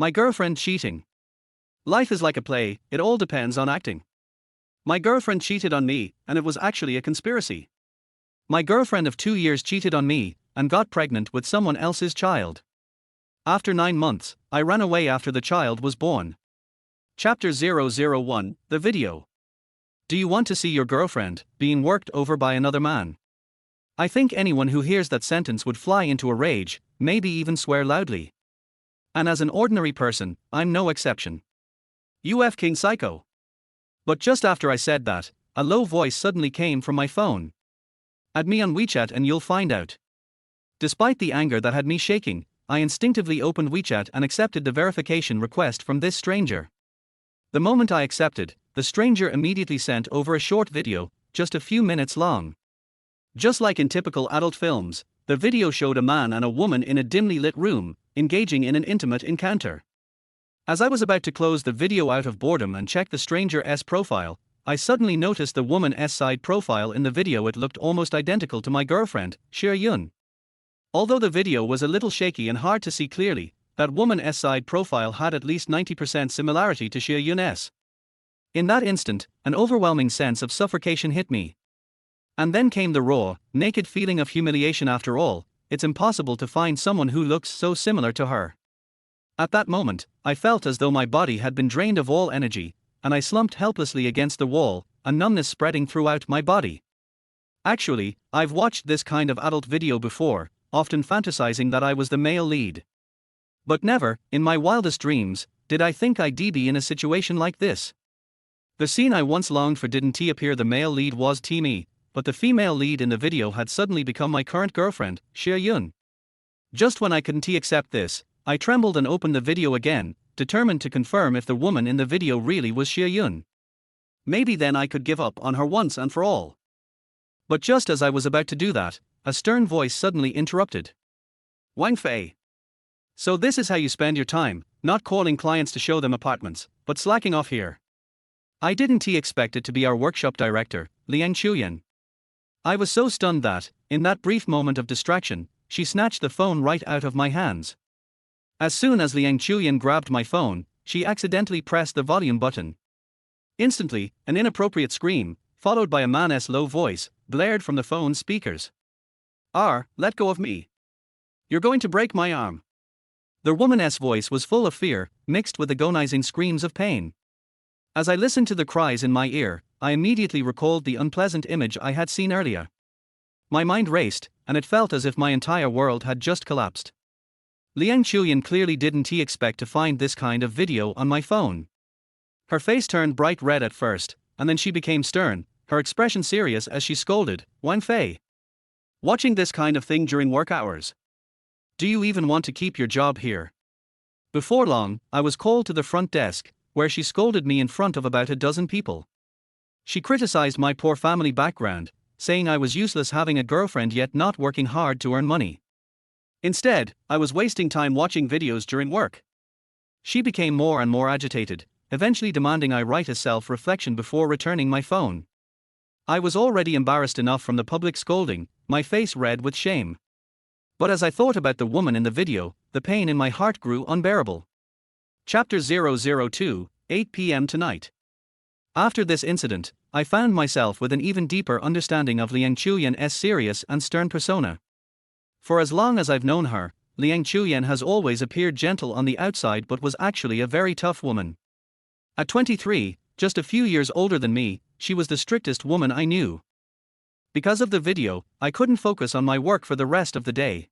My girlfriend cheating. Life is like a play, it all depends on acting. My girlfriend cheated on me, and it was actually a conspiracy. My girlfriend of 2 years cheated on me, and got pregnant with someone else's child. After 9 months, I ran away after the child was born. Chapter 001, the video. Do you want to see your girlfriend being worked over by another man? I think anyone who hears that sentence would fly into a rage, maybe even swear loudly. And as an ordinary person, I'm no exception. UF King Psycho. But just after I said that, a low voice suddenly came from my phone. Add me on WeChat and you'll find out. Despite the anger that had me shaking, I instinctively opened WeChat and accepted the verification request from this stranger. The moment I accepted, the stranger immediately sent over a short video, just a few minutes long. Just like in typical adult films, the video showed a man and a woman in a dimly lit room, engaging in an intimate encounter. As I was about to close the video out of boredom and check the stranger's profile, I suddenly noticed the woman's side profile in the video. It looked almost identical to my girlfriend, Shir Yun. Although the video was a little shaky and hard to see clearly, that woman's side profile had at least 90% similarity to Shir Yun's. In that instant, an overwhelming sense of suffocation hit me. And then came the raw, naked feeling of humiliation. After all, it's impossible to find someone who looks so similar to her. At that moment, I felt as though my body had been drained of all energy, and I slumped helplessly against the wall, a numbness spreading throughout my body. Actually, I've watched this kind of adult video before, often fantasizing that I was the male lead. But never, in my wildest dreams, did I think I'd be in a situation like this. The scene I once longed for didn't appear. The male lead was me, but the female lead in the video had suddenly become my current girlfriend, Shir Yun. Just when I couldn't accept this, I trembled and opened the video again, determined to confirm if the woman in the video really was Shir Yun. Maybe then I could give up on her once and for all. But just as I was about to do that, a stern voice suddenly interrupted. Wang Fei. So this is how you spend your time, not calling clients to show them apartments, but slacking off here. I didn't expect it to be our workshop director, Liang Chuyan. I was so stunned that, in that brief moment of distraction, she snatched the phone right out of my hands. As soon as Liang Chuyan grabbed my phone, she accidentally pressed the volume button. Instantly, an inappropriate scream, followed by a man's low voice, blared from the phone's speakers. Let go of me. You're going to break my arm. The woman's voice was full of fear, mixed with agonizing screams of pain. As I listened to the cries in my ear, I immediately recalled the unpleasant image I had seen earlier. My mind raced, and it felt as if my entire world had just collapsed. Liang Chuyan clearly didn't expect to find this kind of video on my phone. Her face turned bright red at first, and then she became stern, her expression serious as she scolded, Wang Fei. Watching this kind of thing during work hours? Do you even want to keep your job here? Before long, I was called to the front desk, where she scolded me in front of about a dozen people. She criticized my poor family background, saying I was useless having a girlfriend yet not working hard to earn money. Instead, I was wasting time watching videos during work. She became more and more agitated, eventually demanding I write a self-reflection before returning my phone. I was already embarrassed enough from the public scolding, my face red with shame. But as I thought about the woman in the video, the pain in my heart grew unbearable. Chapter 002, 8 p.m. tonight. After this incident, I found myself with an even deeper understanding of Liang Chuyan's serious and stern persona. For as long as I've known her, Liang Chuyan has always appeared gentle on the outside but was actually a very tough woman. At 23, just a few years older than me, she was the strictest woman I knew. Because of the video, I couldn't focus on my work for the rest of the day.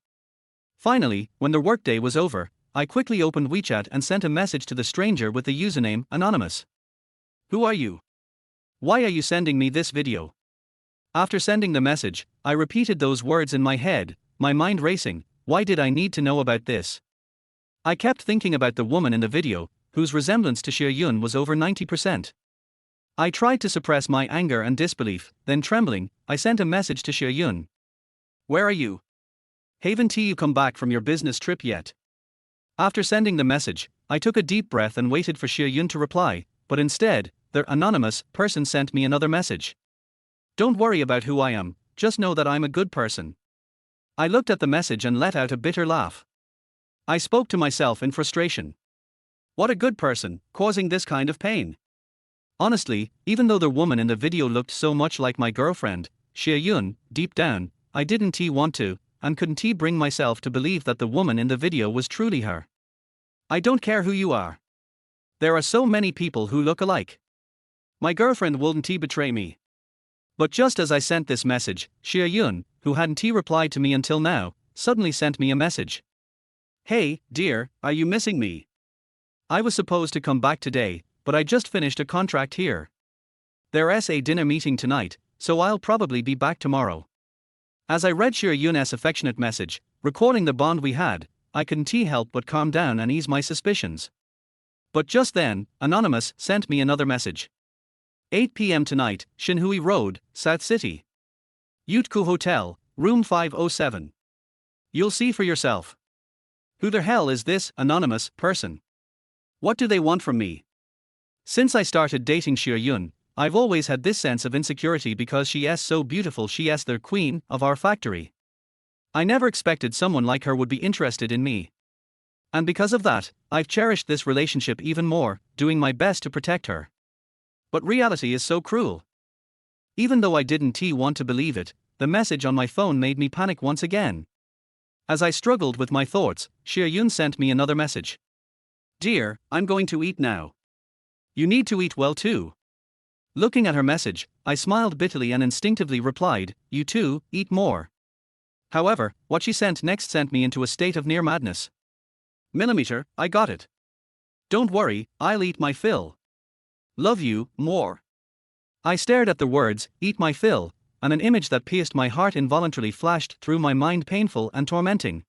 Finally, when the workday was over, I quickly opened WeChat and sent a message to the stranger with the username Anonymous. Who are you? Why are you sending me this video? After sending the message, I repeated those words in my head, my mind racing. Why did I need to know about this? I kept thinking about the woman in the video, whose resemblance to Shir Yun was over 90%. I tried to suppress my anger and disbelief, then trembling, I sent a message to Shir Yun. Where are you? Haven't you come back from your business trip yet? After sending the message, I took a deep breath and waited for Shir Yun to reply, but instead, the anonymous person sent me another message. Don't worry about who I am, just know that I'm a good person. I looked at the message and let out a bitter laugh. I spoke to myself in frustration. What a good person, causing this kind of pain. Honestly, even though the woman in the video looked so much like my girlfriend, Xie Yun, deep down, I didn't want to, and couldn't bring myself to believe that the woman in the video was truly her. I don't care who you are. There are so many people who look alike. My girlfriend wouldn't betray me. But just as I sent this message, Xie Yun, who hadn't replied to me until now, suddenly sent me a message. Hey, dear, are you missing me? I was supposed to come back today, but I just finished a contract here. There's a dinner meeting tonight, so I'll probably be back tomorrow. As I read Xie Yun's affectionate message, recalling the bond we had, I couldn't help but calm down and ease my suspicions. But just then, Anonymous sent me another message. 8 p.m. tonight, Xinhui Road, South City. Yutku Hotel, room 507. You'll see for yourself. Who the hell is this anonymous person? What do they want from me? Since I started dating Xie Yun, I've always had this sense of insecurity because she's so beautiful. She's the queen of our factory. I never expected someone like her would be interested in me. And because of that, I've cherished this relationship even more, doing my best to protect her. But reality is so cruel. Even though I didn't want to believe it, the message on my phone made me panic once again. As I struggled with my thoughts, Xie Yun sent me another message. Dear, I'm going to eat now. You need to eat well too. Looking at her message, I smiled bitterly and instinctively replied, you too, eat more. However, what she sent next sent me into a state of near madness. Millimeter, I got it. Don't worry, I'll eat my fill. Love you, more. I stared at the words, eat my fill, and an image that pierced my heart involuntarily flashed through my mind, painful and tormenting.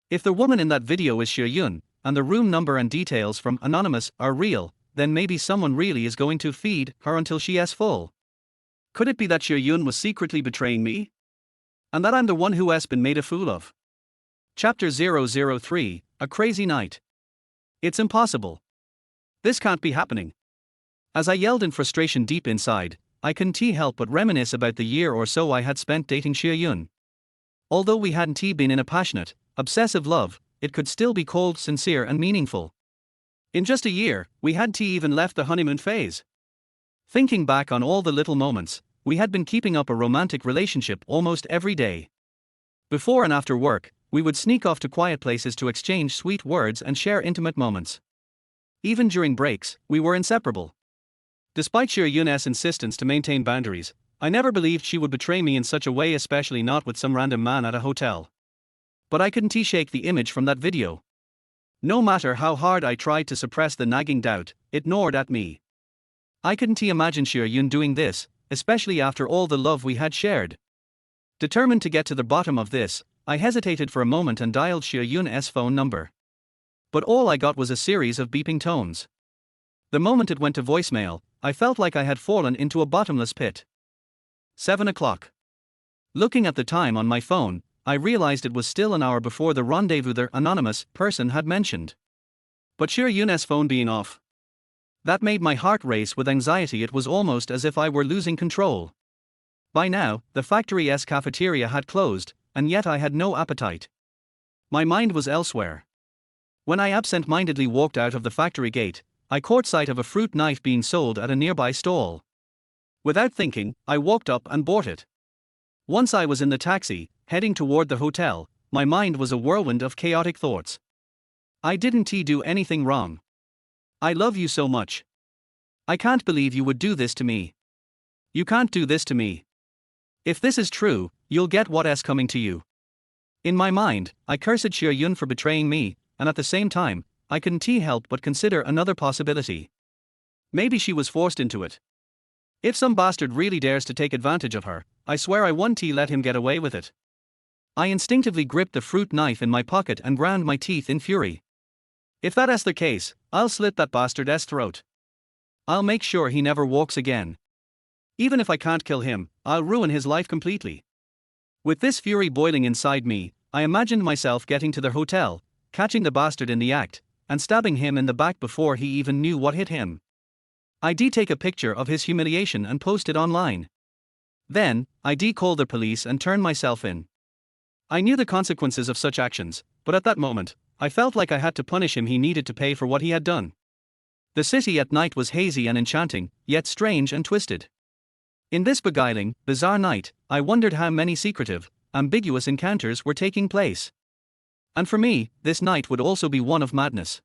If the woman in that video is Xie Yun, and the room number and details from Anonymous are real, then maybe someone really is going to feed her until she is full. Could it be that Xie Yun was secretly betraying me? And that I'm the one who has been made a fool of? Chapter 003, A Crazy Night. It's impossible. This can't be happening. As I yelled in frustration deep inside, I couldn't help but reminisce about the year or so I had spent dating Xie Yun. Although we hadn't been in a passionate, obsessive love, it could still be called sincere and meaningful. In just a year, we hadn't even left the honeymoon phase. Thinking back on all the little moments, we had been keeping up a romantic relationship almost every day. Before and after work, we would sneak off to quiet places to exchange sweet words and share intimate moments. Even during breaks, we were inseparable. Despite Xie Yun's insistence to maintain boundaries, I never believed she would betray me in such a way, especially not with some random man at a hotel. But I couldn't shake the image from that video. No matter how hard I tried to suppress the nagging doubt, it gnawed at me. I couldn't imagine Xie Yun doing this, especially after all the love we had shared. Determined to get to the bottom of this, I hesitated for a moment and dialed Xie Yun's phone number. But all I got was a series of beeping tones. The moment it went to voicemail, I felt like I had fallen into a bottomless pit. 7 o'clock. Looking at the time on my phone, I realized it was still an hour before the rendezvous the anonymous person had mentioned. But Xie Yun's phone being off. That made my heart race with anxiety. It was almost as if I were losing control. By now, the factory's cafeteria had closed, and yet I had no appetite. My mind was elsewhere. When I absent-mindedly walked out of the factory gate, I caught sight of a fruit knife being sold at a nearby stall. Without thinking, I walked up and bought it. Once I was in the taxi, heading toward the hotel, my mind was a whirlwind of chaotic thoughts. I didn't do anything wrong. I love you so much. I can't believe you would do this to me. You can't do this to me. If this is true, you'll get what's coming to you. In my mind, I cursed Xie Yun for betraying me, and at the same time, I couldn't help but consider another possibility. Maybe she was forced into it. If some bastard really dares to take advantage of her, I swear I won't let him get away with it. I instinctively gripped the fruit knife in my pocket and ground my teeth in fury. If that's the case, I'll slit that bastard's throat. I'll make sure he never walks again. Even if I can't kill him, I'll ruin his life completely. With this fury boiling inside me, I imagined myself getting to the hotel, catching the bastard in the act, and stabbing him in the back before he even knew what hit him. I'd take a picture of his humiliation and post it online. Then, I'd call the police and turn myself in. I knew the consequences of such actions, but at that moment, I felt like I had to punish him. He needed to pay for what he had done. The city at night was hazy and enchanting, yet strange and twisted. In this beguiling, bizarre night, I wondered how many secretive, ambiguous encounters were taking place. And for me, this night would also be one of madness.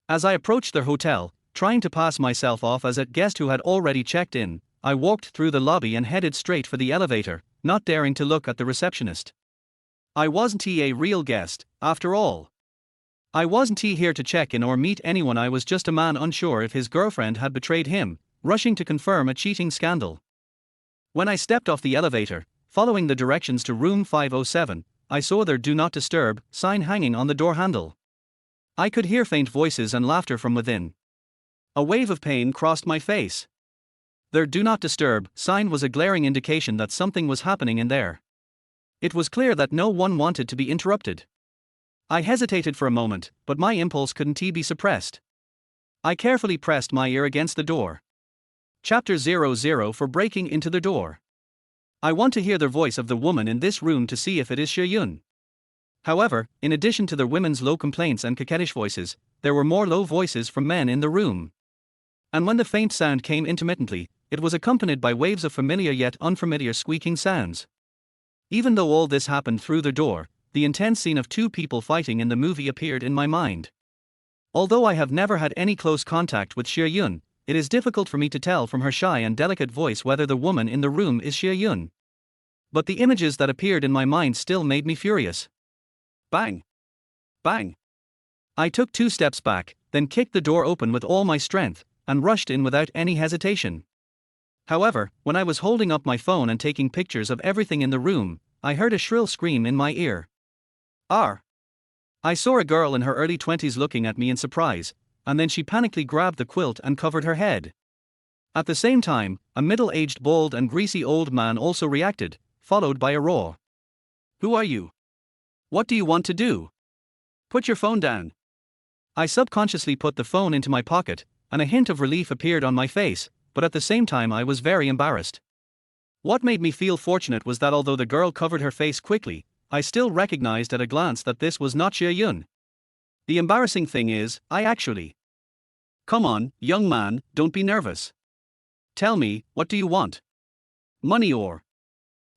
As I approached their hotel, trying to pass myself off as a guest who had already checked in, I walked through the lobby and headed straight for the elevator, not daring to look at the receptionist. I wasn't a real guest, after all. I wasn't here to check in or meet anyone. I was just a man unsure if his girlfriend had betrayed him, rushing to confirm a cheating scandal. When I stepped off the elevator, following the directions to room 507, I saw their "Do Not Disturb" sign hanging on the door handle. I could hear faint voices and laughter from within. A wave of pain crossed my face. Their "Do Not Disturb" sign was a glaring indication that something was happening in there. It was clear that no one wanted to be interrupted. I hesitated for a moment, but my impulse couldn't be suppressed. I carefully pressed my ear against the door. Chapter 00 for breaking into the door. I want to hear the voice of the woman in this room to see if it is Seo-Yun. However, in addition to the women's low complaints and coquettish voices, there were more low voices from men in the room. And when the faint sound came intermittently, it was accompanied by waves of familiar yet unfamiliar squeaking sounds. Even though all this happened through the door, the intense scene of two people fighting in the movie appeared in my mind. Although I have never had any close contact with Seo-Yun, it is difficult for me to tell from her shy and delicate voice whether the woman in the room is Seo-Yun. But the images that appeared in my mind still made me furious. Bang! Bang! I took 2 steps back, then kicked the door open with all my strength, and rushed in without any hesitation. However, when I was holding up my phone and taking pictures of everything in the room, I heard a shrill scream in my ear. "R!" I saw a girl in her early 20s looking at me in surprise, and then she panically grabbed the quilt and covered her head. At the same time, a middle-aged, bald and greasy old man also reacted, followed by a roar. "Who are you? What do you want to do? Put your phone down." I subconsciously put the phone into my pocket, and a hint of relief appeared on my face, but at the same time I was very embarrassed. What made me feel fortunate was that although the girl covered her face quickly, I still recognized at a glance that this was not Seo-Yun. The embarrassing thing is, I actually. "Come on, young man, don't be nervous. Tell me, what do you want? Money or?"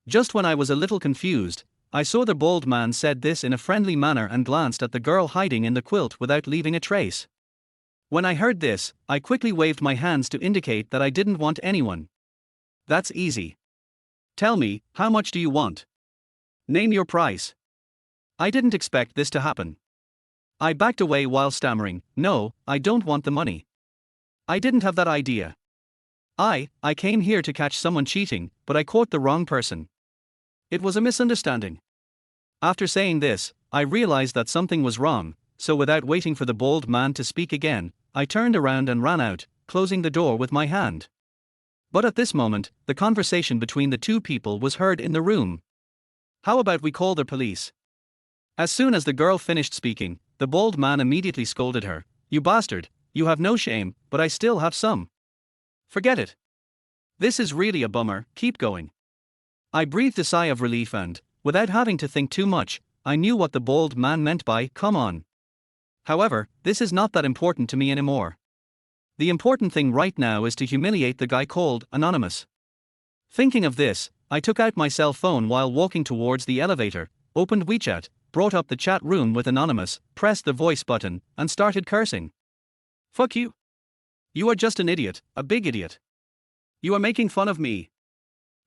Just when I was a little confused, I saw the bald man said this in a friendly manner and glanced at the girl hiding in the quilt without leaving a trace. When I heard this, I quickly waved my hands to indicate that I didn't want anyone. "That's easy. Tell me, how much do you want? Name your price." I didn't expect this to happen. I backed away while stammering, "No, I don't want the money. I didn't have that idea. I came here to catch someone cheating, but I caught the wrong person. It was a misunderstanding." After saying this, I realized that something was wrong, so without waiting for the bald man to speak again, I turned around and ran out, closing the door with my hand. But at this moment, the conversation between the two people was heard in the room. "How about we call the police?" As soon as the girl finished speaking, the bald man immediately scolded her. "You bastard, you have no shame, but I still have some. Forget it. This is really a bummer, keep going." I breathed a sigh of relief and, without having to think too much, I knew what the bald man meant by "come on." However, this is not that important to me anymore. The important thing right now is to humiliate the guy called Anonymous. Thinking of this, I took out my cell phone while walking towards the elevator, opened WeChat, brought up the chat room with Anonymous, pressed the voice button, and started cursing. "Fuck you. You are just an idiot, a big idiot. You are making fun of me.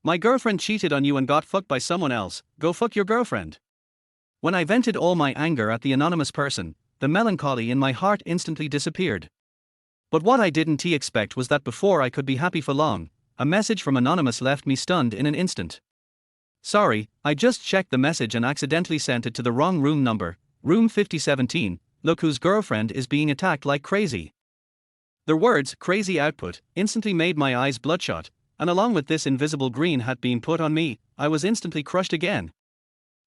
My girlfriend cheated on you and got fucked by someone else, go fuck your girlfriend." When I vented all my anger at the anonymous person, the melancholy in my heart instantly disappeared. But what I didn't expect was that before I could be happy for long, a message from Anonymous left me stunned in an instant. "Sorry, I just checked the message and accidentally sent it to the wrong room number, room 5017, look whose girlfriend is being attacked like crazy." The words "crazy" output instantly made my eyes bloodshot, and along with this invisible green hat being put on me, I was instantly crushed again.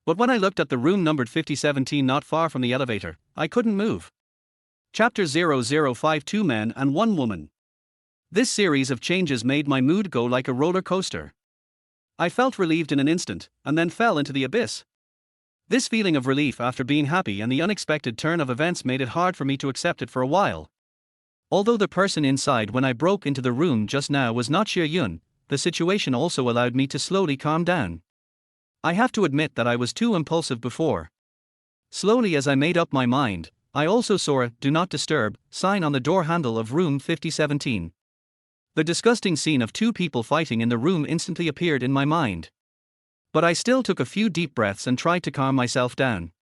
But when I looked at the room numbered 5017 not far from the elevator, I couldn't move. Chapter 0052 2 Men and 1 Woman. This series of changes made my mood go like a roller coaster. I felt relieved in an instant, and then fell into the abyss. This feeling of relief after being happy and the unexpected turn of events made it hard for me to accept it for a while. Although the person inside when I broke into the room just now was not Xie Yun, the situation also allowed me to slowly calm down. I have to admit that I was too impulsive before. Slowly, as I made up my mind, I also saw a "Do Not Disturb" sign on the door handle of room 5017. The disgusting scene of two people fighting in the room instantly appeared in my mind. But I still took a few deep breaths and tried to calm myself down.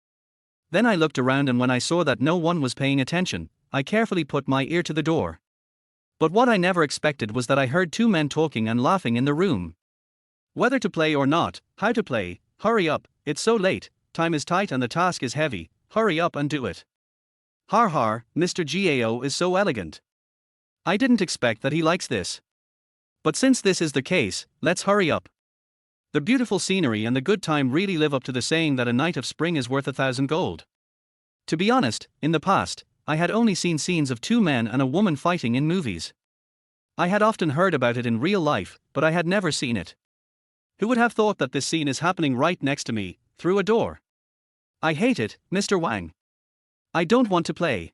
Then I looked around, and when I saw that no one was paying attention, I carefully put my ear to the door. But what I never expected was that I heard two men talking and laughing in the room. Whether to play or not, how to play, hurry up, it's so late, time is tight and the task is heavy, hurry up and do it. Har har, Mr. Gao is so elegant. I didn't expect that he likes this. But since this is the case, let's hurry up. The beautiful scenery and the good time really live up to the saying that a night of spring is worth 1,000 gold. To be honest, in the past, I had only seen scenes of two men and a woman fighting in movies. I had often heard about it in real life, but I had never seen it. Who would have thought that this scene is happening right next to me, through a door? I hate it, Mr. Wang. I don't want to play.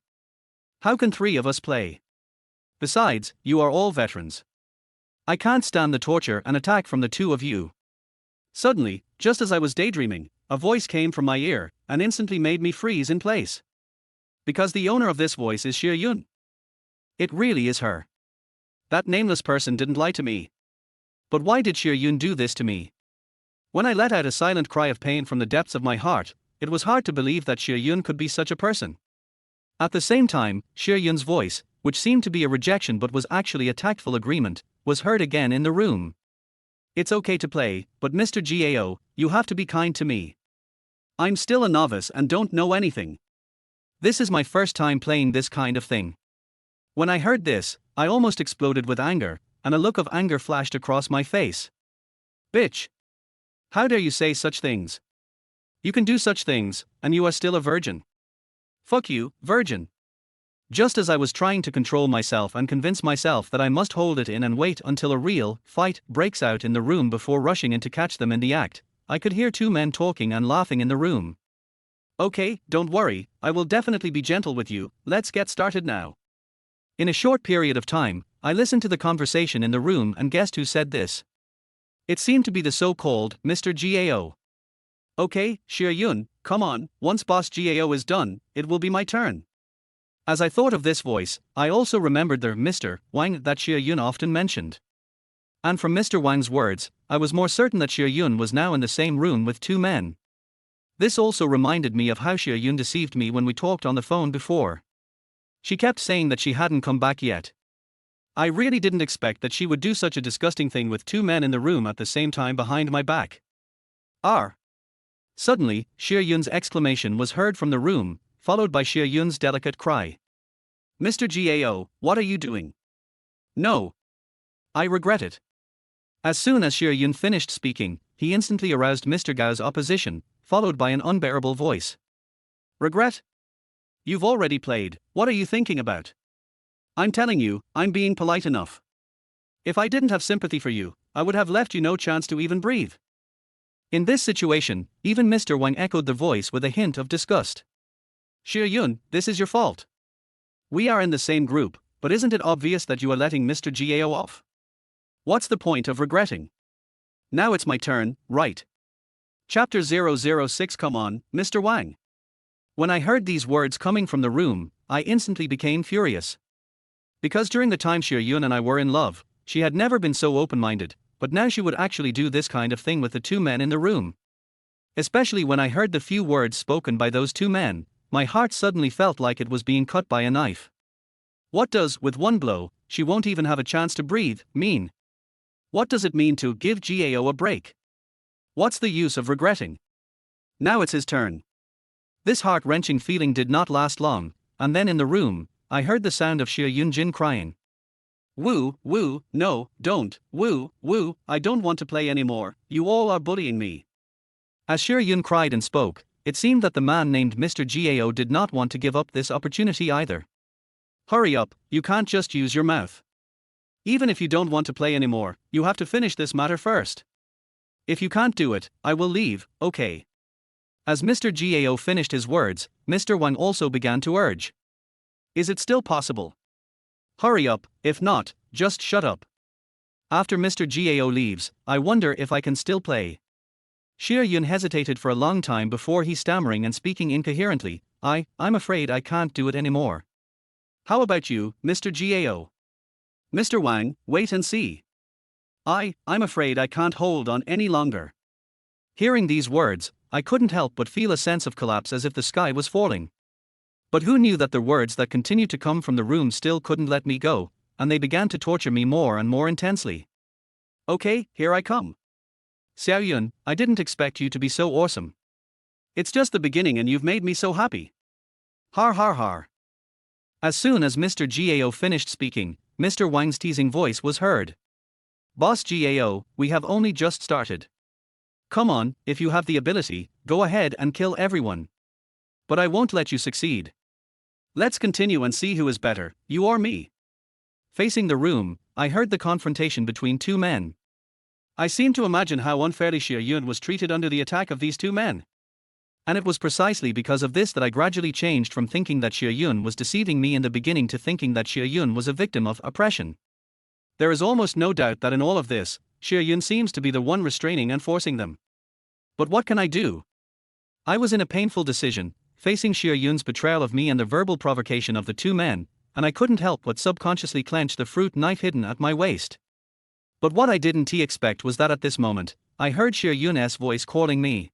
How can three of us play? Besides, you are all veterans. I can't stand the torture and attack from the two of you. Suddenly, just as I was daydreaming, a voice came from my ear and instantly made me freeze in place. Because the owner of this voice is Xie Yun. It really is her. That nameless person didn't lie to me. But why did Xie Yun do this to me? When I let out a silent cry of pain from the depths of my heart, it was hard to believe that Xie Yun could be such a person. At the same time, Xie Yun's voice, which seemed to be a rejection but was actually a tactful agreement, was heard again in the room. It's okay to play, but Mr. Gao, you have to be kind to me. I'm still a novice and don't know anything. This is my first time playing this kind of thing. When I heard this, I almost exploded with anger, and a look of anger flashed across my face. Bitch! How dare you say such things? You can do such things, and you are still a virgin. Fuck you, virgin. Just as I was trying to control myself and convince myself that I must hold it in and wait until a real fight breaks out in the room before rushing in to catch them in the act, I could hear two men talking and laughing in the room. Okay, don't worry, I will definitely be gentle with you, let's get started now. In a short period of time, I listened to the conversation in the room and guessed who said this. It seemed to be the so-called Mr. Gao. Okay, Xie Yun, come on, once Boss Gao is done, it will be my turn. As I thought of this voice, I also remembered the Mr. Wang that Xie Yun often mentioned. And from Mr. Wang's words, I was more certain that Xie Yun was now in the same room with two men. This also reminded me of how Xie Yun deceived me when we talked on the phone before. She kept saying that she hadn't come back yet. I really didn't expect that she would do such a disgusting thing with two men in the room at the same time behind my back. R. Suddenly, Xie Yun's exclamation was heard from the room, followed by Xie Yun's delicate cry. Mr. Gao, what are you doing? No. I regret it. As soon as Xie Yun finished speaking, he instantly aroused Mr. Gao's opposition, followed by an unbearable voice. Regret? You've already played, what are you thinking about? I'm telling you, I'm being polite enough. If I didn't have sympathy for you, I would have left you no chance to even breathe. In this situation, even Mr. Wang echoed the voice with a hint of disgust. Xie Yun, this is your fault. We are in the same group, but isn't it obvious that you are letting Mr. Gao off? What's the point of regretting? Now it's my turn, right? Chapter 006. Come on, Mr. Wang. When I heard these words coming from the room, I instantly became furious. Because during the time Xie Yun and I were in love, she had never been so open-minded, but now she would actually do this kind of thing with the two men in the room. Especially when I heard the few words spoken by those two men, my heart suddenly felt like it was being cut by a knife. What does, with one blow, she won't even have a chance to breathe, mean? What does it mean to give Gao a break? What's the use of regretting? Now it's his turn. This heart-wrenching feeling did not last long, and then in the room, I heard the sound of Xie Yunjin crying. Woo, woo, no, don't, woo, woo, I don't want to play anymore, you all are bullying me. As Xie Yun cried and spoke, it seemed that the man named Mr. Gao did not want to give up this opportunity either. Hurry up, you can't just use your mouth. Even if you don't want to play anymore, you have to finish this matter first. If you can't do it, I will leave, okay? As Mr. Gao finished his words, Mr. Wang also began to urge. Is it still possible? Hurry up, if not, just shut up. After Mr. Gao leaves, I wonder if I can still play. Xie Yun hesitated for a long time before he stammering and speaking incoherently. I'm afraid I can't do it anymore. How about you, Mr. Gao? Mr. Wang, wait and see. I'm afraid I can't hold on any longer. Hearing these words, I couldn't help but feel a sense of collapse as if the sky was falling. But who knew that the words that continued to come from the room still couldn't let me go, and they began to torture me more and more intensely. Okay, here I come. Xiao Yun, I didn't expect you to be so awesome. It's just the beginning and you've made me so happy. Har har har. As soon as Mr. Gao finished speaking, Mr. Wang's teasing voice was heard. Boss Gao, we have only just started. Come on, if you have the ability, go ahead and kill everyone. But I won't let you succeed. Let's continue and see who is better, you or me. Facing the room, I heard the confrontation between two men. I seemed to imagine how unfairly Xie Yun was treated under the attack of these two men. And it was precisely because of this that I gradually changed from thinking that Xie Yun was deceiving me in the beginning to thinking that Xie Yun was a victim of oppression. There is almost no doubt that in all of this, Xie Yun seems to be the one restraining and forcing them. But what can I do? I was in a painful decision, facing Xie Yun's betrayal of me and the verbal provocation of the two men, and I couldn't help but subconsciously clench the fruit knife hidden at my waist. But what I didn't expect was that at this moment, I heard Xie Yun's voice calling me.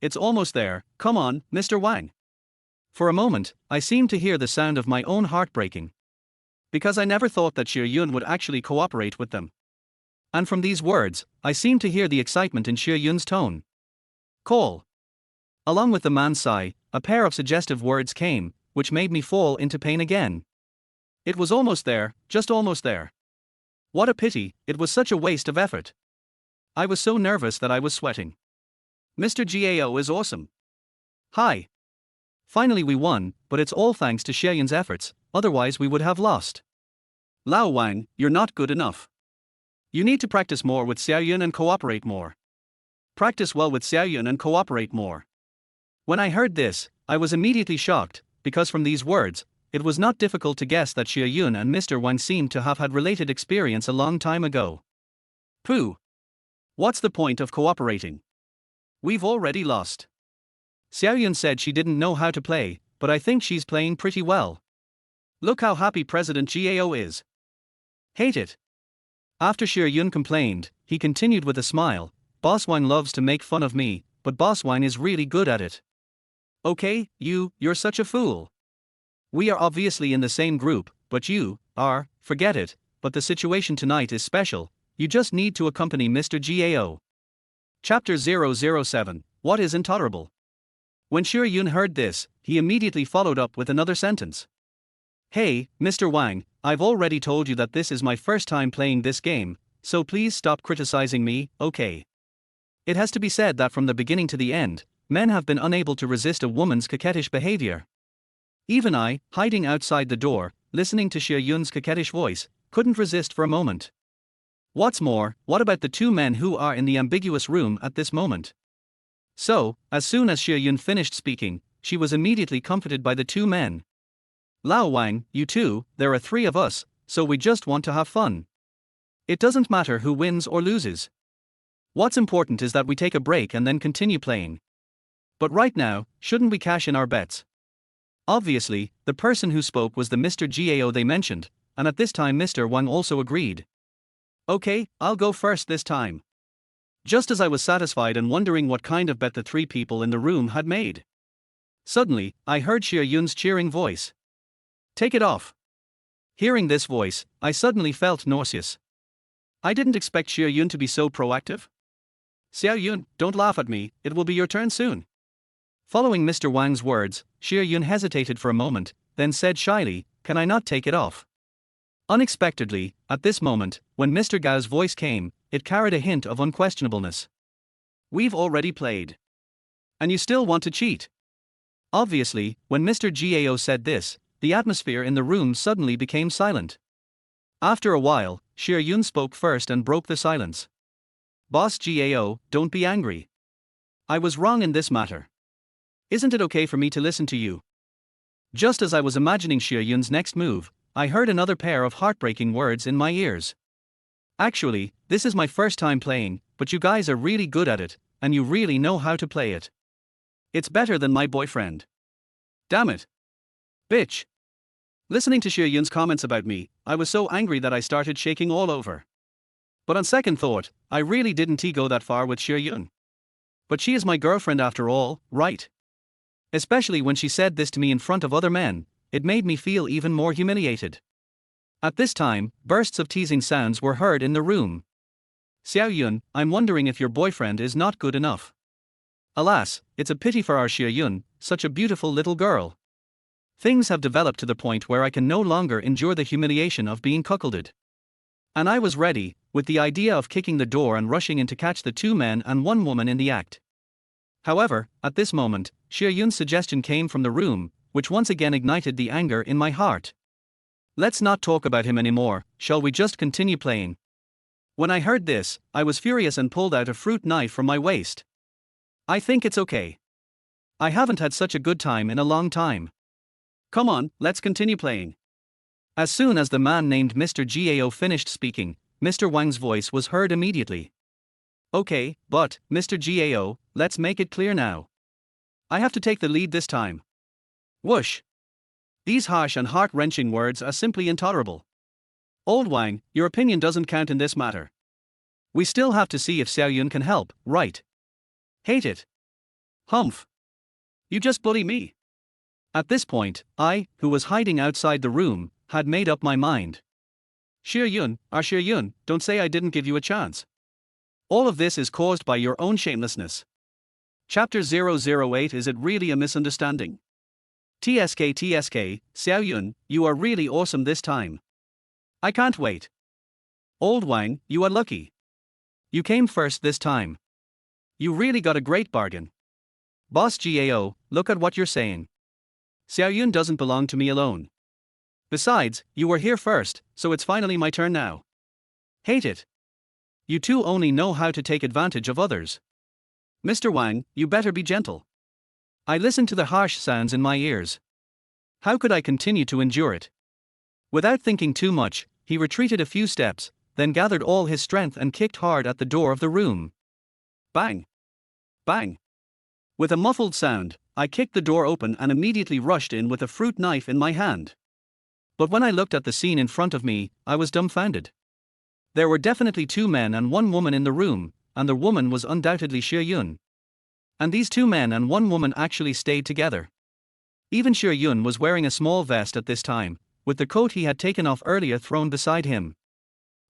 It's almost there, come on, Mr. Wang. For a moment, I seemed to hear the sound of my own heart breaking. Because I never thought that Xie Yun would actually cooperate with them. And from these words, I seemed to hear the excitement in Xie Yun's tone. Call. Along with the man's sigh, a pair of suggestive words came, which made me fall into pain again. It was almost there, just almost there. What a pity, it was such a waste of effort. I was so nervous that I was sweating. Mr. Gao is awesome. Hi. Finally we won, but it's all thanks to Xie Yun's efforts, otherwise we would have lost. Lao Wang, you're not good enough. You need to practice more with Xiao Yun and cooperate more. Practice well with Xiao Yun and cooperate more. When I heard this, I was immediately shocked, because from these words, it was not difficult to guess that Xie Yun and Mr. Wang seemed to have had related experience a long time ago. Pooh. What's the point of cooperating? We've already lost. Xiao Yun said she didn't know how to play, but I think she's playing pretty well. Look how happy President Gao is. Hate it. After Xie Yun complained, he continued with a smile. Boss Wang loves to make fun of me, but Boss Wang is really good at it. Okay, you're such a fool. We are obviously in the same group, but forget it, but the situation tonight is special, you just need to accompany Mr. Gao. Chapter 007, What is Intolerable? When Xie Yun heard this, he immediately followed up with another sentence. Hey, Mr. Wang, I've already told you that this is my first time playing this game, so please stop criticizing me, okay? It has to be said that from the beginning to the end, men have been unable to resist a woman's coquettish behavior. Even I, hiding outside the door, listening to Xie Yun's coquettish voice, couldn't resist for a moment. What's more, what about the two men who are in the ambiguous room at this moment? So, as soon as Xie Yun finished speaking, she was immediately comforted by the two men. Lao Wang, you too, there are three of us, so we just want to have fun. It doesn't matter who wins or loses. What's important is that we take a break and then continue playing. But right now, shouldn't we cash in our bets? Obviously, the person who spoke was the Mr. Gao they mentioned, and at this time Mr. Wang also agreed. Okay, I'll go first this time. Just as I was satisfied and wondering what kind of bet the three people in the room had made. Suddenly, I heard Xie Yun's cheering voice. Take it off. Hearing this voice, I suddenly felt nauseous. I didn't expect Xie Yun to be so proactive. Xiao Yun, don't laugh at me, it will be your turn soon. Following Mr. Wang's words, Xie Yun hesitated for a moment, then said shyly, Can I not take it off? Unexpectedly, at this moment, when Mr. Gao's voice came, it carried a hint of unquestionableness. We've already played. And you still want to cheat? Obviously, when Mr. Gao said this, the atmosphere in the room suddenly became silent. After a while, Xie Yun spoke first and broke the silence. Boss GAO, don't be angry. I was wrong in this matter. Isn't it okay for me to listen to you? Just as I was imagining Xie Yun's next move, I heard another pair of heartbreaking words in my ears. Actually, this is my first time playing, but you guys are really good at it, and you really know how to play it. It's better than my boyfriend. Damn it. Bitch. Listening to Xie Yun's comments about me, I was so angry that I started shaking all over. But on second thought, I really didn't go that far with Xie Yun. But she is my girlfriend after all, right? Especially when she said this to me in front of other men, it made me feel even more humiliated. At this time, bursts of teasing sounds were heard in the room. Xiao Yun, I'm wondering if your boyfriend is not good enough. Alas, it's a pity for our Xie Yun, such a beautiful little girl. Things have developed to the point where I can no longer endure the humiliation of being cuckolded. And I was ready, with the idea of kicking the door and rushing in to catch the 2 men and 1 woman in the act. However, at this moment, Xie Yun's suggestion came from the room, which once again ignited the anger in my heart. Let's not talk about him anymore, shall we just continue playing? When I heard this, I was furious and pulled out a fruit knife from my waist. I think it's okay. I haven't had such a good time in a long time. Come on, let's continue playing. As soon as the man named Mr. Gao finished speaking, Mr. Wang's voice was heard immediately. Okay, but, Mr. Gao, let's make it clear now. I have to take the lead this time. Whoosh. These harsh and heart-wrenching words are simply intolerable. Old Wang, your opinion doesn't count in this matter. We still have to see if Xiao Yun can help, right? Hate it. Humph. You just bully me. At this point, I, who was hiding outside the room, had made up my mind. Xie Yun, don't say I didn't give you a chance. All of this is caused by your own shamelessness. Chapter 008. Is it really a misunderstanding? TSK, Xiao Yun, you are really awesome this time. I can't wait. Old Wang, you are lucky. You came first this time. You really got a great bargain. Boss GAO, look at what you're saying. Xiao Yun doesn't belong to me alone. Besides, you were here first, so it's finally my turn now. Hate it. You two only know how to take advantage of others. Mr. Wang, you better be gentle. I listened to the harsh sounds in my ears. How could I continue to endure it? Without thinking too much, he retreated a few steps, then gathered all his strength and kicked hard at the door of the room. Bang! Bang! With a muffled sound, I kicked the door open and immediately rushed in with a fruit knife in my hand. But when I looked at the scene in front of me, I was dumbfounded. There were definitely 2 men and 1 woman in the room, and the woman was undoubtedly Xie Yun. And these 2 men and 1 woman actually stayed together. Even Xie Yun was wearing a small vest at this time, with the coat he had taken off earlier thrown beside him.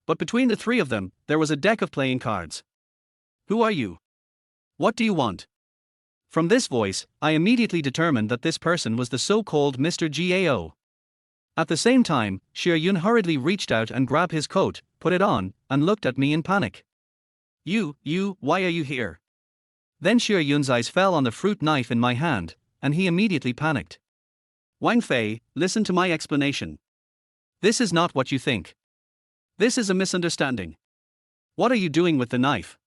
But between the 3 of them, there was a deck of playing cards. Who are you? What do you want? From this voice, I immediately determined that this person was the so-called Mr. Gao. At the same time, Xie Yun hurriedly reached out and grabbed his coat, put it on, and looked at me in panic. Why are you here? Then Xie Yun's eyes fell on the fruit knife in my hand, and he immediately panicked. Wang Fei, listen to my explanation. This is not what you think. This is a misunderstanding. What are you doing with the knife?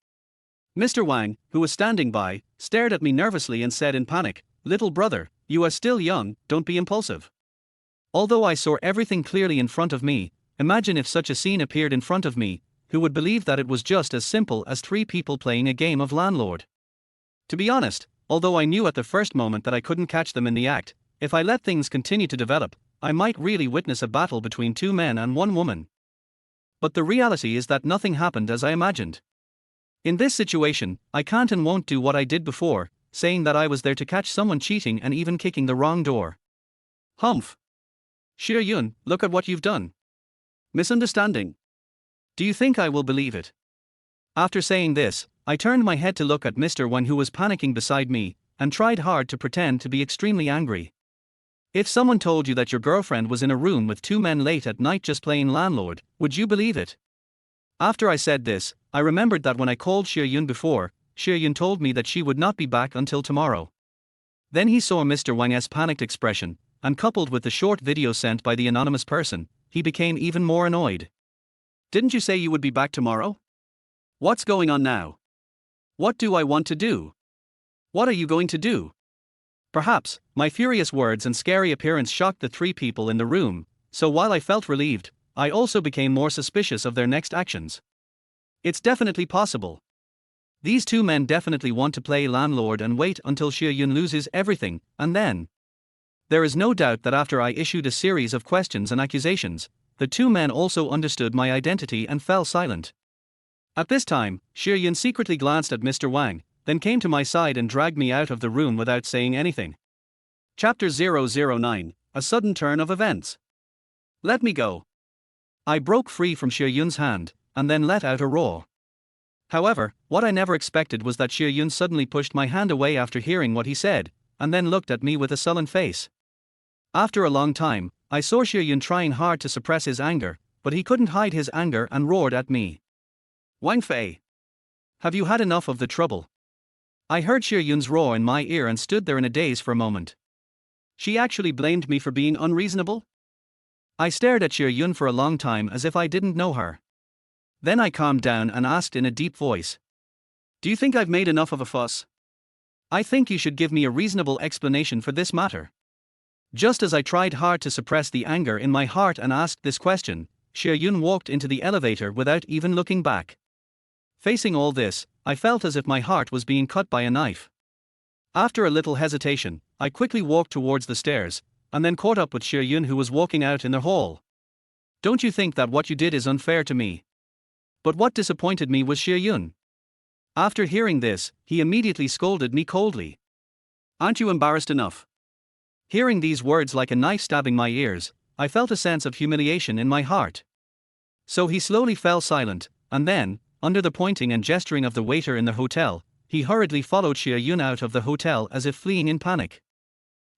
Mr. Wang, who was standing by, stared at me nervously and said in panic, Little brother, you are still young, don't be impulsive. Although I saw everything clearly in front of me, imagine if such a scene appeared in front of me, who would believe that it was just as simple as 3 people playing a game of landlord? To be honest, although I knew at the first moment that I couldn't catch them in the act, if I let things continue to develop, I might really witness a battle between 2 men and 1 woman. But the reality is that nothing happened as I imagined. In this situation, I can't and won't do what I did before, saying that I was there to catch someone cheating and even kicking the wrong door. Humph. Xie Yun, look at what you've done. Misunderstanding. Do you think I will believe it? After saying this, I turned my head to look at Mr. Wang, who was panicking beside me, and tried hard to pretend to be extremely angry. If someone told you that your girlfriend was in a room with 2 men late at night just playing landlord, would you believe it? After I said this, I remembered that when I called Xie Yun before, Xie Yun told me that she would not be back until tomorrow. Then he saw Mr. Wang's panicked expression, and coupled with the short video sent by the anonymous person, he became even more annoyed. Didn't you say you would be back tomorrow? What's going on now? What do I want to do? What are you going to do? Perhaps, my furious words and scary appearance shocked the three people in the room, so while I felt relieved, I also became more suspicious of their next actions. It's definitely possible. These two men definitely want to play landlord and wait until Xie Yun loses everything, and then. There is no doubt that after I issued a series of questions and accusations, the two men also understood my identity and fell silent. At this time, Xie Yun secretly glanced at Mr. Wang, then came to my side and dragged me out of the room without saying anything. Chapter 009, A Sudden Turn of Events. Let me go. I broke free from Xie Yun's hand, and then let out a roar. However, what I never expected was that Xie Yun suddenly pushed my hand away after hearing what he said, and then looked at me with a sullen face. After a long time, I saw Xie Yun trying hard to suppress his anger, but he couldn't hide his anger and roared at me. Wang Fei! Have you had enough of the trouble? I heard Xie Yun's roar in my ear and stood there in a daze for a moment. She actually blamed me for being unreasonable? I stared at Xie Yun for a long time as if I didn't know her. Then I calmed down and asked in a deep voice. Do you think I've made enough of a fuss? I think you should give me a reasonable explanation for this matter. Just as I tried hard to suppress the anger in my heart and asked this question, Xie Yun walked into the elevator without even looking back. Facing all this, I felt as if my heart was being cut by a knife. After a little hesitation, I quickly walked towards the stairs, and then caught up with Xie Yun, who was walking out in the hall. Don't you think that what you did is unfair to me? But what disappointed me was Xie Yun. After hearing this, he immediately scolded me coldly. Aren't you embarrassed enough? Hearing these words like a knife stabbing my ears, I felt a sense of humiliation in my heart. So he slowly fell silent, and then, under the pointing and gesturing of the waiter in the hotel, he hurriedly followed Xie Yun out of the hotel as if fleeing in panic.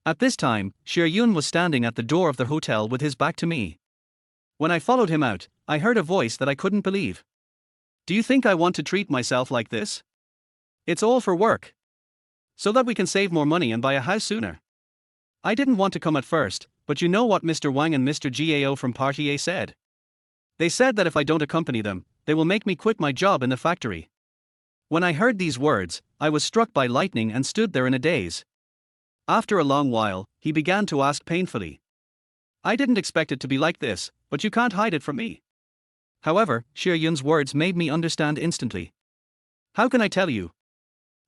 At this time, Xie Yun was standing at the door of the hotel with his back to me. When I followed him out, I heard a voice that I couldn't believe. Do you think I want to treat myself like this? It's all for work. So that we can save more money and buy a house sooner. I didn't want to come at first, but you know what Mr. Wang and Mr. Gao from Party A said? They said that if I don't accompany them, they will make me quit my job in the factory. When I heard these words, I was struck by lightning and stood there in a daze. After a long while, he began to ask painfully. I didn't expect it to be like this, but you can't hide it from me. However, Xie Yun's words made me understand instantly. How can I tell you?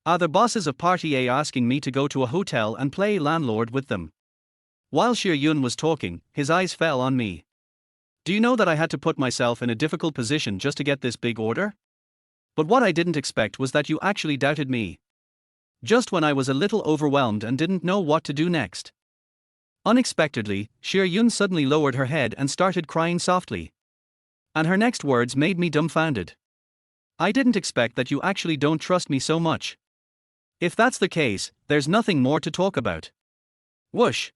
Are the bosses of Party A asking me to go to a hotel and play landlord with them? While Xie Yun was talking, his eyes fell on me. Do you know that I had to put myself in a difficult position just to get this big order? But what I didn't expect was that you actually doubted me. Just when I was a little overwhelmed and didn't know what to do next. Unexpectedly, Xie Yun suddenly lowered her head and started crying softly. And her next words made me dumbfounded. I didn't expect that you actually don't trust me so much. If that's the case, there's nothing more to talk about. Whoosh!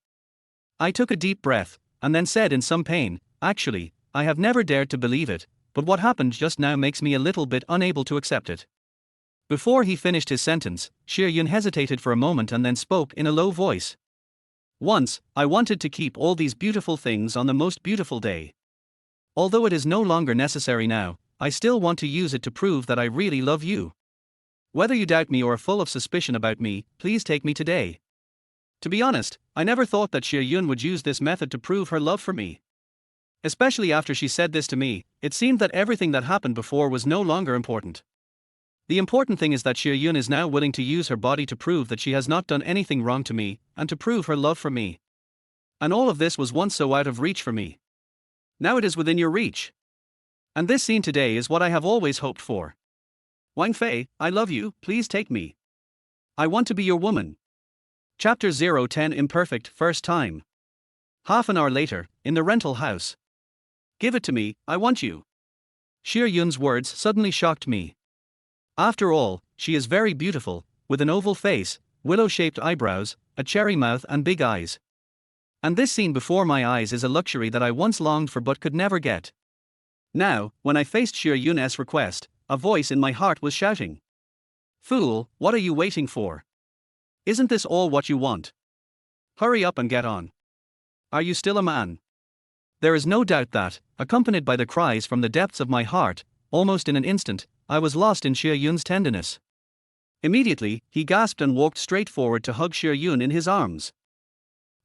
I took a deep breath, and then said in some pain, actually, I have never dared to believe it, but what happened just now makes me a little bit unable to accept it. Before he finished his sentence, Xie Yun hesitated for a moment and then spoke in a low voice. Once, I wanted to keep all these beautiful things on the most beautiful day. Although it is no longer necessary now, I still want to use it to prove that I really love you. Whether you doubt me or are full of suspicion about me, please take me today. To be honest, I never thought that Xie Yun would use this method to prove her love for me. Especially after she said this to me, it seemed that everything that happened before was no longer important. The important thing is that Xie Yun is now willing to use her body to prove that she has not done anything wrong to me, and to prove her love for me. And all of this was once so out of reach for me. Now it is within your reach. And this scene today is what I have always hoped for. Wang Fei, I love you, please take me. I want to be your woman. Chapter 010 Imperfect First Time. Half an hour later, in the rental house. Give it to me, I want you. Xie Yun's words suddenly shocked me. After all, she is very beautiful, with an oval face, willow-shaped eyebrows, a cherry mouth and big eyes. And this scene before my eyes is a luxury that I once longed for but could never get. Now, when I faced Xie Yun's request, a voice in my heart was shouting. Fool, what are you waiting for? Isn't this all what you want? Hurry up and get on. Are you still a man? There is no doubt that, accompanied by the cries from the depths of my heart, almost in an instant, I was lost in Xie Yun's tenderness. Immediately, he gasped and walked straight forward to hug Xie Yun in his arms.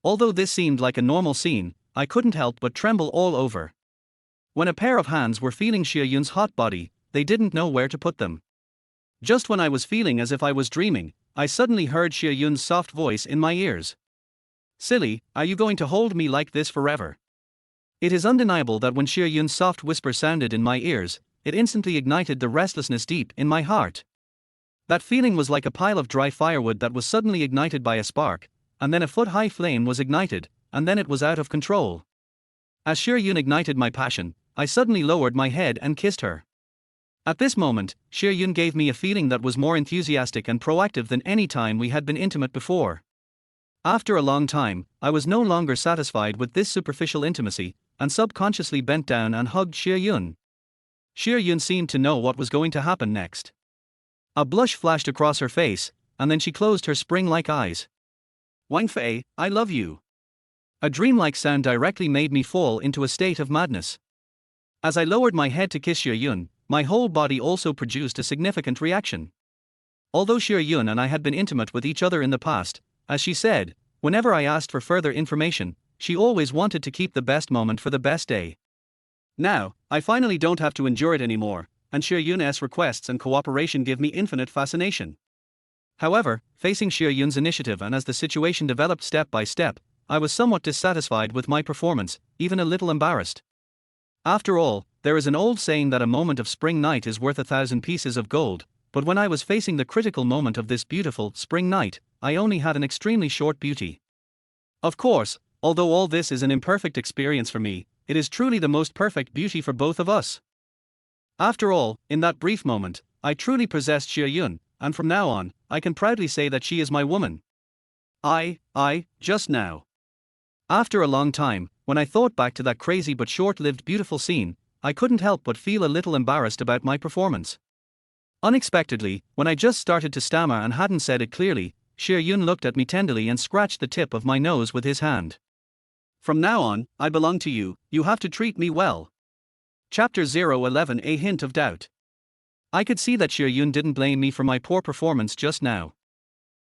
Although this seemed like a normal scene, I couldn't help but tremble all over. When a pair of hands were feeling Xie Yun's hot body, they didn't know where to put them. Just when I was feeling as if I was dreaming, I suddenly heard Xie Yun's soft voice in my ears. "Silly, are you going to hold me like this forever?" It is undeniable that when Xie Yun's soft whisper sounded in my ears, it instantly ignited the restlessness deep in my heart. That feeling was like a pile of dry firewood that was suddenly ignited by a spark, and then a foot-high flame was ignited, and then it was out of control. As Xie Yun ignited my passion, I suddenly lowered my head and kissed her. At this moment, Xie Yun gave me a feeling that was more enthusiastic and proactive than any time we had been intimate before. After a long time, I was no longer satisfied with this superficial intimacy, and subconsciously bent down and hugged Xie Yun. Xie Yun seemed to know what was going to happen next. A blush flashed across her face, and then she closed her spring-like eyes. "Wang Fei, I love you." A dreamlike sound directly made me fall into a state of madness. As I lowered my head to kiss Xie Yun, my whole body also produced a significant reaction. Although Xie Yun and I had been intimate with each other in the past, as she said, whenever I asked for further information, she always wanted to keep the best moment for the best day. Now, I finally don't have to endure it anymore, and Xie Yun's requests and cooperation give me infinite fascination. However, facing Xie Yun's initiative and as the situation developed step by step, I was somewhat dissatisfied with my performance, even a little embarrassed. After all, there is an old saying that a moment of spring night is worth 1,000 pieces of gold, but when I was facing the critical moment of this beautiful spring night, I only had an extremely short beauty. Of course, although all this is an imperfect experience for me, it is truly the most perfect beauty for both of us. After all, in that brief moment, I truly possessed Xie Yun, and from now on, I can proudly say that she is my woman. Just now. After a long time, when I thought back to that crazy but short-lived beautiful scene, I couldn't help but feel a little embarrassed about my performance. Unexpectedly, when I just started to stammer and hadn't said it clearly, Xie Yun looked at me tenderly and scratched the tip of my nose with his hand. "From now on, I belong to you, you have to treat me well." Chapter 011 A Hint of Doubt. I could see that Xie Yun didn't blame me for my poor performance just now.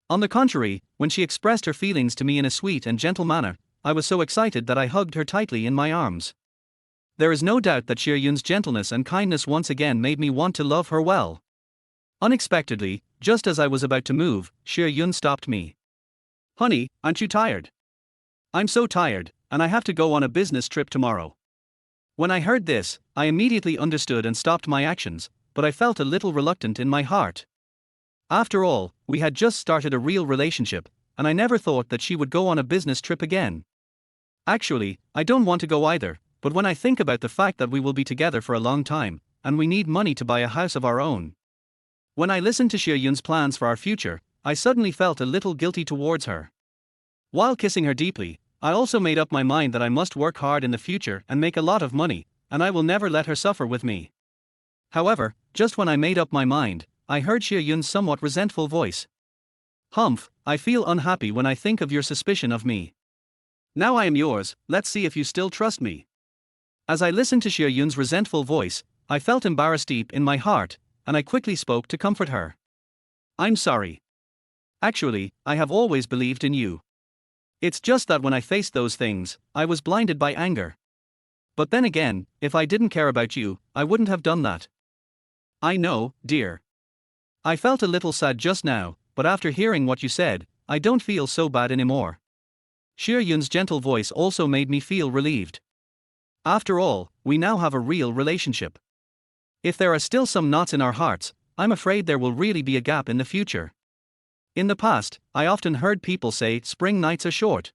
On the contrary, when she expressed her feelings to me in a sweet and gentle manner, I was so excited that I hugged her tightly in my arms. There is no doubt that Xie Yun's gentleness and kindness once again made me want to love her well. Unexpectedly, just as I was about to move, Xie Yun stopped me. "Honey, aren't you tired?" "I'm so tired, and I have to go on a business trip tomorrow." When I heard this, I immediately understood and stopped my actions, but I felt a little reluctant in my heart. After all, we had just started a real relationship, and I never thought that she would go on a business trip again. Actually, I don't want to go either, but when I think about the fact that we will be together for a long time, and we need money to buy a house of our own. When I listened to Xie Yun's plans for our future, I suddenly felt a little guilty towards her. While kissing her deeply, I also made up my mind that I must work hard in the future and make a lot of money, and I will never let her suffer with me. However, just when I made up my mind, I heard Xie Yun's somewhat resentful voice. "Humph, I feel unhappy when I think of your suspicion of me. Now I am yours, let's see if you still trust me." As I listened to Xie Yun's resentful voice, I felt embarrassed deep in my heart, and I quickly spoke to comfort her. "I'm sorry. Actually, I have always believed in you. It's just that when I faced those things, I was blinded by anger. But then again, if I didn't care about you, I wouldn't have done that." "I know, dear. I felt a little sad just now, but after hearing what you said, I don't feel so bad anymore." Xie Yun's gentle voice also made me feel relieved. After all, we now have a real relationship. If there are still some knots in our hearts, I'm afraid there will really be a gap in the future. In the past, I often heard people say spring nights are short.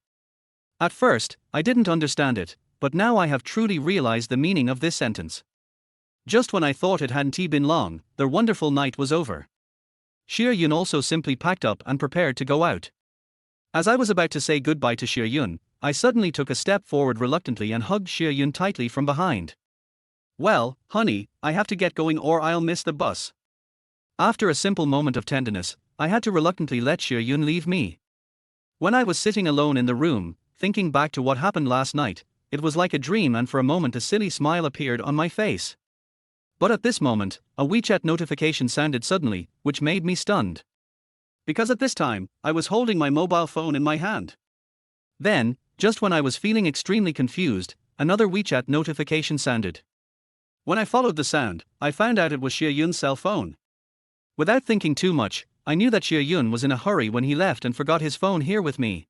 At first, I didn't understand it, but now I have truly realized the meaning of this sentence. Just when I thought it hadn't been long, the wonderful night was over. Xie Yun also simply packed up and prepared to go out. As I was about to say goodbye to Xie Yun, I suddenly took a step forward reluctantly and hugged Xie Yun tightly from behind. "Well, honey, I have to get going or I'll miss the bus." After a simple moment of tenderness, I had to reluctantly let Xie Yun leave me. When I was sitting alone in the room, thinking back to what happened last night, it was like a dream, and for a moment a silly smile appeared on my face. But at this moment, a WeChat notification sounded suddenly, which made me stunned. Because at this time, I was holding my mobile phone in my hand. Then, just when I was feeling extremely confused, another WeChat notification sounded. When I followed the sound, I found out it was Xie Yun's cell phone. Without thinking too much, I knew that Xie Yun was in a hurry when he left and forgot his phone here with me.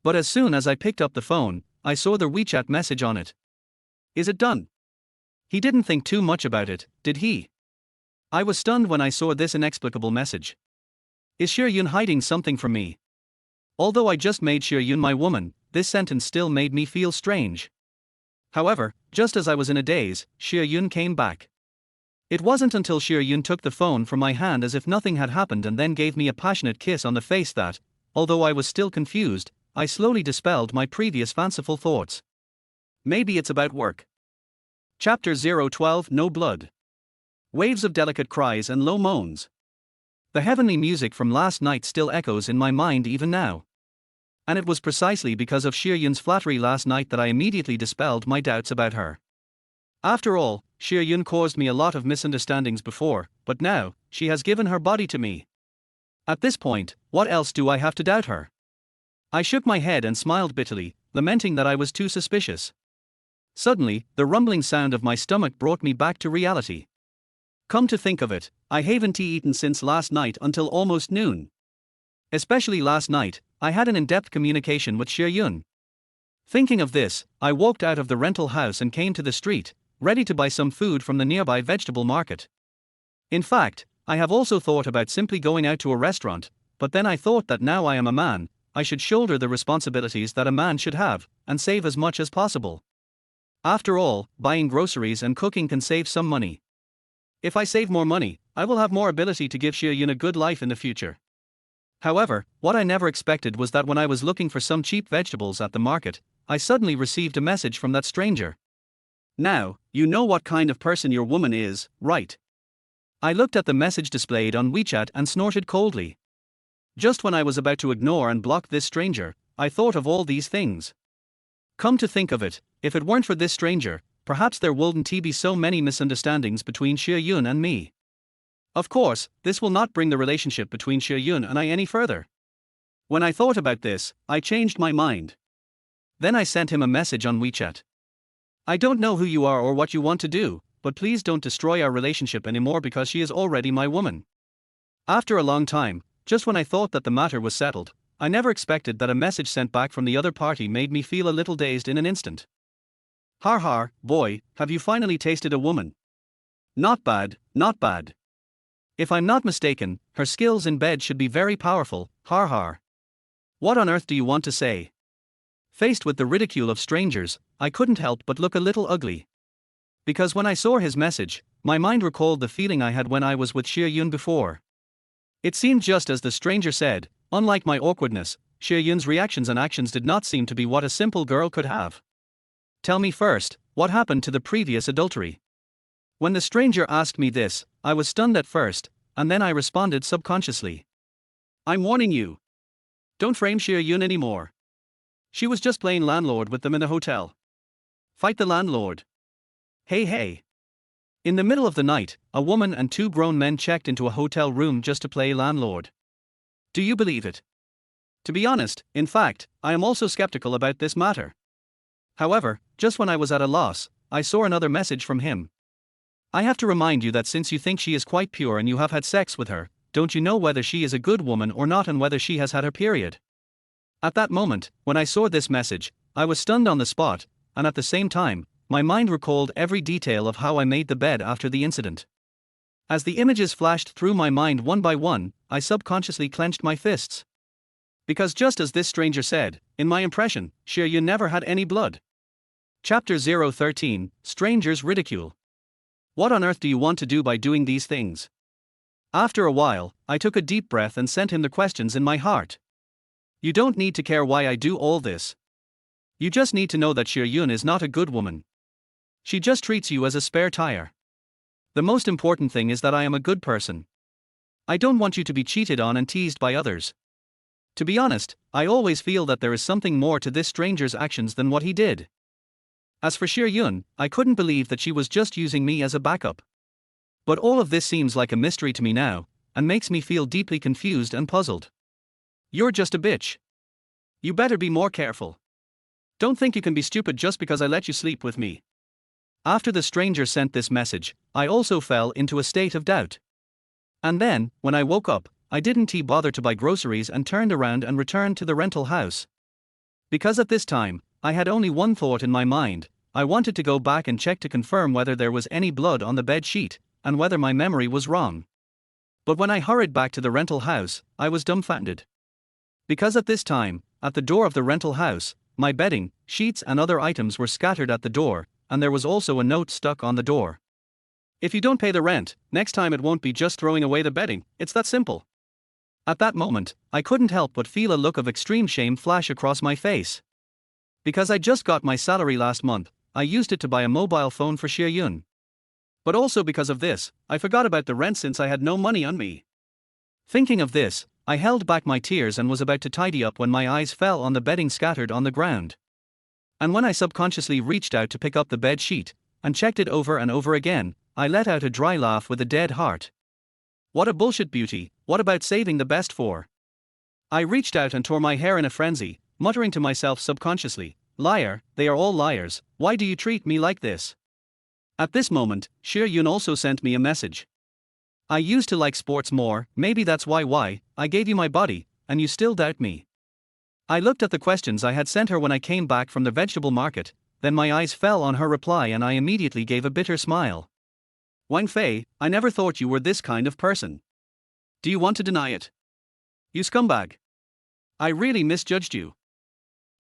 But as soon as I picked up the phone, I saw the WeChat message on it. Is it done? He didn't think too much about it, did he? I was stunned when I saw this inexplicable message. Is Xie Yun hiding something from me? Although I just made Xie Yun my woman, this sentence still made me feel strange. However, just as I was in a daze, Xie Yun came back. It wasn't until Xie Yun took the phone from my hand as if nothing had happened and then gave me a passionate kiss on the face that, although I was still confused, I slowly dispelled my previous fanciful thoughts. Maybe it's about work. Chapter 012 No Blood. Waves of delicate cries and low moans. The heavenly music from last night still echoes in my mind even now. And it was precisely because of Xie Yun's flattery last night that I immediately dispelled my doubts about her. After all, Xie Yun caused me a lot of misunderstandings before, but now, she has given her body to me. At this point, what else do I have to doubt her? I shook my head and smiled bitterly, lamenting that I was too suspicious. Suddenly, the rumbling sound of my stomach brought me back to reality. Come to think of it, I haven't eaten since last night until almost noon. Especially last night, I had an in-depth communication with Xie Yun. Thinking of this, I walked out of the rental house and came to the street, ready to buy some food from the nearby vegetable market. In fact, I have also thought about simply going out to a restaurant, but then I thought that now I am a man, I should shoulder the responsibilities that a man should have, and save as much as possible. After all, buying groceries and cooking can save some money. If I save more money, I will have more ability to give Xie Yun a good life in the future. However, what I never expected was that when I was looking for some cheap vegetables at the market, I suddenly received a message from that stranger. Now, you know what kind of person your woman is, right? I looked at the message displayed on WeChat and snorted coldly. Just when I was about to ignore and block this stranger, I thought of all these things. Come to think of it, if it weren't for this stranger, perhaps there wouldn't be so many misunderstandings between Xie Yun and me. Of course, this will not bring the relationship between Xie Yun and I any further. When I thought about this, I changed my mind. Then I sent him a message on WeChat. I don't know who you are or what you want to do, but please don't destroy our relationship anymore because she is already my woman. After a long time, just when I thought that the matter was settled, I never expected that a message sent back from the other party made me feel a little dazed in an instant. Har har, boy, have you finally tasted a woman? Not bad, not bad. If I'm not mistaken, her skills in bed should be very powerful, har har. What on earth do you want to say? Faced with the ridicule of strangers, I couldn't help but look a little ugly. Because when I saw his message, my mind recalled the feeling I had when I was with Xie Yun before. It seemed just as the stranger said, unlike my awkwardness, Xie Yun's reactions and actions did not seem to be what a simple girl could have. Tell me first, what happened to the previous adultery? When the stranger asked me this, I was stunned at first, and then I responded subconsciously. I'm warning you. Don't frame Xie Yun anymore. She was just playing landlord with them in the hotel. Fight the landlord. Hey. In the middle of the night, a woman and two grown men checked into a hotel room just to play landlord. Do you believe it? To be honest, in fact, I am also skeptical about this matter. However, just when I was at a loss, I saw another message from him. I have to remind you that since you think she is quite pure and you have had sex with her, don't you know whether she is a good woman or not and whether she has had her period? At that moment, when I saw this message, I was stunned on the spot, and at the same time, my mind recalled every detail of how I made the bed after the incident. As the images flashed through my mind one by one, I subconsciously clenched my fists. Because just as this stranger said, in my impression, Xie Yun never had any blood. Chapter 013, Stranger's Ridicule. What on earth do you want to do by doing these things? After a while, I took a deep breath and sent him the questions in my heart. You don't need to care why I do all this. You just need to know that Xie Yun is not a good woman. She just treats you as a spare tire. The most important thing is that I am a good person. I don't want you to be cheated on and teased by others. To be honest, I always feel that there is something more to this stranger's actions than what he did. As for Xie Yun, I couldn't believe that she was just using me as a backup. But all of this seems like a mystery to me now, and makes me feel deeply confused and puzzled. You're just a bitch. You better be more careful. Don't think you can be stupid just because I let you sleep with me. After the stranger sent this message, I also fell into a state of doubt. And then, when I woke up, I didn't bother to buy groceries and turned around and returned to the rental house. Because at this time, I had only one thought in my mind: I wanted to go back and check to confirm whether there was any blood on the bed sheet, and whether my memory was wrong. But when I hurried back to the rental house, I was dumbfounded. Because at this time, at the door of the rental house, my bedding, sheets and other items were scattered at the door, and there was also a note stuck on the door. If you don't pay the rent, next time it won't be just throwing away the bedding, it's that simple. At that moment, I couldn't help but feel a look of extreme shame flash across my face. Because I just got my salary last month, I used it to buy a mobile phone for Xie Yun. But also because of this, I forgot about the rent since I had no money on me. Thinking of this, I held back my tears and was about to tidy up when my eyes fell on the bedding scattered on the ground. And when I subconsciously reached out to pick up the bed sheet, and checked it over and over again, I let out a dry laugh with a dead heart. What a bullshit, Beauty, what about saving the best for? I reached out and tore my hair in a frenzy, muttering to myself subconsciously, liar, they are all liars, why do you treat me like this? At this moment, Xie Yun also sent me a message. I used to like sports more, maybe that's why I gave you my body, and you still doubt me. I looked at the questions I had sent her when I came back from the vegetable market, then my eyes fell on her reply and I immediately gave a bitter smile. Wang Fei, I never thought you were this kind of person. Do you want to deny it? You scumbag. I really misjudged you.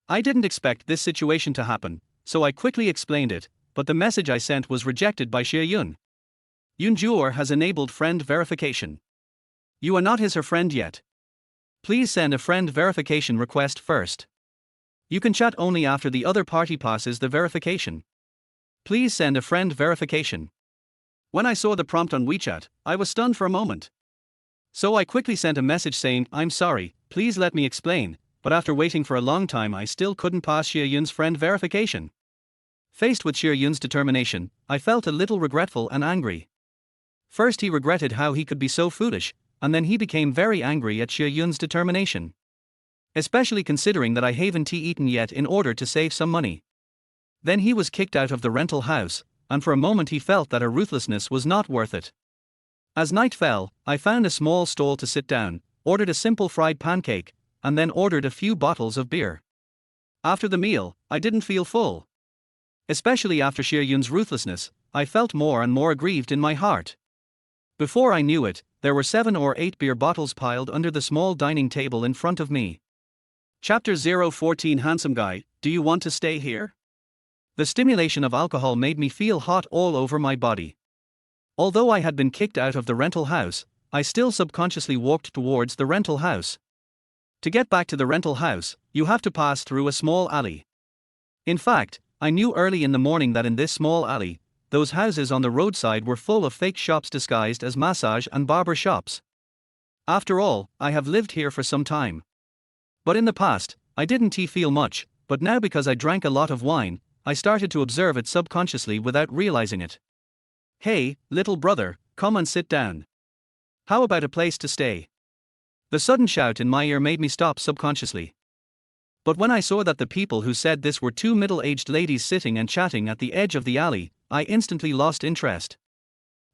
I didn't expect this situation to happen, so I quickly explained it, but the message I sent was rejected by Xie Yun. Yunjur has enabled friend verification. You are not her friend yet. Please send a friend verification request first. You can chat only after the other party passes the verification. Please send a friend verification. When I saw the prompt on WeChat, I was stunned for a moment. So I quickly sent a message saying, I'm sorry, please let me explain, but after waiting for a long time I still couldn't pass Xie Yun's friend verification. Faced with Xie Yun's determination, I felt a little regretful and angry. First he regretted how he could be so foolish, and then he became very angry at Xie Yun's determination. Especially considering that I haven't eaten yet in order to save some money. Then he was kicked out of the rental house, and for a moment he felt that her ruthlessness was not worth it. As night fell, I found a small stall to sit down, ordered a simple fried pancake, and then ordered a few bottles of beer. After the meal, I didn't feel full. Especially after Xie Yun's ruthlessness, I felt more and more aggrieved in my heart. Before I knew it, there were 7 or 8 beer bottles piled under the small dining table in front of me. Chapter 014 Handsome Guy, do you want to stay here? The stimulation of alcohol made me feel hot all over my body. Although I had been kicked out of the rental house, I still subconsciously walked towards the rental house. To get back to the rental house, you have to pass through a small alley. In fact, I knew early in the morning that in this small alley, those houses on the roadside were full of fake shops disguised as massage and barber shops. After all, I have lived here for some time. But in the past, I didn't feel much, but now because I drank a lot of wine, I started to observe it subconsciously without realizing it. Hey, little brother, come and sit down. How about a place to stay? The sudden shout in my ear made me stop subconsciously. But when I saw that the people who said this were 2 middle-aged ladies sitting and chatting at the edge of the alley, I instantly lost interest.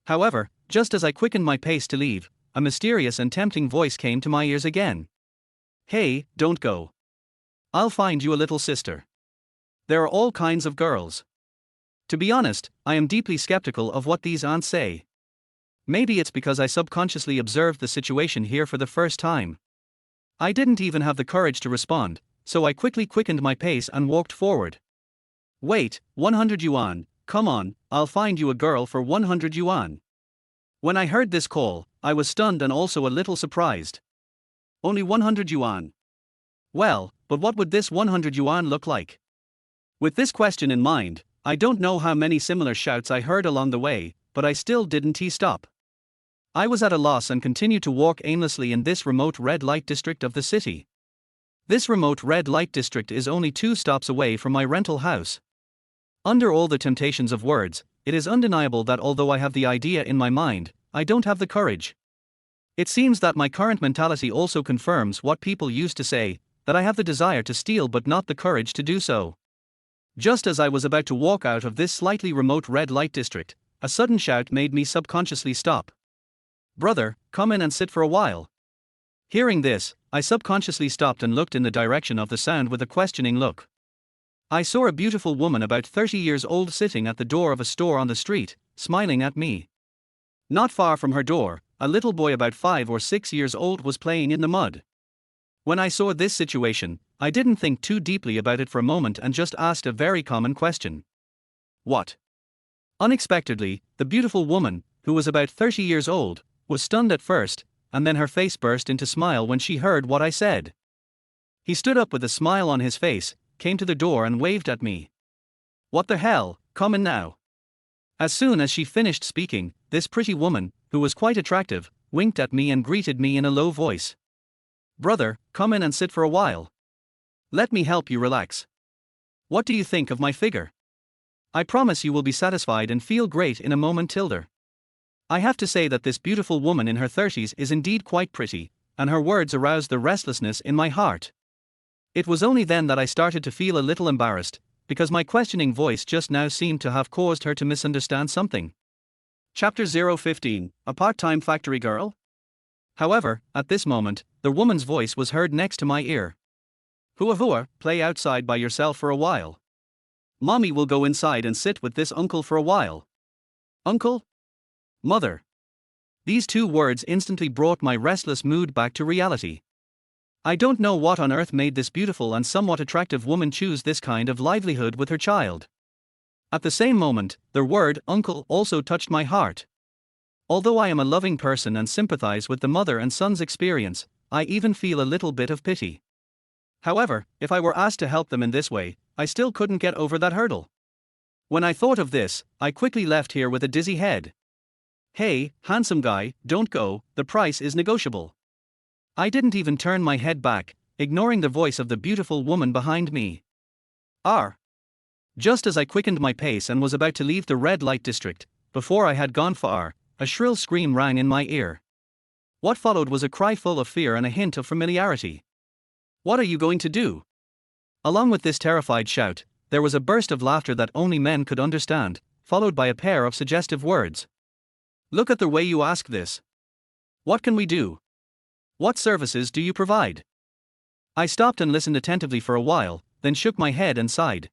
However, just as I quickened my pace to leave, a mysterious and tempting voice came to my ears again. Hey, don't go. I'll find you a little sister. There are all kinds of girls. To be honest, I am deeply skeptical of what these aunts say. Maybe it's because I subconsciously observed the situation here for the first time. I didn't even have the courage to respond, so I quickly quickened my pace and walked forward. Wait, 100 yuan, come on, I'll find you a girl for 100 yuan. When I heard this call, I was stunned and also a little surprised. Only 100 yuan. Well, but what would this 100 yuan look like? With this question in mind, I don't know how many similar shouts I heard along the way, but I still didn't stop. I was at a loss and continued to walk aimlessly in this remote red light district of the city. This remote red light district is only 2 stops away from my rental house. Under all the temptations of words, it is undeniable that although I have the idea in my mind, I don't have the courage. It seems that my current mentality also confirms what people used to say, that I have the desire to steal but not the courage to do so. Just as I was about to walk out of this slightly remote red light district, a sudden shout made me subconsciously stop. "Brother, come in and sit for a while." Hearing this, I subconsciously stopped and looked in the direction of the sound with a questioning look. I saw a beautiful woman about 30 years old sitting at the door of a store on the street, smiling at me. Not far from her door, a little boy about 5 or 6 years old was playing in the mud. When I saw this situation, I didn't think too deeply about it for a moment and just asked a very common question. What? Unexpectedly, the beautiful woman, who was about 30 years old, was stunned at first, and then her face burst into smile when she heard what I said. He stood up with a smile on his face, came to the door and waved at me. "What the hell, come in now." As soon as she finished speaking, this pretty woman, who was quite attractive, winked at me and greeted me in a low voice. "Brother, come in and sit for a while. Let me help you relax. What do you think of my figure? I promise you will be satisfied and feel great in a moment, Tilda." I have to say that this beautiful woman in her 30s is indeed quite pretty, and her words aroused the restlessness in my heart. It was only then that I started to feel a little embarrassed, because my questioning voice just now seemed to have caused her to misunderstand something. Chapter 015, A Part-Time Factory Girl? However, at this moment, the woman's voice was heard next to my ear. "Hua, play outside by yourself for a while. Mommy will go inside and sit with this uncle for a while." Uncle? Mother. These two words instantly brought my restless mood back to reality. I don't know what on earth made this beautiful and somewhat attractive woman choose this kind of livelihood with her child. At the same moment, the word uncle also touched my heart. Although I am a loving person and sympathize with the mother and son's experience, I even feel a little bit of pity. However, if I were asked to help them in this way, I still couldn't get over that hurdle. When I thought of this, I quickly left here with a dizzy head. "Hey, handsome guy, don't go, the price is negotiable." I didn't even turn my head back, ignoring the voice of the beautiful woman behind me. "R." Just as I quickened my pace and was about to leave the red light district, before I had gone far, a shrill scream rang in my ear. What followed was a cry full of fear and a hint of familiarity. "What are you going to do?" Along with this terrified shout, there was a burst of laughter that only men could understand, followed by a pair of suggestive words. "Look at the way you ask this. What can we do? What services do you provide?" I stopped and listened attentively for a while, then shook my head and sighed.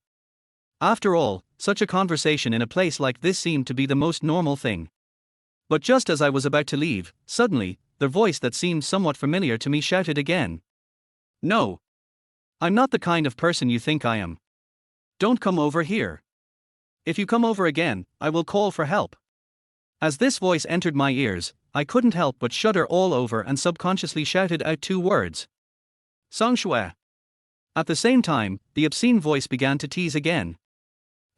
After all, such a conversation in a place like this seemed to be the most normal thing. But just as I was about to leave, suddenly, the voice that seemed somewhat familiar to me shouted again. "No. I'm not the kind of person you think I am. Don't come over here. If you come over again, I will call for help." As this voice entered my ears, I couldn't help but shudder all over and subconsciously shouted out two words. "Song Shui." At the same time, the obscene voice began to tease again.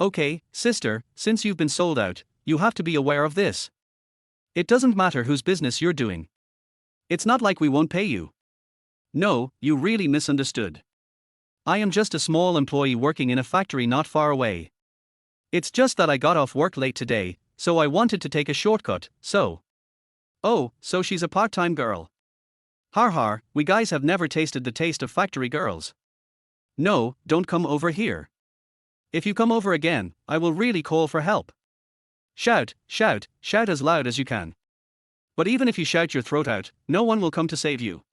"Okay, sister, since you've been sold out, you have to be aware of this. It doesn't matter whose business you're doing. It's not like we won't pay you. No, you really misunderstood. I am just a small employee working in a factory not far away. It's just that I got off work late today, so I wanted to take a shortcut, so." "Oh, so she's a part-time girl. Har, we guys have never tasted the taste of factory girls. No, don't come over here. If you come over again, I will really call for help. Shout as loud as you can. But even if you shout your throat out, no one will come to save you."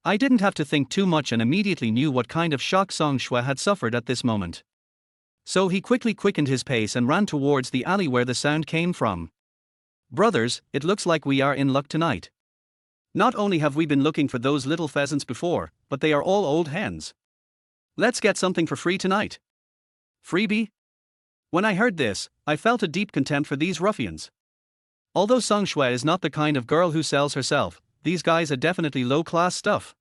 I didn't have to think too much and immediately knew what kind of shock Song Shui had suffered at this moment. So he quickly quickened his pace and ran towards the alley where the sound came from. "Brothers, it looks like we are in luck tonight. Not only have we been looking for those little pheasants before, but they are all old hens. Let's get something for free tonight." Freebie? When I heard this, I felt a deep contempt for these ruffians. Although Song Shui is not the kind of girl who sells herself, these guys are definitely low-class stuff.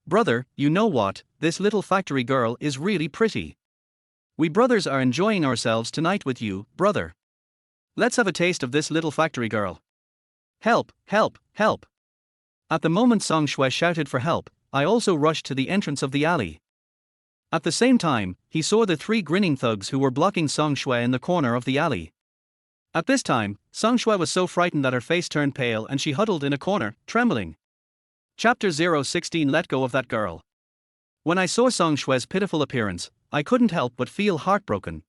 "Brother, you know what, this little factory girl is really pretty. We brothers are enjoying ourselves tonight with you, brother. Let's have a taste of this little factory girl. Help, help, help." At the moment Song Shui shouted for help, I also rushed to the entrance of the alley. At the same time, he saw the three grinning thugs who were blocking Song Shui in the corner of the alley. At this time, Song Shui was so frightened that her face turned pale and she huddled in a corner, trembling. Chapter 016 Let Go of That Girl. When I saw Song Shui's pitiful appearance, I couldn't help but feel heartbroken.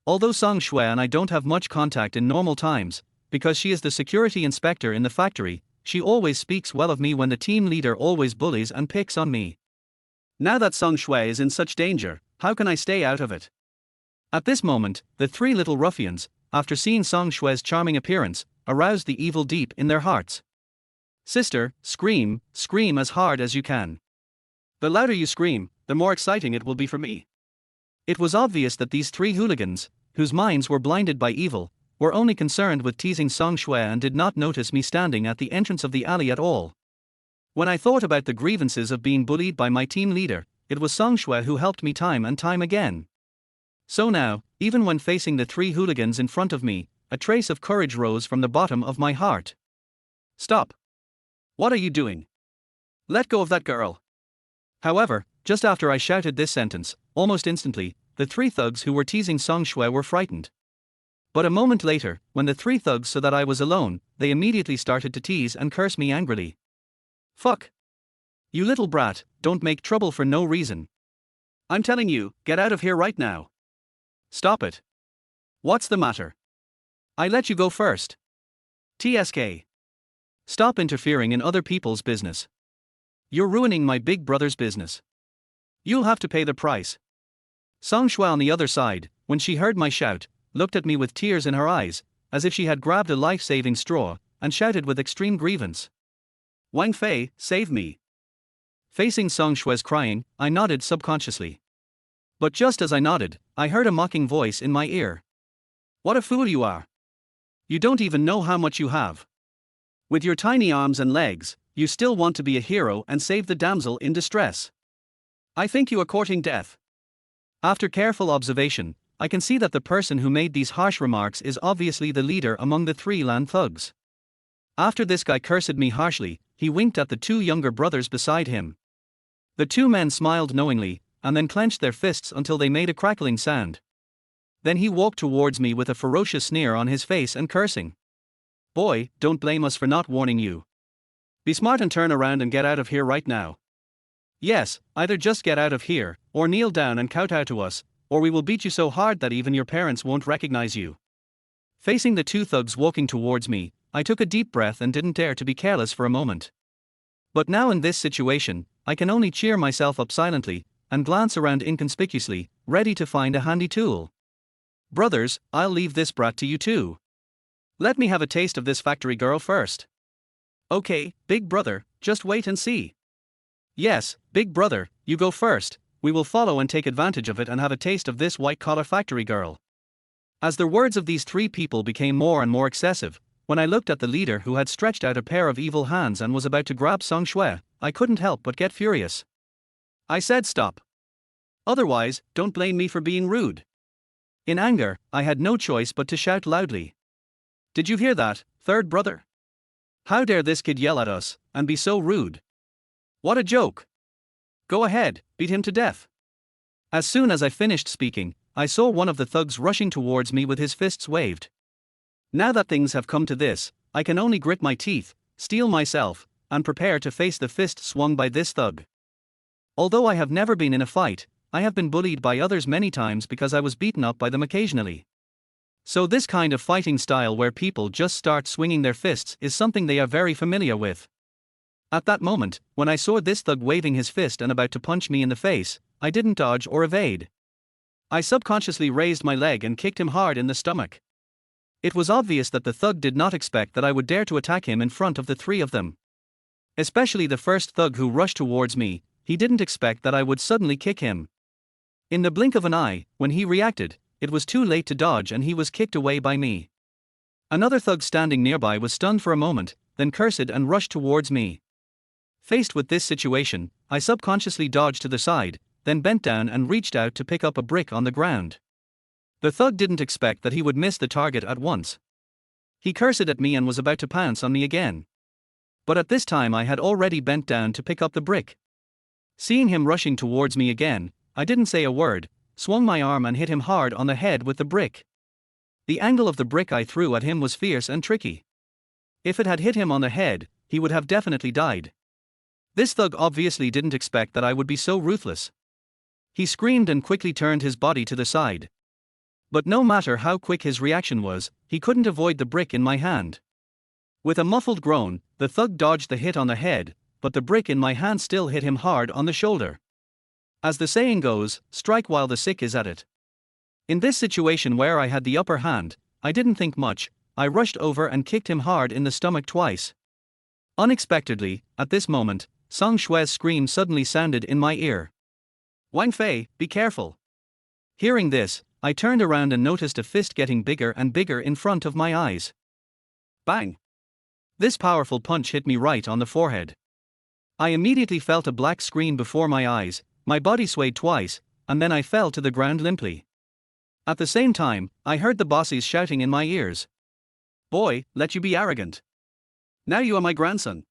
Although Song Shui and I don't have much contact in normal times, because she is the security inspector in the factory, she always speaks well of me when the team leader always bullies and picks on me. Now that Song Shui is in such danger, how can I stay out of it? At this moment, the three little ruffians, after seeing Song Shui's charming appearance, aroused the evil deep in their hearts. Sister, scream, scream as hard as you can. The louder you scream, the more exciting it will be for me. It was obvious that these three hooligans, whose minds were blinded by evil, were only concerned with teasing Song Shui and did not notice me standing at the entrance of the alley at all. When I thought about the grievances of being bullied by my team leader, it was Song Shui who helped me time and time again. So now, even when facing the three hooligans in front of me, a trace of courage rose from the bottom of my heart. Stop. What are you doing? Let go of that girl. However, just after I shouted this sentence, almost instantly, the three thugs who were teasing Song Shui were frightened. But a moment later, when the three thugs saw that I was alone, they immediately started to tease and curse me angrily. Fuck. You little brat, don't make trouble for no reason. I'm telling you, get out of here right now. Stop it. What's the matter? I let you go first. TSK. Stop interfering in other people's business. You're ruining my big brother's business. You'll have to pay the price. Song Shui on the other side, when she heard my shout, looked at me with tears in her eyes, as if she had grabbed a life-saving straw, and shouted with extreme grievance. Wang Fei, save me. Facing Song Shui's crying, I nodded subconsciously. But just as I nodded, I heard a mocking voice in my ear. What a fool you are. You don't even know how much you have. With your tiny arms and legs, you still want to be a hero and save the damsel in distress. I think you are courting death. After careful observation, I can see that the person who made these harsh remarks is obviously the leader among the three Lan thugs. After this guy cursed me harshly, he winked at the two younger brothers beside him. The two men smiled knowingly, and then clenched their fists until they made a crackling sound. Then he walked towards me with a ferocious sneer on his face and cursing. Boy, don't blame us for not warning you. Be smart and turn around and get out of here right now. Yes, either just get out of here, or kneel down and kowtow to us, or we will beat you so hard that even your parents won't recognize you. Facing the two thugs walking towards me, I took a deep breath and didn't dare to be careless for a moment. But now in this situation, I can only cheer myself up silently, and glance around inconspicuously, ready to find a handy tool. Brothers, I'll leave this brat to you too. Let me have a taste of this factory girl first. Okay, big brother, just wait and see. Yes, big brother, you go first, we will follow and take advantage of it and have a taste of this white-collar factory girl. As the words of these three people became more and more excessive, when I looked at the leader who had stretched out a pair of evil hands and was about to grab Song Shui, I couldn't help but get furious. I said stop. Otherwise, don't blame me for being rude. In anger, I had no choice but to shout loudly. Did you hear that, third brother? How dare this kid yell at us, and be so rude? What a joke! Go ahead, beat him to death. As soon as I finished speaking, I saw one of the thugs rushing towards me with his fists waved. Now that things have come to this, I can only grit my teeth, steel myself, and prepare to face the fist swung by this thug. Although I have never been in a fight, I have been bullied by others many times because I was beaten up by them occasionally. So this kind of fighting style where people just start swinging their fists is something they are very familiar with. At that moment, when I saw this thug waving his fist and about to punch me in the face, I didn't dodge or evade. I subconsciously raised my leg and kicked him hard in the stomach. It was obvious that the thug did not expect that I would dare to attack him in front of the three of them. Especially the first thug who rushed towards me, he didn't expect that I would suddenly kick him. In the blink of an eye, when he reacted, it was too late to dodge and he was kicked away by me. Another thug standing nearby was stunned for a moment, then cursed and rushed towards me. Faced with this situation, I subconsciously dodged to the side, then bent down and reached out to pick up a brick on the ground. The thug didn't expect that he would miss the target at once. He cursed at me and was about to pounce on me again. But at this time I had already bent down to pick up the brick. Seeing him rushing towards me again, I didn't say a word, swung my arm and hit him hard on the head with the brick. The angle of the brick I threw at him was fierce and tricky. If it had hit him on the head, he would have definitely died. This thug obviously didn't expect that I would be so ruthless. He screamed and quickly turned his body to the side. But no matter how quick his reaction was, he couldn't avoid the brick in my hand. With a muffled groan, the thug dodged the hit on the head, but the brick in my hand still hit him hard on the shoulder. As the saying goes, strike while the sick is at it. In this situation where I had the upper hand, I didn't think much. I rushed over and kicked him hard in the stomach twice. Unexpectedly, at this moment, Song Shue's scream suddenly sounded in my ear. "Wang Fei, be careful." Hearing this, I turned around and noticed a fist getting bigger and bigger in front of my eyes. Bang! This powerful punch hit me right on the forehead. I immediately felt a black screen before my eyes, my body swayed twice, and then I fell to the ground limply. At the same time, I heard the bosses shouting in my ears. "Boy, let you be arrogant. Now you are my grandson."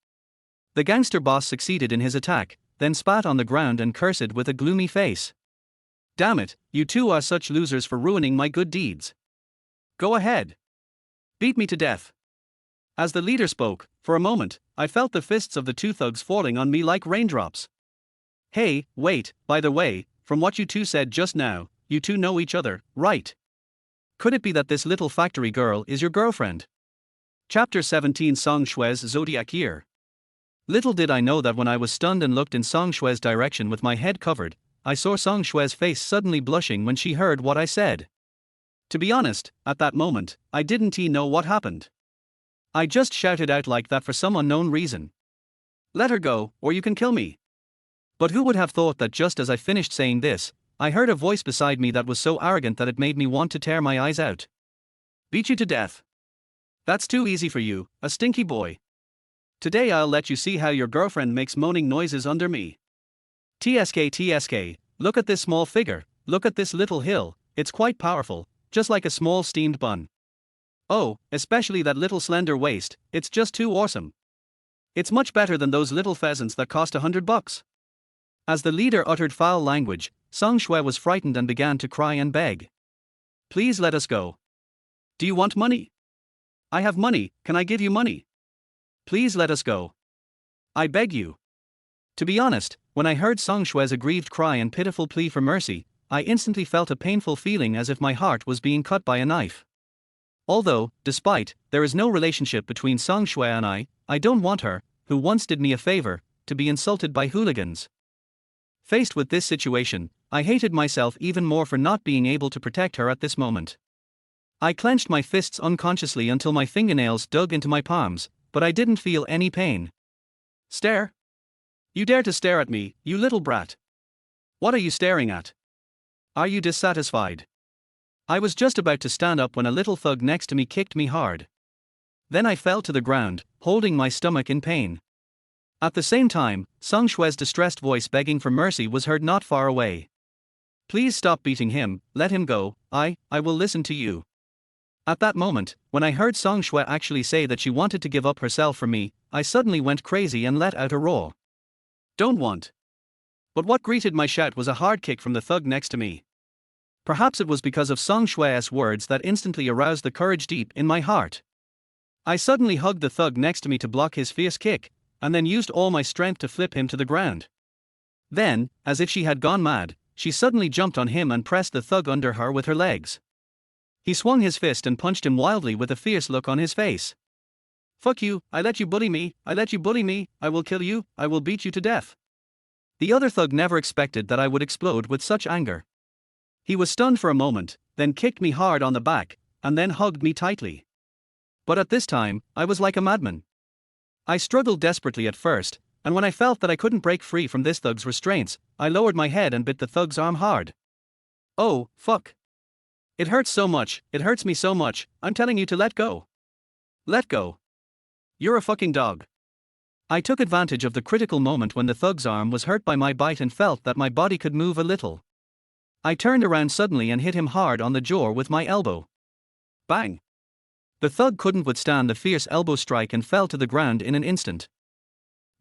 The gangster boss succeeded in his attack, then spat on the ground and cursed with a gloomy face. "Damn it, you two are such losers for ruining my good deeds. Go ahead. Beat me to death." As the leader spoke, for a moment, I felt the fists of the two thugs falling on me like raindrops. "Hey, wait, by the way, from what you two said just now, you two know each other, right? Could it be that this little factory girl is your girlfriend?" Chapter 17 Song Shue's Zodiac Year. Little did I know that when I was stunned and looked in Song Shue's direction with my head covered, I saw Song Shue's face suddenly blushing when she heard what I said. To be honest, at that moment, I didn't know what happened. I just shouted out like that for some unknown reason. "Let her go, or you can kill me." But who would have thought that just as I finished saying this, I heard a voice beside me that was so arrogant that it made me want to tear my eyes out. "Beat you to death? That's too easy for you, a stinky boy. Today I'll let you see how your girlfriend makes moaning noises under me. TSK, look at this small figure, look at this little hill, it's quite powerful, just like a small steamed bun. Oh, especially that little slender waist, it's just too awesome. It's much better than those little pheasants that cost $100. As the leader uttered foul language, Song Shue was frightened and began to cry and beg. "Please let us go. Do you want money? I have money, can I give you money? Please let us go. I beg you." To be honest, when I heard Song Shue's aggrieved cry and pitiful plea for mercy, I instantly felt a painful feeling as if my heart was being cut by a knife. Although, despite, there is no relationship between Song Shue and I don't want her, who once did me a favor, to be insulted by hooligans. Faced with this situation, I hated myself even more for not being able to protect her at this moment. I clenched my fists unconsciously until my fingernails dug into my palms, but I didn't feel any pain. "Stare? You dare to stare at me, you little brat? What are you staring at? Are you dissatisfied?" I was just about to stand up when a little thug next to me kicked me hard. Then I fell to the ground, holding my stomach in pain. At the same time, Song Shue's distressed voice begging for mercy was heard not far away. "Please stop beating him, let him go, I will listen to you." At that moment, when I heard Song Shue actually say that she wanted to give up herself for me, I suddenly went crazy and let out a roar. "Don't want." But what greeted my shout was a hard kick from the thug next to me. Perhaps it was because of Song Shue's words that instantly aroused the courage deep in my heart. I suddenly hugged the thug next to me to block his fierce kick, and then used all my strength to flip him to the ground. Then, as if she had gone mad, she suddenly jumped on him and pressed the thug under her with her legs. He swung his fist and punched him wildly with a fierce look on his face. "Fuck you, I let you bully me, I let you bully me, I will kill you, I will beat you to death." The other thug never expected that I would explode with such anger. He was stunned for a moment, then kicked me hard on the back, and then hugged me tightly. But at this time, I was like a madman. I struggled desperately at first, and when I felt that I couldn't break free from this thug's restraints, I lowered my head and bit the thug's arm hard. "Oh, fuck. It hurts so much, it hurts me so much, I'm telling you to let go. Let go. You're a fucking dog." I took advantage of the critical moment when the thug's arm was hurt by my bite and felt that my body could move a little. I turned around suddenly and hit him hard on the jaw with my elbow. Bang! The thug couldn't withstand the fierce elbow strike and fell to the ground in an instant.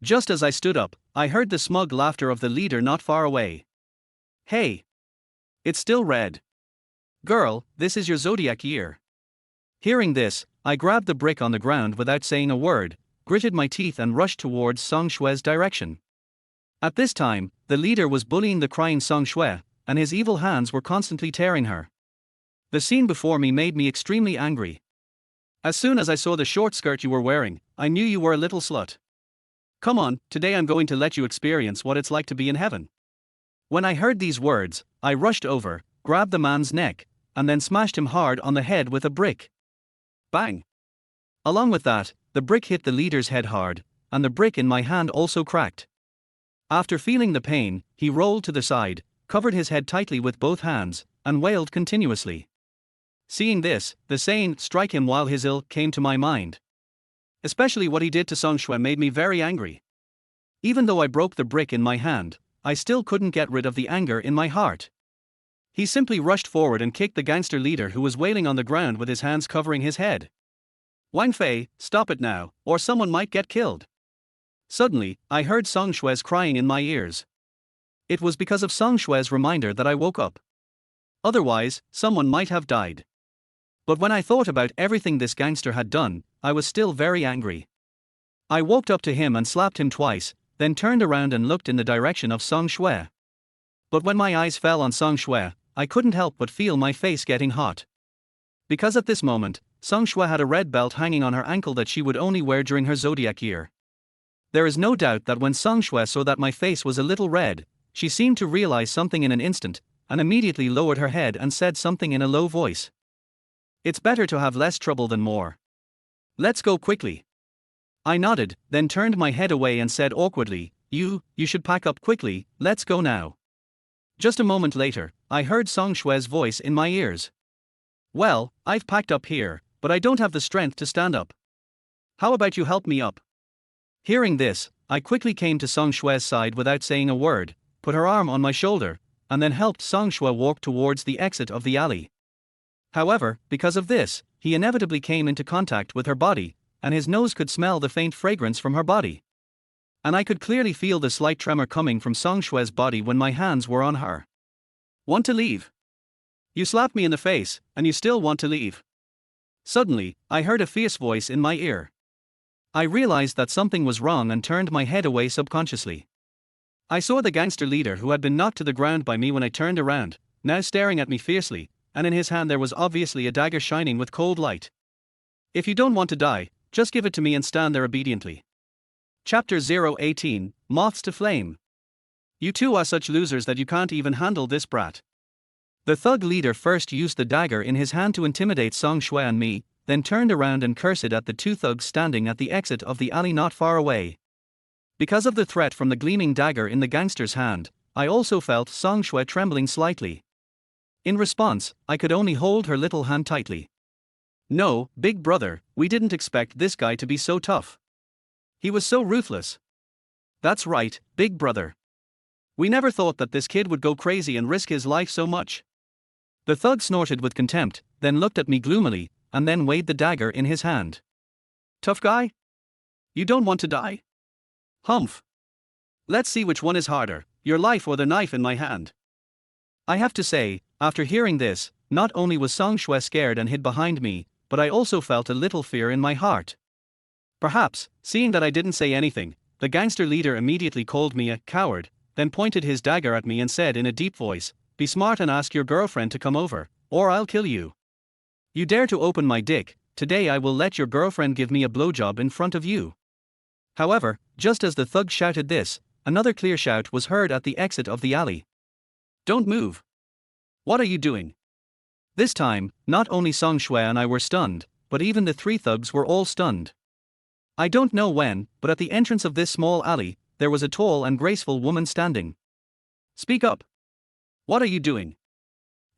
Just as I stood up, I heard the smug laughter of the leader not far away. "Hey! It's still red. Girl, this is your zodiac year. Hearing this, I grabbed the brick on the ground without saying a word, gritted my teeth and rushed towards Song Shue's direction. At this time, the leader was bullying the crying Song Shue, and his evil hands were constantly tearing her. The scene before me made me extremely angry. As soon as I saw the short skirt you were wearing, I knew you were a little slut. Come on, today I'm going to let you experience what it's like to be in heaven. When I heard these words, I rushed over, grabbed the man's neck, and then smashed him hard on the head with a brick. Bang! Along with that, the brick hit the leader's head hard, and the brick in my hand also cracked. After feeling the pain, he rolled to the side, covered his head tightly with both hands, and wailed continuously. Seeing this, the saying, "strike him while he's ill," came to my mind. Especially what he did to Song Shue made me very angry. Even though I broke the brick in my hand, I still couldn't get rid of the anger in my heart. He simply rushed forward and kicked the gangster leader who was wailing on the ground with his hands covering his head. "Wang Fei, stop it now, or someone might get killed." Suddenly, I heard Song Shue's crying in my ears. It was because of Song Shue's reminder that I woke up. Otherwise, someone might have died. But when I thought about everything this gangster had done, I was still very angry. I walked up to him and slapped him twice, then turned around and looked in the direction of Song Shue. But when my eyes fell on Song Shue, I couldn't help but feel my face getting hot. Because at this moment, Song Shue had a red belt hanging on her ankle that she would only wear during her zodiac year. There is no doubt that when Song Shue saw that my face was a little red, she seemed to realize something in an instant, and immediately lowered her head and said something in a low voice. "It's better to have less trouble than more. Let's go quickly." I nodded, then turned my head away and said awkwardly, You should pack up quickly, let's go now." Just a moment later, I heard Song Shue's voice in my ears. "Well, I've packed up here, but I don't have the strength to stand up. How about you help me up?" Hearing this, I quickly came to Song Shue's side without saying a word, put her arm on my shoulder, and then helped Song Shue walk towards the exit of the alley. However, because of this, he inevitably came into contact with her body, and his nose could smell the faint fragrance from her body. And I could clearly feel the slight tremor coming from Song Shue's body when my hands were on her. "Want to leave? You slapped me in the face, and you still want to leave?" Suddenly, I heard a fierce voice in my ear. I realized that something was wrong and turned my head away subconsciously. I saw the gangster leader who had been knocked to the ground by me when I turned around, now staring at me fiercely, and in his hand there was obviously a dagger shining with cold light. "If you don't want to die, just give it to me and stand there obediently." Chapter 018, Moths to Flame. "You two are such losers that you can't even handle this brat." The thug leader first used the dagger in his hand to intimidate Song Shue and me, then turned around and cursed at the two thugs standing at the exit of the alley not far away. Because of the threat from the gleaming dagger in the gangster's hand, I also felt Song Shue trembling slightly. In response, I could only hold her little hand tightly. "No, big brother, we didn't expect this guy to be so tough. He was so ruthless." "That's right, big brother. We never thought that this kid would go crazy and risk his life so much." The thug snorted with contempt, then looked at me gloomily, and then weighed the dagger in his hand. "Tough guy? You don't want to die? Humph. Let's see which one is harder, your life or the knife in my hand." I have to say, after hearing this, not only was Song Shue scared and hid behind me, but I also felt a little fear in my heart. Perhaps, seeing that I didn't say anything, the gangster leader immediately called me a coward, then pointed his dagger at me and said in a deep voice, "Be smart and ask your girlfriend to come over, or I'll kill you. You dare to open my dick, today I will let your girlfriend give me a blowjob in front of you." However, just as the thug shouted this, another clear shout was heard at the exit of the alley. "Don't move. What are you doing?" This time, not only Song Shue and I were stunned, but even the three thugs were all stunned. I don't know when, but at the entrance of this small alley, there was a tall and graceful woman standing. "Speak up. What are you doing?"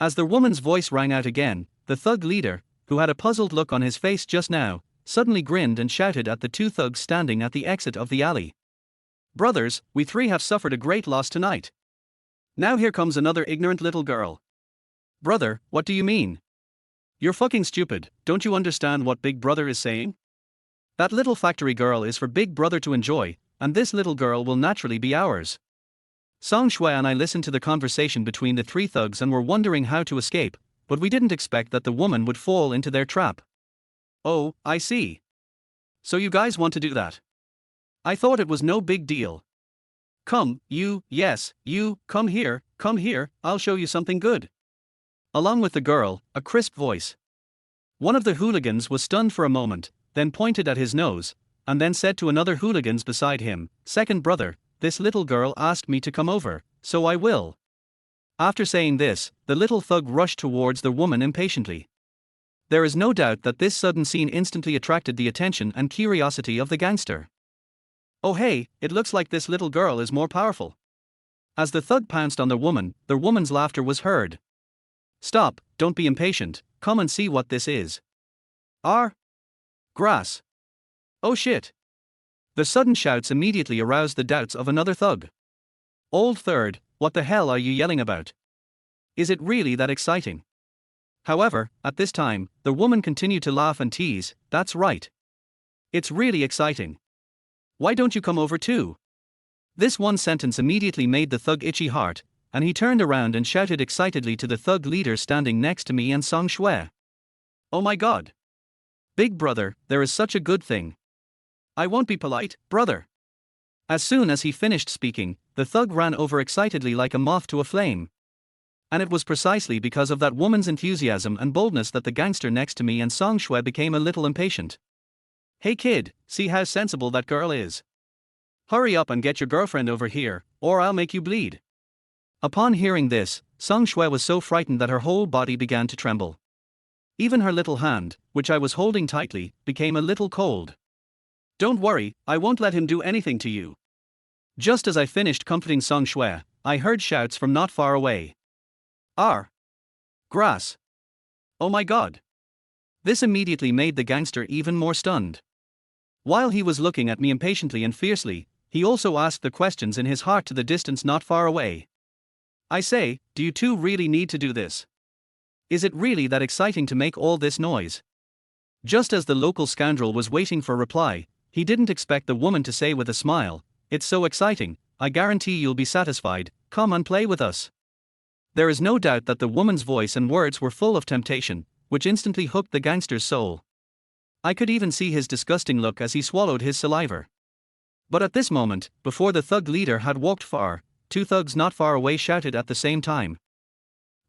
As the woman's voice rang out again, the thug leader, who had a puzzled look on his face just now, suddenly grinned and shouted at the two thugs standing at the exit of the alley. "Brothers, we three have suffered a great loss tonight. Now here comes another ignorant little girl." "Brother, what do you mean? You're fucking stupid, don't you understand what Big Brother is saying? That little factory girl is for Big Brother to enjoy, and this little girl will naturally be ours." Song Shue and I listened to the conversation between the three thugs and were wondering how to escape, but we didn't expect that the woman would fall into their trap. Oh, I see. So you guys want to do that? I thought it was no big deal. Come, yes, come here, I'll show you something good. Along with the girl, a crisp voice. One of the hooligans was stunned for a moment, then pointed at his nose, and then said to another hooligans beside him, "Second brother, this little girl asked me to come over, so I will." After saying this, the little thug rushed towards the woman impatiently. There is no doubt that this sudden scene instantly attracted the attention and curiosity of the gangster. Oh hey, it looks like this little girl is more powerful. As the thug pounced on the woman's laughter was heard. Stop, don't be impatient, come and see what this is. Grass. Oh shit. The sudden shouts immediately aroused the doubts of another thug. Old third, what the hell are you yelling about? Is it really that exciting? However, at this time, the woman continued to laugh and tease, that's right. It's really exciting. Why don't you come over too? This one sentence immediately made the thug itchy heart, and he turned around and shouted excitedly to the thug leader standing next to me and Song Shui. Oh my god. Big brother, there is such a good thing. I won't be polite, brother. As soon as he finished speaking, the thug ran over excitedly like a moth to a flame. And it was precisely because of that woman's enthusiasm and boldness that the gangster next to me and Song Shui became a little impatient. Hey kid, see how sensible that girl is. Hurry up and get your girlfriend over here, or I'll make you bleed. Upon hearing this, Song Shui was so frightened that her whole body began to tremble. Even her little hand, which I was holding tightly, became a little cold. Don't worry, I won't let him do anything to you. Just as I finished comforting Song Shui, I heard shouts from not far away. Grass. Oh my god. This immediately made the gangster even more stunned. While he was looking at me impatiently and fiercely, he also asked the questions in his heart to the distance not far away. I say, do you two really need to do this? Is it really that exciting to make all this noise? Just as the local scoundrel was waiting for a reply, he didn't expect the woman to say with a smile, "It's so exciting, I guarantee you'll be satisfied, come and play with us." There is no doubt that the woman's voice and words were full of temptation, which instantly hooked the gangster's soul. I could even see his disgusting look as he swallowed his saliva. But at this moment, before the thug leader had walked far, two thugs not far away shouted at the same time.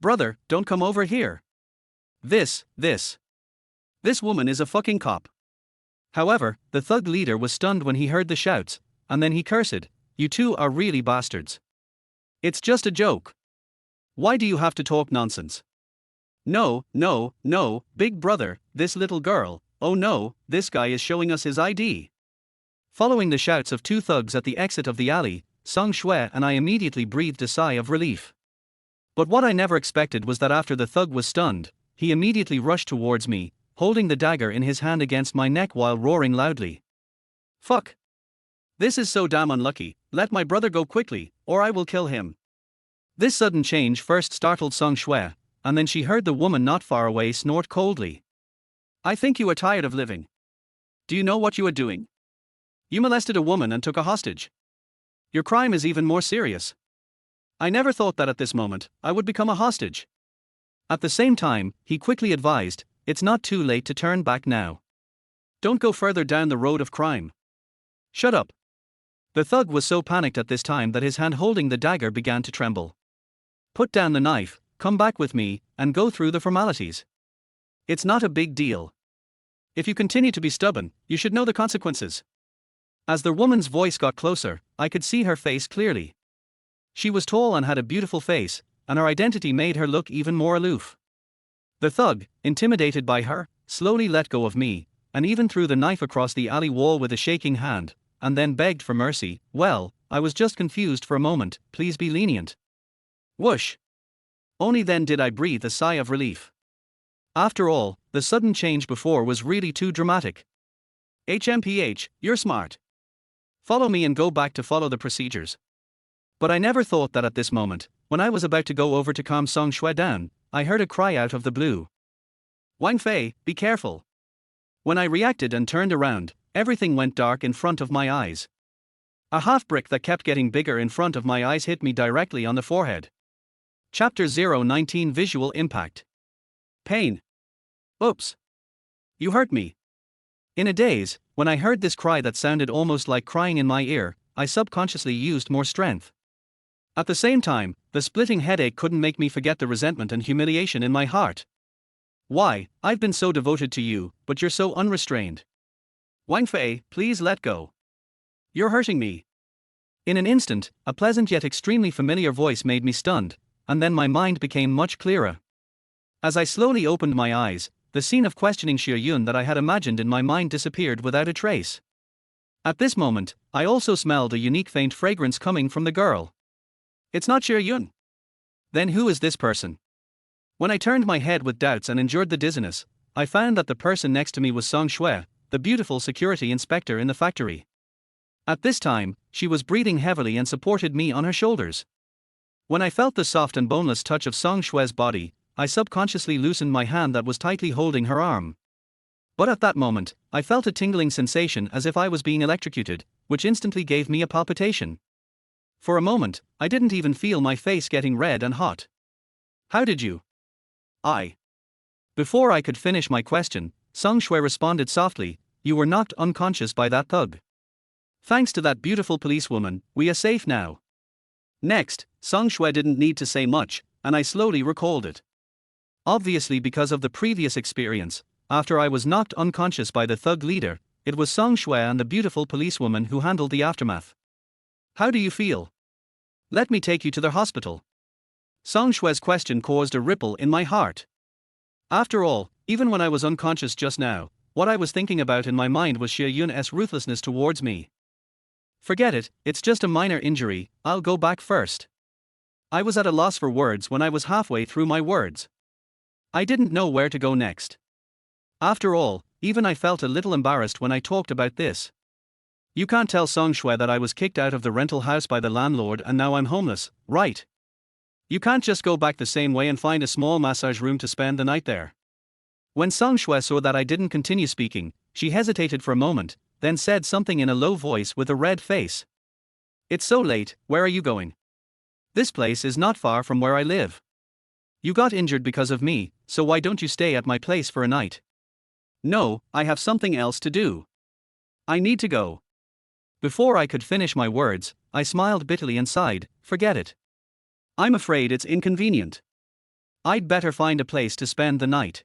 Brother, don't come over here. This woman is a fucking cop. However, the thug leader was stunned when he heard the shouts, and then he cursed, you two are really bastards. It's just a joke. Why do you have to talk nonsense? No, big brother, this little girl, oh no, this guy is showing us his ID. Following the shouts of two thugs at the exit of the alley, Song Shui and I immediately breathed a sigh of relief. But what I never expected was that after the thug was stunned, he immediately rushed towards me, holding the dagger in his hand against my neck while roaring loudly. Fuck. This is so damn unlucky, let my brother go quickly, or I will kill him. This sudden change first startled Song Shui, and then she heard the woman not far away snort coldly. I think you are tired of living. Do you know what you are doing? You molested a woman and took a hostage. Your crime is even more serious. I never thought that at this moment, I would become a hostage. At the same time, he quickly advised, it's not too late to turn back now. Don't go further down the road of crime. Shut up. The thug was so panicked at this time that his hand holding the dagger began to tremble. Put down the knife, come back with me, and go through the formalities. It's not a big deal. If you continue to be stubborn, you should know the consequences. As the woman's voice got closer, I could see her face clearly. She was tall and had a beautiful face, and her identity made her look even more aloof. The thug, intimidated by her, slowly let go of me, and even threw the knife across the alley wall with a shaking hand, and then begged for mercy. Well, I was just confused for a moment, please be lenient. Whoosh! Only then did I breathe a sigh of relief. After all, the sudden change before was really too dramatic. HMPH, you're smart. Follow me and go back to follow the procedures. But I never thought that at this moment, when I was about to go over to calm Song Shui down, I heard a cry out of the blue. Wang Fei, be careful. When I reacted and turned around, everything went dark in front of my eyes. A half brick that kept getting bigger in front of my eyes hit me directly on the forehead. Chapter 019 Visual Impact. Pain. Oops. You hurt me. In a daze, when I heard this cry that sounded almost like crying in my ear, I subconsciously used more strength. At the same time, the splitting headache couldn't make me forget the resentment and humiliation in my heart. Why, I've been so devoted to you, but you're so unrestrained. Wang Fei, please let go. You're hurting me. In an instant, a pleasant yet extremely familiar voice made me stunned, and then my mind became much clearer. As I slowly opened my eyes, the scene of questioning Xie Yun that I had imagined in my mind disappeared without a trace. At this moment, I also smelled a unique faint fragrance coming from the girl. It's not Xie Yun. Then who is this person? When I turned my head with doubts and endured the dizziness, I found that the person next to me was Song Shui, the beautiful security inspector in the factory. At this time, she was breathing heavily and supported me on her shoulders. When I felt the soft and boneless touch of Song Shui's body, I subconsciously loosened my hand that was tightly holding her arm. But at that moment, I felt a tingling sensation as if I was being electrocuted, which instantly gave me a palpitation. For a moment, I didn't even feel my face getting red and hot. How did you? Before I could finish my question, Song Shui responded softly, you were knocked unconscious by that thug. Thanks to that beautiful policewoman, we are safe now. Next, Song Shui didn't need to say much, and I slowly recalled it. Obviously, because of the previous experience, after I was knocked unconscious by the thug leader, it was Song Shui and the beautiful policewoman who handled the aftermath. How do you feel? Let me take you to the hospital. Song Shui's question caused a ripple in my heart. After all, even when I was unconscious just now, what I was thinking about in my mind was Xie Yun's ruthlessness towards me. Forget it, it's just a minor injury, I'll go back first. I was at a loss for words when I was halfway through my words. I didn't know where to go next. After all, even I felt a little embarrassed when I talked about this. You can't tell Song Shui that I was kicked out of the rental house by the landlord and now I'm homeless, right? You can't just go back the same way and find a small massage room to spend the night there. When Song Shui saw that I didn't continue speaking, she hesitated for a moment, then said something in a low voice with a red face. It's so late, where are you going? This place is not far from where I live. You got injured because of me, so why don't you stay at my place for a night? No, I have something else to do. I need to go. Before I could finish my words, I smiled bitterly and sighed, forget it. I'm afraid it's inconvenient. I'd better find a place to spend the night.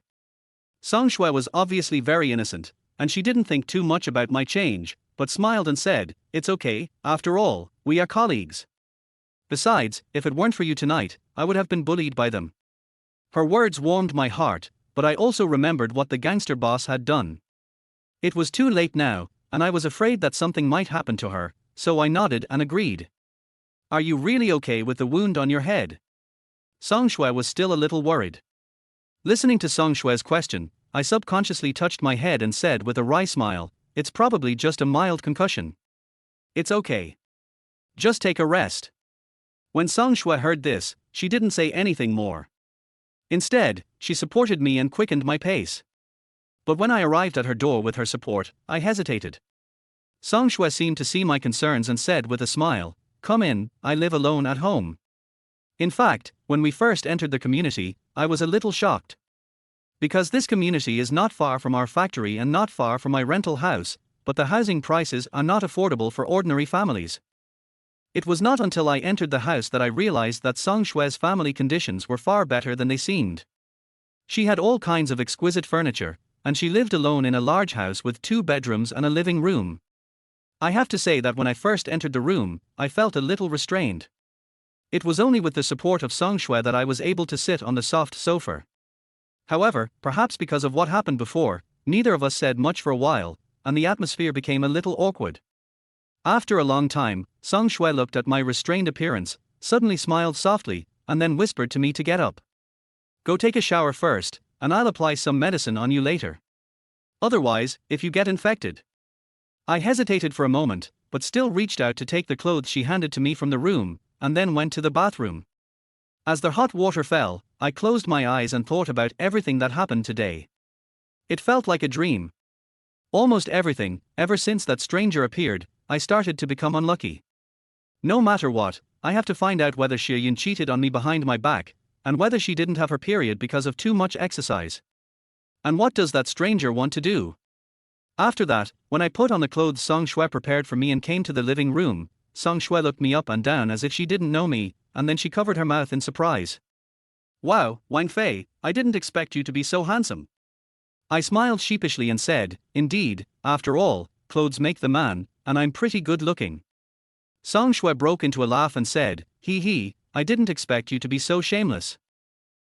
Song Shui was obviously very innocent, and she didn't think too much about my change, but smiled and said, it's okay, after all, we are colleagues. Besides, if it weren't for you tonight, I would have been bullied by them. Her words warmed my heart, but I also remembered what the gangster boss had done. It was too late now, and I was afraid that something might happen to her, so I nodded and agreed. Are you really okay with the wound on your head? Song Shui was still a little worried. Listening to Song Shui's question, I subconsciously touched my head and said with a wry smile, it's probably just a mild concussion. It's okay. Just take a rest. When Song Shui heard this, she didn't say anything more. Instead, she supported me and quickened my pace. But when I arrived at her door with her support, I hesitated. Song Shui seemed to see my concerns and said with a smile, come in, I live alone at home. In fact, when we first entered the community, I was a little shocked. Because this community is not far from our factory and not far from my rental house, but the housing prices are not affordable for ordinary families. It was not until I entered the house that I realized that Song Shui's family conditions were far better than they seemed. She had all kinds of exquisite furniture, and she lived alone in a large house with 2 bedrooms and a living room. I have to say that when I first entered the room, I felt a little restrained. It was only with the support of Song Shui that I was able to sit on the soft sofa. However, perhaps because of what happened before, neither of us said much for a while, and the atmosphere became a little awkward. After a long time, Song Shui looked at my restrained appearance, suddenly smiled softly, and then whispered to me to get up. Go take a shower first, and I'll apply some medicine on you later. Otherwise, if you get infected. I hesitated for a moment, but still reached out to take the clothes she handed to me from the room, and then went to the bathroom. As the hot water fell, I closed my eyes and thought about everything that happened today. It felt like a dream. Almost everything, ever since that stranger appeared, I started to become unlucky. No matter what, I have to find out whether Xie Yun cheated on me behind my back, and whether she didn't have her period because of too much exercise. And what does that stranger want to do? After that, when I put on the clothes Song Shui prepared for me and came to the living room, Song Shui looked me up and down as if she didn't know me, and then she covered her mouth in surprise. Wow, Wang Fei, I didn't expect you to be so handsome. I smiled sheepishly and said, indeed, after all, clothes make the man, and I'm pretty good looking. Song Shui broke into a laugh and said, hee, I didn't expect you to be so shameless.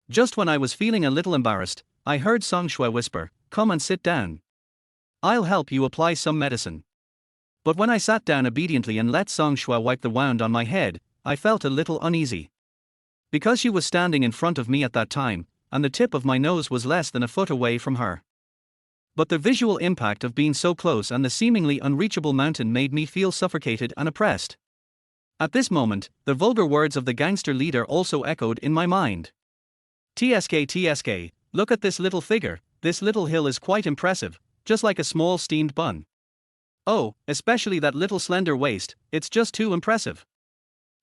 Just when I was feeling a little embarrassed, I heard Song Shui whisper, come and sit down. I'll help you apply some medicine. But when I sat down obediently and let Song Shui wipe the wound on my head, I felt a little uneasy. Because she was standing in front of me at that time, and the tip of my nose was less than a foot away from her. But the visual impact of being so close and the seemingly unreachable mountain made me feel suffocated and oppressed. At this moment, the vulgar words of the gangster leader also echoed in my mind. TSK, look at this little figure, this little hill is quite impressive, just like a small steamed bun. Oh, especially that little slender waist, it's just too impressive.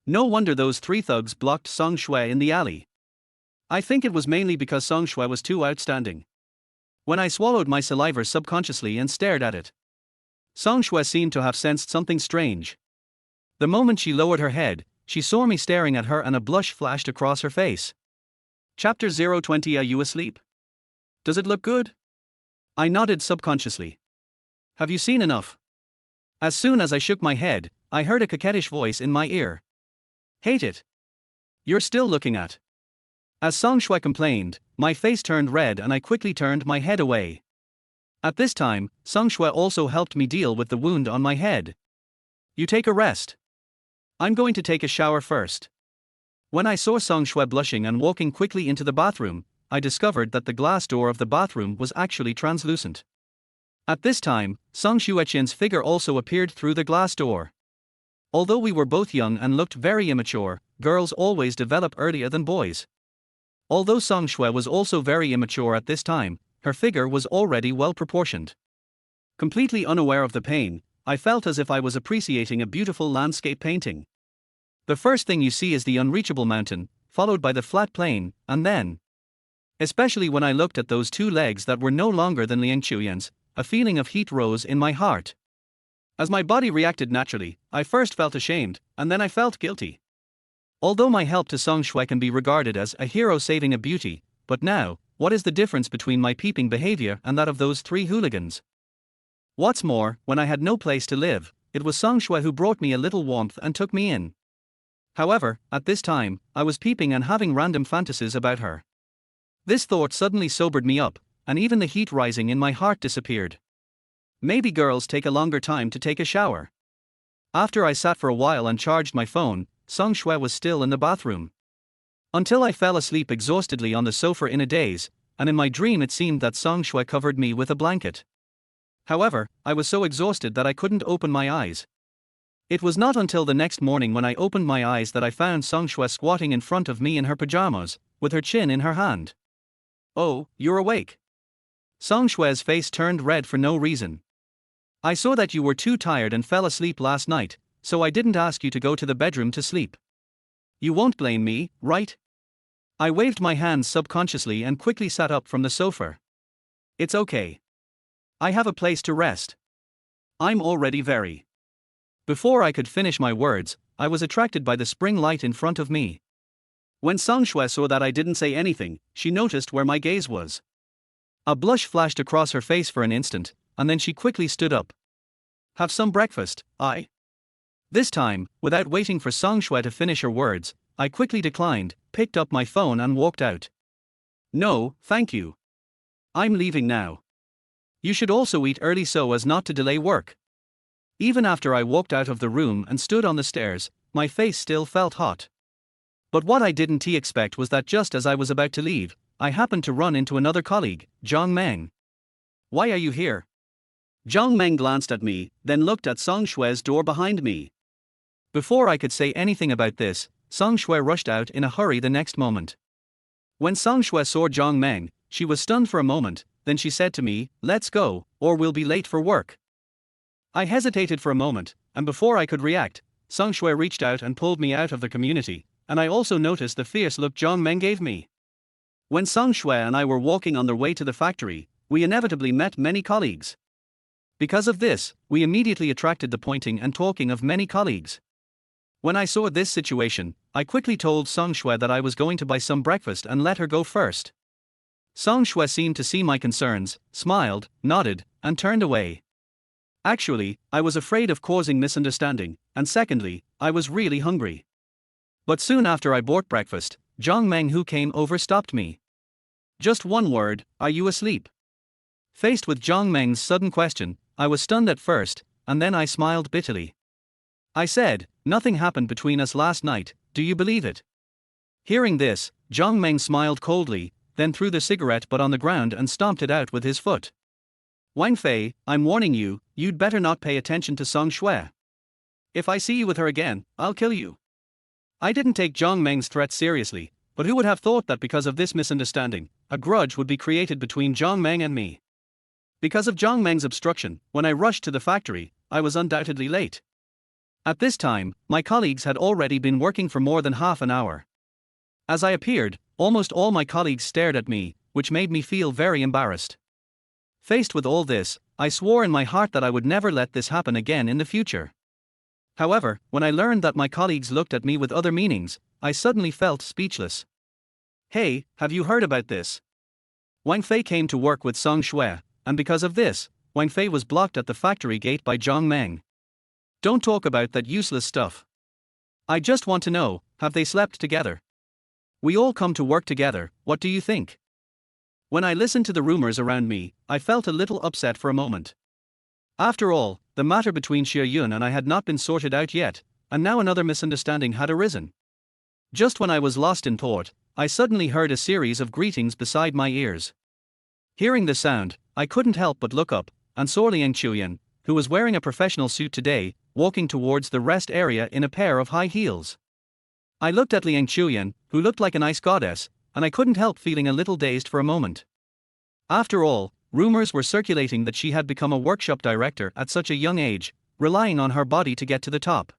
No wonder those three thugs blocked Song Shui in the alley. I think it was mainly because Song Shui was too outstanding. When I swallowed my saliva subconsciously and stared at it, Song Shui seemed to have sensed something strange. The moment she lowered her head, she saw me staring at her and a blush flashed across her face. Chapter 020. Are you asleep? Does it look good? I nodded subconsciously. Have you seen enough? As soon as I shook my head, I heard a coquettish voice in my ear. Hate it. You're still looking at. As Song Shui complained, my face turned red and I quickly turned my head away. At this time, Song Shui also helped me deal with the wound on my head. You take a rest. I'm going to take a shower first. When I saw Song Shui blushing and walking quickly into the bathroom, I discovered that the glass door of the bathroom was actually translucent. At this time, Song Xueqian's figure also appeared through the glass door. Although we were both young and looked very immature, girls always develop earlier than boys. Although Song Shui was also very immature at this time, her figure was already well proportioned. Completely unaware of the pain, I felt as if I was appreciating a beautiful landscape painting. The first thing you see is the unreachable mountain, followed by the flat plain, and then, especially when I looked at those two legs that were no longer than Liang Chuyan's, a feeling of heat rose in my heart. As my body reacted naturally, I first felt ashamed, and then I felt guilty. Although my help to Song Shui can be regarded as a hero saving a beauty, but now, what is the difference between my peeping behavior and that of those three hooligans? What's more, when I had no place to live, it was Song Shui who brought me a little warmth and took me in. However, at this time, I was peeping and having random fantasies about her. This thought suddenly sobered me up, and even the heat rising in my heart disappeared. Maybe girls take a longer time to take a shower. After I sat for a while and charged my phone, Song Shui was still in the bathroom. Until I fell asleep exhaustedly on the sofa in a daze, and in my dream it seemed that Song Shui covered me with a blanket. However, I was so exhausted that I couldn't open my eyes. It was not until the next morning when I opened my eyes that I found Song Shui squatting in front of me in her pajamas, with her chin in her hand. Oh, you're awake. Song Shui's face turned red for no reason. I saw that you were too tired and fell asleep last night, so I didn't ask you to go to the bedroom to sleep. You won't blame me, right? I waved my hands subconsciously and quickly sat up from the sofa. It's okay. I have a place to rest. I'm already very. Before I could finish my words, I was attracted by the spring light in front of me. When Song Shui saw that I didn't say anything, she noticed where my gaze was. A blush flashed across her face for an instant, and then she quickly stood up. Have some breakfast, I. This time, without waiting for Song Shui to finish her words, I quickly declined, picked up my phone and walked out. No, thank you. I'm leaving now. You should also eat early so as not to delay work. Even after I walked out of the room and stood on the stairs, my face still felt hot. But what I didn't expect was that just as I was about to leave, I happened to run into another colleague, Zhang Meng. Why are you here? Zhang Meng glanced at me, then looked at Song Shui's door behind me. Before I could say anything about this, Song Shui rushed out in a hurry the next moment. When Song Shui saw Zhang Meng, she was stunned for a moment, then she said to me, let's go, or we'll be late for work. I hesitated for a moment, and before I could react, Song Shui reached out and pulled me out of the community, and I also noticed the fierce look Zhang Meng gave me. When Song Shui and I were walking on their way to the factory, we inevitably met many colleagues. Because of this, we immediately attracted the pointing and talking of many colleagues. When I saw this situation, I quickly told Song Shui that I was going to buy some breakfast and let her go first. Song Shui seemed to see my concerns, smiled, nodded, and turned away. Actually, I was afraid of causing misunderstanding, and secondly, I was really hungry. But soon after I bought breakfast, Zhang Meng, who came over, stopped me. Just one word, are you asleep? Faced with Zhang Meng's sudden question, I was stunned at first, and then I smiled bitterly. I said, nothing happened between us last night, do you believe it? Hearing this, Zhang Meng smiled coldly, then threw the cigarette butt on the ground and stomped it out with his foot. Wang Fei, I'm warning you, you'd better not pay attention to Song Shui. If I see you with her again, I'll kill you. I didn't take Zhang Meng's threat seriously, but who would have thought that because of this misunderstanding, a grudge would be created between Zhang Meng and me? Because of Zhang Meng's obstruction, when I rushed to the factory, I was undoubtedly late. At this time, my colleagues had already been working for more than half an hour. As I appeared, almost all my colleagues stared at me, which made me feel very embarrassed. Faced with all this, I swore in my heart that I would never let this happen again in the future. However, when I learned that my colleagues looked at me with other meanings, I suddenly felt speechless. Hey, have you heard about this? Wang Fei came to work with Song Shui, and because of this, Wang Fei was blocked at the factory gate by Zhang Meng. Don't talk about that useless stuff. I just want to know, have they slept together? We all come to work together, what do you think? When I listened to the rumors around me, I felt a little upset for a moment. After all, the matter between Xie Yun and I had not been sorted out yet, and now another misunderstanding had arisen. Just when I was lost in thought, I suddenly heard a series of greetings beside my ears. Hearing the sound, I couldn't help but look up, and saw Liang Chuyan, who was wearing a professional suit today, walking towards the rest area in a pair of high heels. I looked at Liang Chuyan, who looked like an ice goddess, and I couldn't help feeling a little dazed for a moment. After all, rumors were circulating that she had become a workshop director at such a young age, relying on her body to get to the top.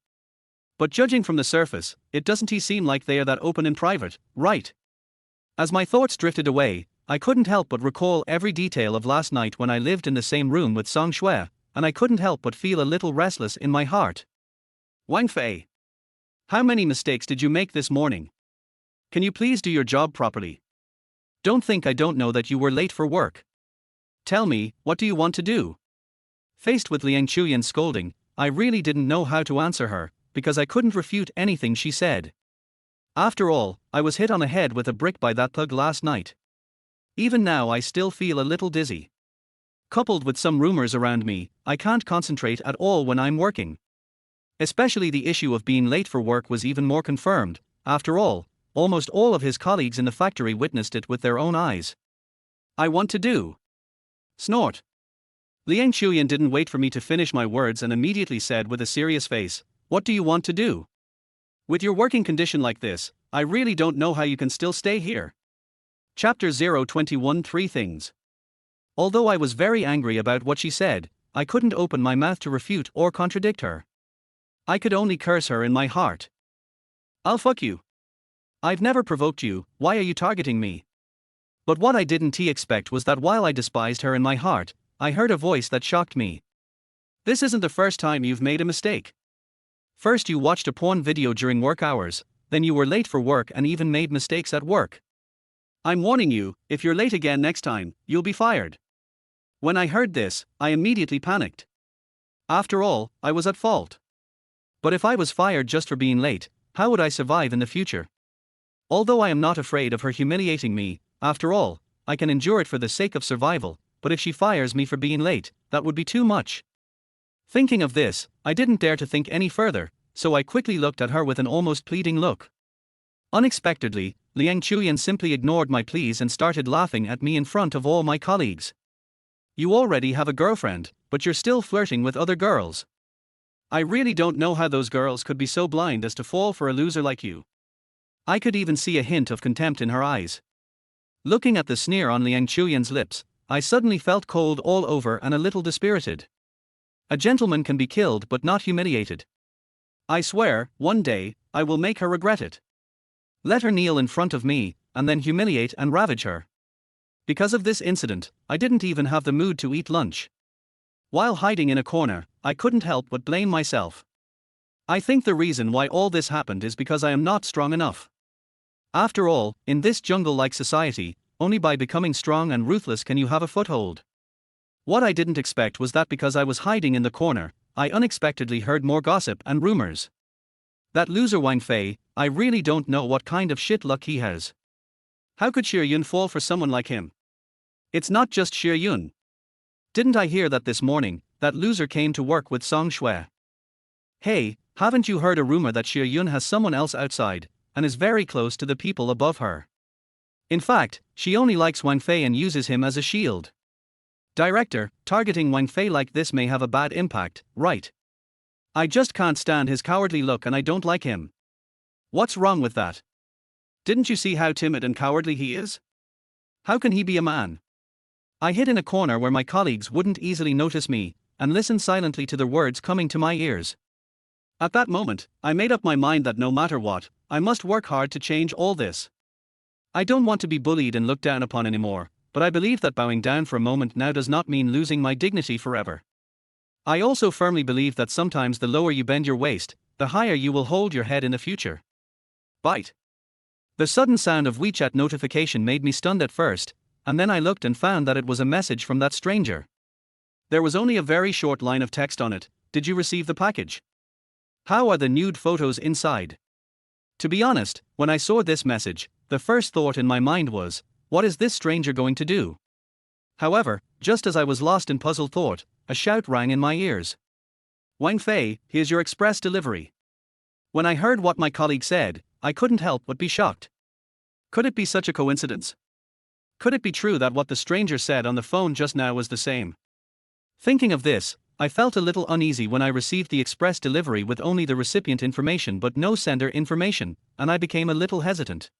But judging from the surface, it doesn't seem like they are that open in private, right? As my thoughts drifted away, I couldn't help but recall every detail of last night when I lived in the same room with Song Shui, and I couldn't help but feel a little restless in my heart. Wang Fei, how many mistakes did you make this morning? Can you please do your job properly? Don't think I don't know that you were late for work. Tell me, what do you want to do? Faced with Liang Chuyan's scolding, I really didn't know how to answer her, because I couldn't refute anything she said. After all, I was hit on the head with a brick by that thug last night. Even now I still feel a little dizzy. Coupled with some rumors around me, I can't concentrate at all when I'm working. Especially the issue of being late for work was even more confirmed. After all, almost all of his colleagues in the factory witnessed it with their own eyes. I want to do. Snort. Liang Chuyan didn't wait for me to finish my words and immediately said with a serious face, what do you want to do? With your working condition like this, I really don't know how you can still stay here. Chapter 021 3 Things. Although I was very angry about what she said, I couldn't open my mouth to refute or contradict her. I could only curse her in my heart. I'll fuck you. I've never provoked you, why are you targeting me? But what I didn't expect was that while I despised her in my heart, I heard a voice that shocked me. This isn't the first time you've made a mistake. First you watched a porn video during work hours, then you were late for work and even made mistakes at work. I'm warning you, if you're late again next time, you'll be fired. When I heard this, I immediately panicked. After all, I was at fault. But if I was fired just for being late, how would I survive in the future? Although I am not afraid of her humiliating me, after all, I can endure it for the sake of survival, but if she fires me for being late, that would be too much. Thinking of this, I didn't dare to think any further, so I quickly looked at her with an almost pleading look. Unexpectedly, Liang Chuyan simply ignored my pleas and started laughing at me in front of all my colleagues. You already have a girlfriend, but you're still flirting with other girls. I really don't know how those girls could be so blind as to fall for a loser like you. I could even see a hint of contempt in her eyes. Looking at the sneer on Liang Chuyan's lips, I suddenly felt cold all over and a little dispirited. A gentleman can be killed but not humiliated. I swear, one day, I will make her regret it. Let her kneel in front of me, and then humiliate and ravage her. Because of this incident, I didn't even have the mood to eat lunch. While hiding in a corner, I couldn't help but blame myself. I think the reason why all this happened is because I am not strong enough. After all, in this jungle-like society, only by becoming strong and ruthless can you have a foothold. What I didn't expect was that because I was hiding in the corner, I unexpectedly heard more gossip and rumors. That loser Wang Fei, I really don't know what kind of shit luck he has. How could Xie Yun fall for someone like him? It's not just Xie Yun. Didn't I hear that this morning, that loser came to work with Song Shui? Hey, haven't you heard a rumor that Xie Yun has someone else outside, and is very close to the people above her? In fact, she only likes Wang Fei and uses him as a shield. Director, targeting Wang Fei like this may have a bad impact, right? I just can't stand his cowardly look and I don't like him. What's wrong with that? Didn't you see how timid and cowardly he is? How can he be a man? I hid in a corner where my colleagues wouldn't easily notice me, and listened silently to the words coming to my ears. At that moment, I made up my mind that no matter what, I must work hard to change all this. I don't want to be bullied and looked down upon anymore, but I believe that bowing down for a moment now does not mean losing my dignity forever. I also firmly believe that sometimes the lower you bend your waist, the higher you will hold your head in the future. Bite. The sudden sound of WeChat notification made me stunned at first, and then I looked and found that it was a message from that stranger. There was only a very short line of text on it. Did you receive the package? How are the nude photos inside? To be honest, when I saw this message, the first thought in my mind was, what is this stranger going to do? However, just as I was lost in puzzled thought, a shout rang in my ears. Wang Fei, here's your express delivery. When I heard what my colleague said, I couldn't help but be shocked. Could it be such a coincidence? Could it be true that what the stranger said on the phone just now was the same? Thinking of this, I felt a little uneasy when I received the express delivery with only the recipient information but no sender information, and I became a little hesitant.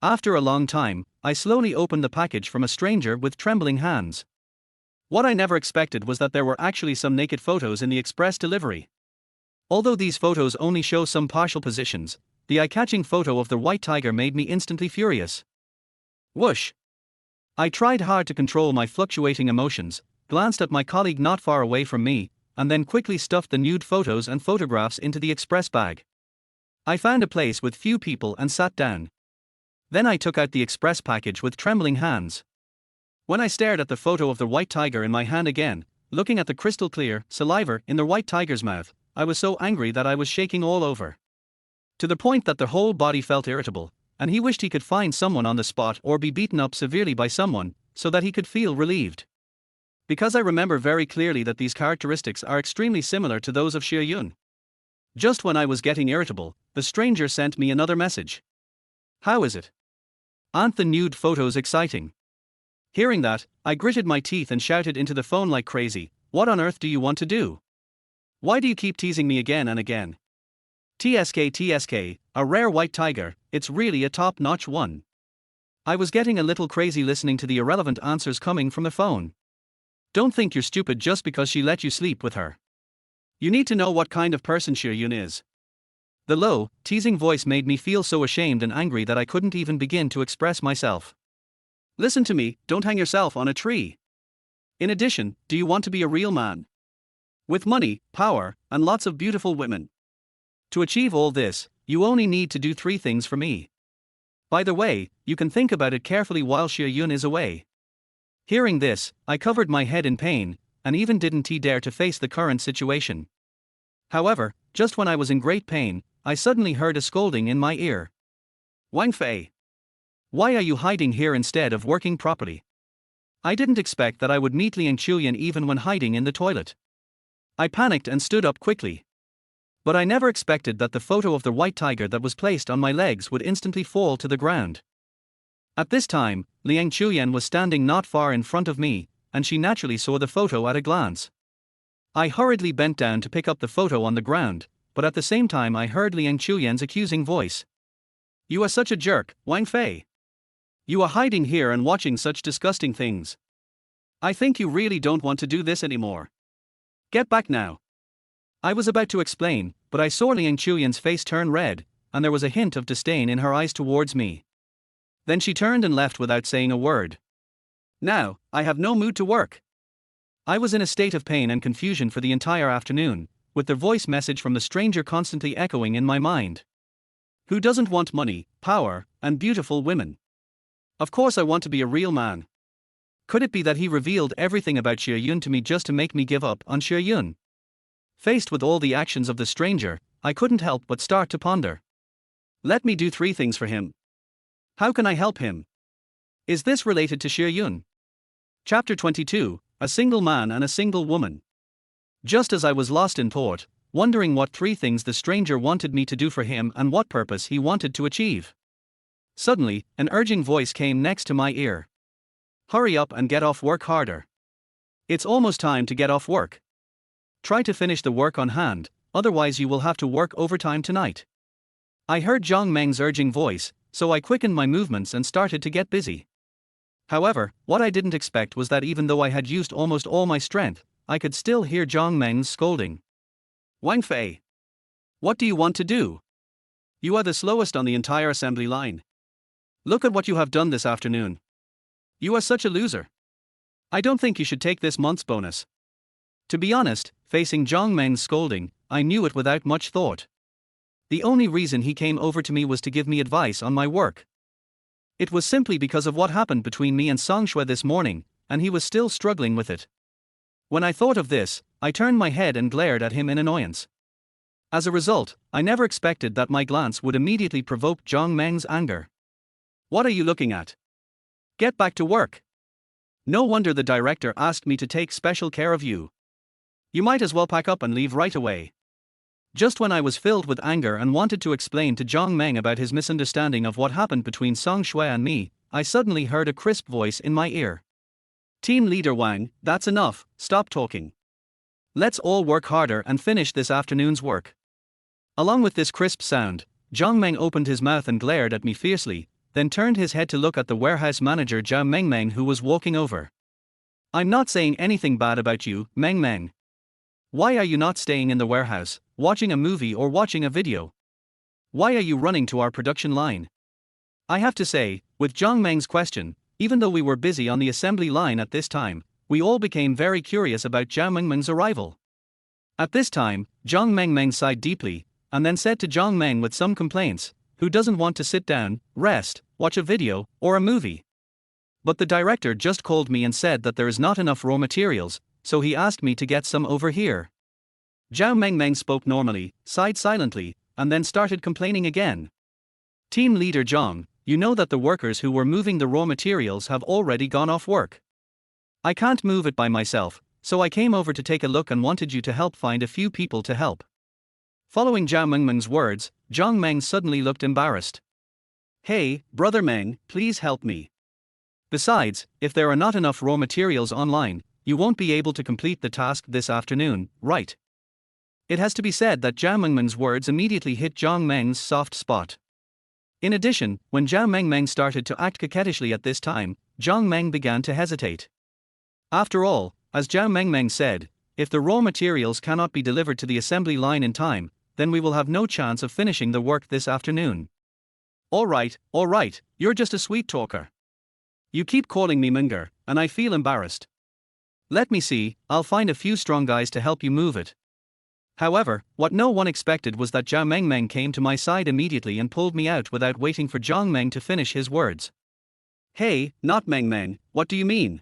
After a long time, I slowly opened the package from a stranger with trembling hands. What I never expected was that there were actually some naked photos in the express delivery. Although these photos only show some partial positions, the eye-catching photo of the white tiger made me instantly furious. Whoosh! I tried hard to control my fluctuating emotions, glanced at my colleague not far away from me, and then quickly stuffed the nude photos and photographs into the express bag. I found a place with few people and sat down. Then I took out the express package with trembling hands. When I stared at the photo of the white tiger in my hand again, looking at the crystal clear saliva in the white tiger's mouth, I was so angry that I was shaking all over. To the point that the whole body felt irritable, and he wished he could find someone on the spot or be beaten up severely by someone, so that he could feel relieved. Because I remember very clearly that these characteristics are extremely similar to those of Xie Yun. Just when I was getting irritable, the stranger sent me another message. How is it? Aren't the nude photos exciting? Hearing that, I gritted my teeth and shouted into the phone like crazy, what on earth do you want to do? Why do you keep teasing me again and again? TSK, a rare white tiger, it's really a top-notch one. I was getting a little crazy listening to the irrelevant answers coming from the phone. Don't think you're stupid just because she let you sleep with her. You need to know what kind of person Xie Yun is. The low, teasing voice made me feel so ashamed and angry that I couldn't even begin to express myself. Listen to me, don't hang yourself on a tree. In addition, do you want to be a real man? With money, power, and lots of beautiful women. To achieve all this, you only need to do 3 things for me. By the way, you can think about it carefully while Xie Yun is away. Hearing this, I covered my head in pain, and even didn't dare to face the current situation. However, just when I was in great pain, I suddenly heard a scolding in my ear. Wang Fei! Why are you hiding here instead of working properly? I didn't expect that I would meet Liang Chuyan even when hiding in the toilet. I panicked and stood up quickly. But I never expected that the photo of the white tiger that was placed on my legs would instantly fall to the ground. At this time, Liang Chuyan was standing not far in front of me, and she naturally saw the photo at a glance. I hurriedly bent down to pick up the photo on the ground, but at the same time I heard Liang Chuyan's accusing voice. You are such a jerk, Wang Fei. You are hiding here and watching such disgusting things. I think you really don't want to do this anymore. Get back now. I was about to explain, but I saw Liang Chuyan's face turn red, and there was a hint of disdain in her eyes towards me. Then she turned and left without saying a word. Now, I have no mood to work. I was in a state of pain and confusion for the entire afternoon, with the voice message from the stranger constantly echoing in my mind. Who doesn't want money, power, and beautiful women? Of course I want to be a real man. Could it be that he revealed everything about Xie Yun to me just to make me give up on Xie Yun? Faced with all the actions of the stranger, I couldn't help but start to ponder. Let me do 3 things for him. How can I help him? Is this related to Xie Yun? Chapter 22, A Single Man and a Single Woman. Just as I was lost in thought, wondering what 3 things the stranger wanted me to do for him and what purpose he wanted to achieve, suddenly, an urging voice came next to my ear. Hurry up and get off work harder. It's almost time to get off work. Try to finish the work on hand, otherwise you will have to work overtime tonight. I heard Zhang Meng's urging voice, so I quickened my movements and started to get busy. However, what I didn't expect was that even though I had used almost all my strength, I could still hear Zhang Meng's scolding. Wang Fei, what do you want to do? You are the slowest on the entire assembly line. Look at what you have done this afternoon. You are such a loser. I don't think you should take this month's bonus. To be honest, facing Zhang Meng's scolding, I knew it without much thought. The only reason he came over to me was to give me advice on my work. It was simply because of what happened between me and Song Shui this morning, and he was still struggling with it. When I thought of this, I turned my head and glared at him in annoyance. As a result, I never expected that my glance would immediately provoke Zhang Meng's anger. What are you looking at? Get back to work. No wonder the director asked me to take special care of you. You might as well pack up and leave right away. Just when I was filled with anger and wanted to explain to Zhang Meng about his misunderstanding of what happened between Song Shui and me, I suddenly heard a crisp voice in my ear. Team Leader Wang, that's enough, stop talking. Let's all work harder and finish this afternoon's work. Along with this crisp sound, Zhang Meng opened his mouth and glared at me fiercely, then turned his head to look at the warehouse manager Zhao Mengmeng who was walking over. I'm not saying anything bad about you, Mengmeng. Why are you not staying in the warehouse, watching a movie or watching a video? Why are you running to our production line? I have to say, with Zhang Meng's question, even though we were busy on the assembly line at this time, we all became very curious about Zhao Mengmeng's arrival. At this time, Zhang Mengmeng sighed deeply, and then said to Zhang Meng with some complaints, who doesn't want to sit down, rest, watch a video, or a movie? But the director just called me and said that there is not enough raw materials, so he asked me to get some over here. Zhao Mengmeng spoke normally, sighed silently, and then started complaining again. Team Leader Zhang, you know that the workers who were moving the raw materials have already gone off work. I can't move it by myself, so I came over to take a look and wanted you to help find a few people to help. Following Zhao Mengmeng's words, Zhang Meng suddenly looked embarrassed. Hey, Brother Meng, please help me. Besides, if there are not enough raw materials online, you won't be able to complete the task this afternoon, right? It has to be said that Zhao Mengmeng's words immediately hit Zhang Meng's soft spot. In addition, when Zhao Mengmeng started to act coquettishly at this time, Zhang Meng began to hesitate. After all, as Zhao Mengmeng said, if the raw materials cannot be delivered to the assembly line in time, then we will have no chance of finishing the work this afternoon. Alright, you're just a sweet talker. You keep calling me Menger, and I feel embarrassed. Let me see, I'll find a few strong guys to help you move it. However, what no one expected was that Zhao Mengmeng came to my side immediately and pulled me out without waiting for Zhang Meng to finish his words. Hey, not Mengmeng, what do you mean?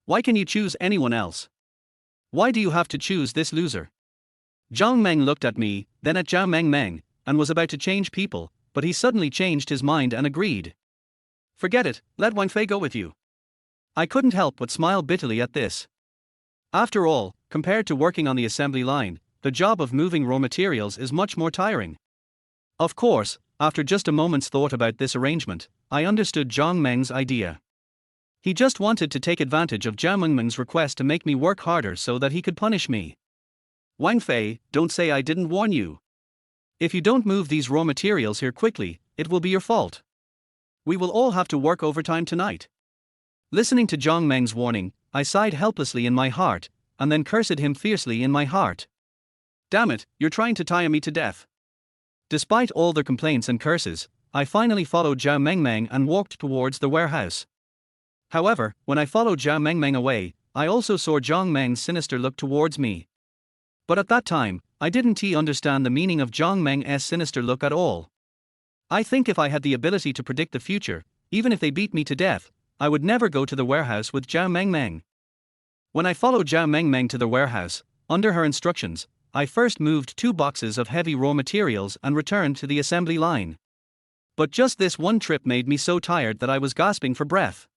Why can you choose anyone else? Why do you have to choose this loser? Zhang Meng looked at me, then at Zhao Mengmeng, and was about to change people, but he suddenly changed his mind and agreed. Forget it, let Wang Fei go with you. I couldn't help but smile bitterly at this. After all, compared to working on the assembly line, the job of moving raw materials is much more tiring. Of course, after just a moment's thought about this arrangement, I understood Zhang Meng's idea. He just wanted to take advantage of Zhao Mengmeng's request to make me work harder so that he could punish me. Wang Fei, don't say I didn't warn you. If you don't move these raw materials here quickly, it will be your fault. We will all have to work overtime tonight. Listening to Zhang Meng's warning, I sighed helplessly in my heart, and then cursed him fiercely in my heart. Damn it, you're trying to tire me to death. Despite all their complaints and curses, I finally followed Zhao Mengmeng and walked towards the warehouse. However, when I followed Zhao Mengmeng away, I also saw Jiang Meng's sinister look towards me. But at that time, I didn't understand the meaning of Jiang Meng's sinister look at all. I think if I had the ability to predict the future, even if they beat me to death, I would never go to the warehouse with Jiang Meng. When I followed Jiang Meng to the warehouse, under her instructions, I first moved 2 boxes of heavy raw materials and returned to the assembly line. But just this one trip made me so tired that I was gasping for breath.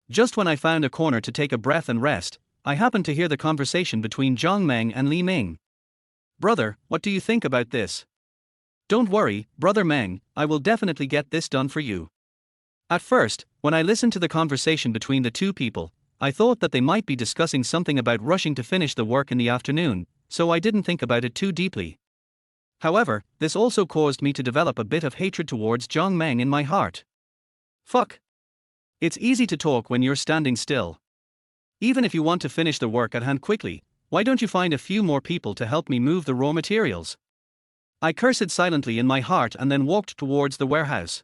Just when I found a corner to take a breath and rest, I happened to hear the conversation between Jiang Meng and Li Ming. "Brother, what do you think about this?" "Don't worry, Brother Meng, I will definitely get this done for you." At first, when I listened to the conversation between the two people, I thought that they might be discussing something about rushing to finish the work in the afternoon, so I didn't think about it too deeply. However, this also caused me to develop a bit of hatred towards Jiang Meng in my heart. Fuck. It's easy to talk when you're standing still. Even if you want to finish the work at hand quickly, why don't you find a few more people to help me move the raw materials? I cursed silently in my heart and then walked towards the warehouse.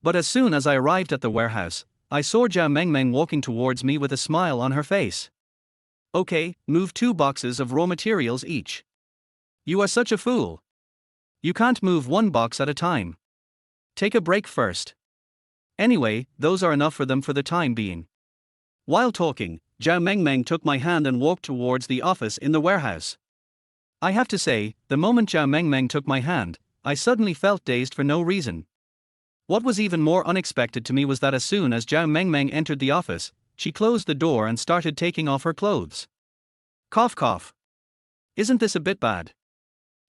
But as soon as I arrived at the warehouse, I saw Jiang Meng walking towards me with a smile on her face. "Okay, move 2 boxes of raw materials each." "You are such a fool. You can't move 1 box at a time. Take a break first." Anyway, those are enough for them for the time being. While talking, Jiang Meng took my hand and walked towards the office in the warehouse. I have to say, the moment Jiang Meng took my hand, I suddenly felt dazed for no reason. What was even more unexpected to me was that as soon as Jiang Meng entered the office, she closed the door and started taking off her clothes. Cough cough. Isn't this a bit bad?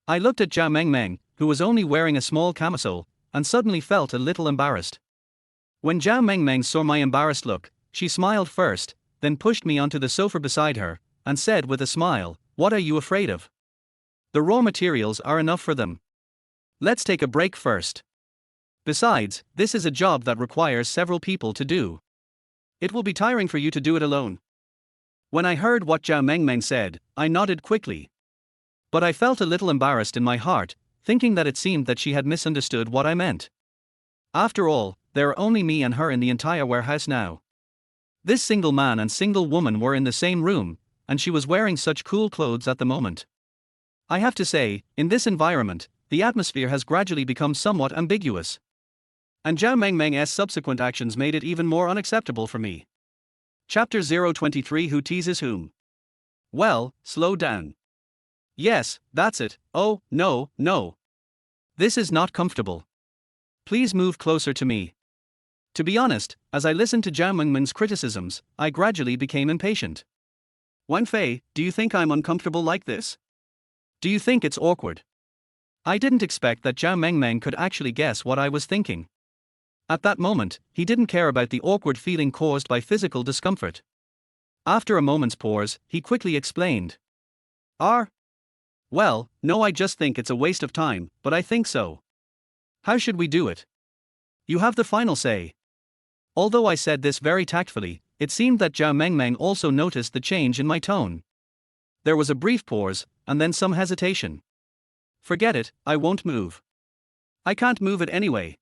I looked at Jiang Meng, who was only wearing a small camisole, and suddenly felt a little embarrassed. When Jiang Meng saw my embarrassed look, she smiled first, then pushed me onto the sofa beside her, and said with a smile, "What are you afraid of? The raw materials are enough for them. Let's take a break first. Besides, this is a job that requires several people to do. It will be tiring for you to do it alone." When I heard what Jiang Meng said, I nodded quickly. But I felt a little embarrassed in my heart, thinking that it seemed that she had misunderstood what I meant. After all, there are only me and her in the entire warehouse now. This single man and single woman were in the same room, and she was wearing such cool clothes at the moment. I have to say, in this environment, the atmosphere has gradually become somewhat ambiguous. And Jiang Meng's subsequent actions made it even more unacceptable for me. Chapter 023: Who teases whom? Well, slow down. Yes, that's it. Oh, no. This is not comfortable. Please move closer to me. To be honest, as I listened to Jiang Meng's criticisms, I gradually became impatient. Wang Fei, do you think I'm uncomfortable like this? Do you think it's awkward? I didn't expect that Jiang Meng could actually guess what I was thinking. At that moment, he didn't care about the awkward feeling caused by physical discomfort. After a moment's pause, he quickly explained. Well, no, I just think it's a waste of time, but I think so. How should we do it? You have the final say. Although I said this very tactfully, it seemed that Jiang Meng also noticed the change in my tone. There was a brief pause, and then some hesitation. Forget it, I won't move. I can't move it anyway.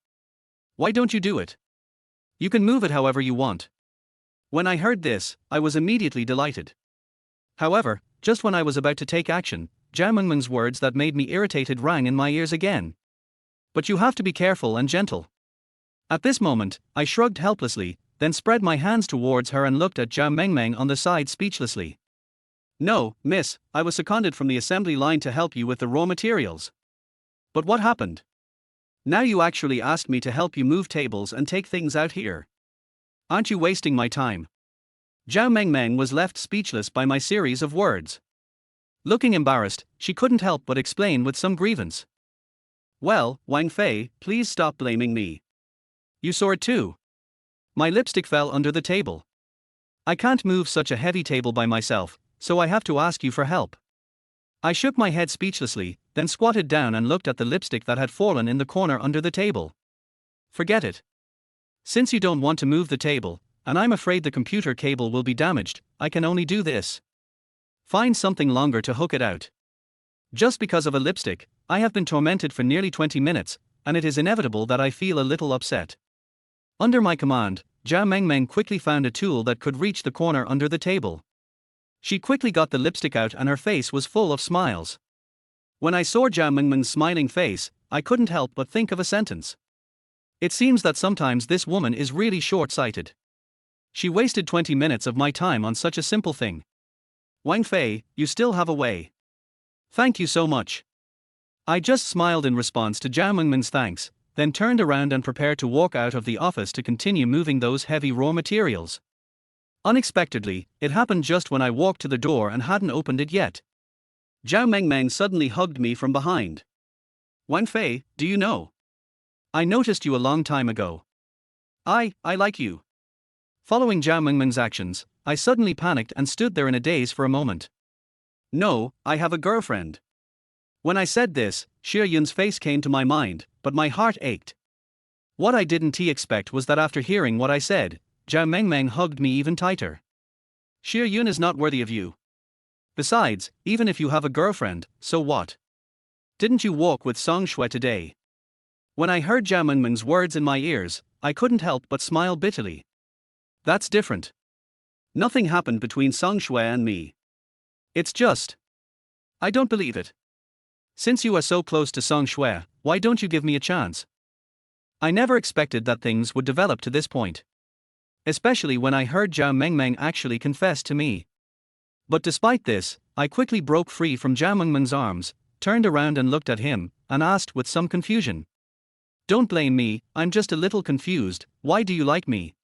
Why don't you do it? You can move it however you want. When I heard this, I was immediately delighted. However, just when I was about to take action, Jiang Meng's words that made me irritated rang in my ears again. But you have to be careful and gentle. At this moment, I shrugged helplessly, then spread my hands towards her and looked at Jiang Meng on the side speechlessly. No, miss, I was seconded from the assembly line to help you with the raw materials. But what happened? Now you actually asked me to help you move tables and take things out here. Aren't you wasting my time? Jiang Meng was left speechless by my series of words. Looking embarrassed, she couldn't help but explain with some grievance. Well, Wang Fei, please stop blaming me. You saw it too. My lipstick fell under the table. I can't move such a heavy table by myself, so I have to ask you for help. I shook my head speechlessly, then squatted down and looked at the lipstick that had fallen in the corner under the table. Forget it. Since you don't want to move the table, and I'm afraid the computer cable will be damaged, I can only do this. Find something longer to hook it out. Just because of a lipstick, I have been tormented for nearly 20 minutes, and it is inevitable that I feel a little upset. Under my command, Jiang Meng quickly found a tool that could reach the corner under the table. She quickly got the lipstick out and her face was full of smiles. When I saw Zhao Mingmen's smiling face, I couldn't help but think of a sentence. It seems that sometimes this woman is really short-sighted. She wasted 20 minutes of my time on such a simple thing. Wang Fei, you still have a way. Thank you so much. I just smiled in response to Zhao Mingmen's thanks, then turned around and prepared to walk out of the office to continue moving those heavy raw materials. Unexpectedly, it happened just when I walked to the door and hadn't opened it yet. Zhao Mengmeng suddenly hugged me from behind. Wang Fei, do you know? I noticed you a long time ago. I like you. Following Zhao Mengmeng's actions, I suddenly panicked and stood there in a daze for a moment. No, I have a girlfriend. When I said this, Xie Yun's face came to my mind, but my heart ached. What I didn't expect was that after hearing what I said, Zhao Mengmeng hugged me even tighter. Xie Yun is not worthy of you. Besides, even if you have a girlfriend, so what? Didn't you walk with Song Shui today? When I heard Zhao Mengmeng's words in my ears, I couldn't help but smile bitterly. That's different. Nothing happened between Song Shui and me. It's just. I don't believe it. Since you are so close to Song Shui, why don't you give me a chance? I never expected that things would develop to this point. Especially when I heard Zhao Mengmeng actually confess to me. But despite this, I quickly broke free from Zhao Mengmeng's arms, turned around and looked at him, and asked with some confusion. Don't blame me, I'm just a little confused, why do you like me?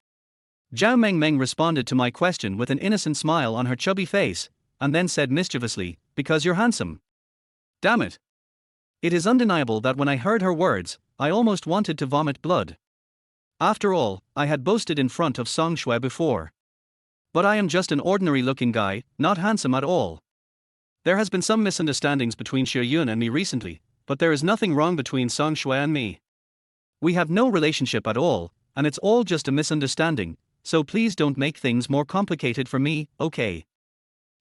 Zhao Mengmeng responded to my question with an innocent smile on her chubby face, and then said mischievously, because you're handsome. Damn it. It is undeniable that when I heard her words, I almost wanted to vomit blood. After all, I had boasted in front of Song Shui before. But I am just an ordinary-looking guy, not handsome at all. There has been some misunderstandings between Xie Yun and me recently, but there is nothing wrong between Song Shui and me. We have no relationship at all, and it's all just a misunderstanding, so please don't make things more complicated for me, okay?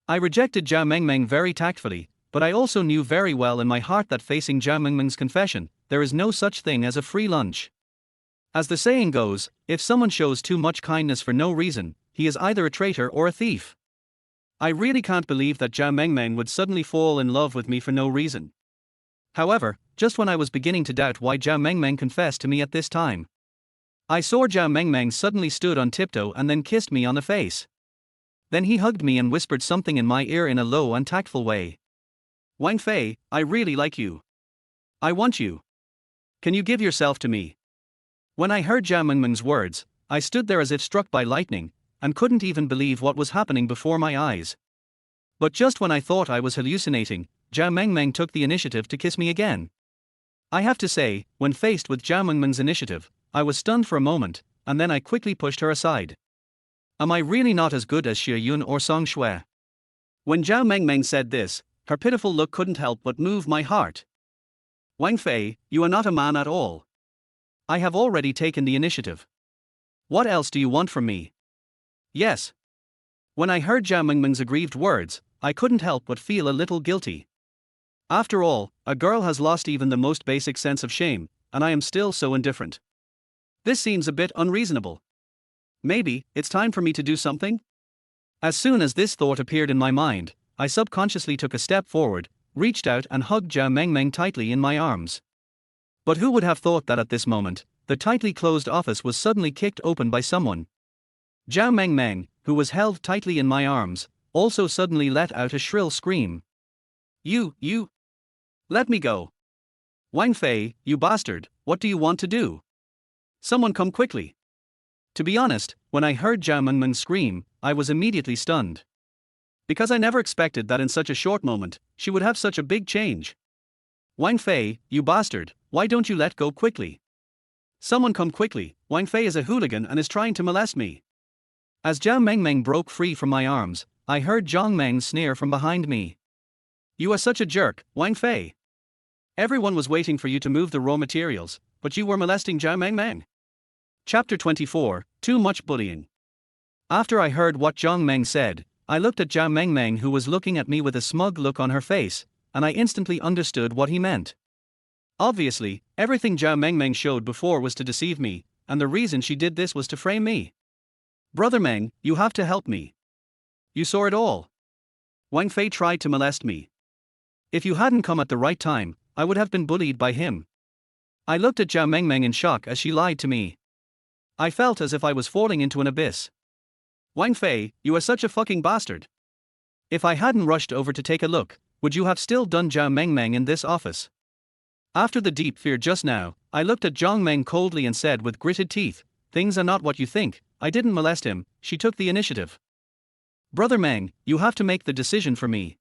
I rejected Zhao Mengmeng very tactfully, but I also knew very well in my heart that facing Zhao Mengmeng's confession, there is no such thing as a free lunch. As the saying goes, if someone shows too much kindness for no reason, he is either a traitor or a thief. I really can't believe that Zhao Mengmeng would suddenly fall in love with me for no reason. However, just when I was beginning to doubt why Zhao Mengmeng confessed to me at this time, I saw Zhao Mengmeng suddenly stood on tiptoe and then kissed me on the face. Then he hugged me and whispered something in my ear in a low and tactful way. Wang Fei, I really like you. I want you. Can you give yourself to me? When I heard Zhao Mengmeng's words, I stood there as if struck by lightning, and couldn't even believe what was happening before my eyes. But just when I thought I was hallucinating, Zhao Mengmeng took the initiative to kiss me again. I have to say, when faced with Zhao Mengmeng's initiative, I was stunned for a moment, and then I quickly pushed her aside. Am I really not as good as Xie Yun or Song Shui? When Zhao Mengmeng said this, her pitiful look couldn't help but move my heart. Wang Fei, you are not a man at all. I have already taken the initiative. What else do you want from me? Yes. When I heard Zhao Mengmeng's aggrieved words, I couldn't help but feel a little guilty. After all, a girl has lost even the most basic sense of shame, and I am still so indifferent. This seems a bit unreasonable. Maybe it's time for me to do something? As soon as this thought appeared in my mind, I subconsciously took a step forward, reached out and hugged Zhao Mengmeng tightly in my arms. But who would have thought that at this moment, the tightly closed office was suddenly kicked open by someone? Zhao Mengmeng, who was held tightly in my arms, also suddenly let out a shrill scream. You! Let me go! Wang Fei, you bastard, what do you want to do? Someone come quickly! To be honest, when I heard Zhao Mengmeng scream, I was immediately stunned. Because I never expected that in such a short moment, she would have such a big change. Wang Fei, you bastard, why don't you let go quickly? Someone come quickly, Wang Fei is a hooligan and is trying to molest me. As Zhao Mengmeng broke free from my arms, I heard Zhang Meng sneer from behind me. You are such a jerk, Wang Fei. Everyone was waiting for you to move the raw materials, but you were molesting Zhao Mengmeng. Chapter 24, Too Much Bullying. After I heard what Zhang Meng said, I looked at Zhao Mengmeng who was looking at me with a smug look on her face, and I instantly understood what he meant. Obviously, everything Zhao Mengmeng showed before was to deceive me, and the reason she did this was to frame me. Brother Meng, you have to help me. You saw it all. Wang Fei tried to molest me. If you hadn't come at the right time, I would have been bullied by him. I looked at Zhao Mengmeng in shock as she lied to me. I felt as if I was falling into an abyss. Wang Fei, you are such a fucking bastard. If I hadn't rushed over to take a look, would you have still done Zhao Mengmeng in this office? After the deep fear just now, I looked at Zhang Meng coldly and said with gritted teeth, things are not what you think, I didn't molest him, she took the initiative. Brother Meng, you have to make the decision for me.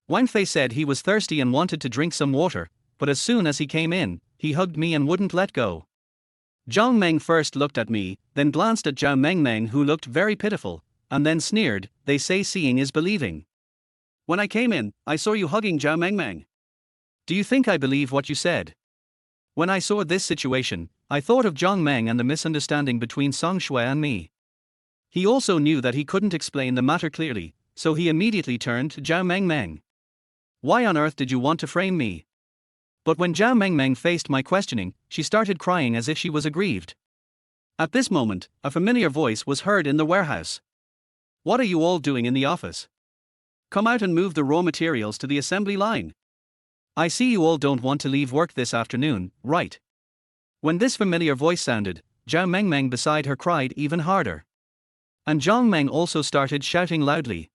Wang Fei said he was thirsty and wanted to drink some water, but as soon as he came in, he hugged me and wouldn't let go. Zhang Meng first looked at me, then glanced at Zhao Mengmeng who looked very pitiful, and then sneered, they say seeing is believing. When I came in, I saw you hugging Zhao Mengmeng. Do you think I believe what you said? When I saw this situation, I thought of Zhang Meng and the misunderstanding between Song Shui and me. He also knew that he couldn't explain the matter clearly, so he immediately turned to Zhao Mengmeng. Why on earth did you want to frame me? But when Zhao Mengmeng faced my questioning, she started crying as if she was aggrieved. At this moment, a familiar voice was heard in the warehouse. What are you all doing in the office? Come out and move the raw materials to the assembly line. I see you all don't want to leave work this afternoon, right? When this familiar voice sounded, Zhao Mengmeng beside her cried even harder. And Zhang Meng also started shouting loudly.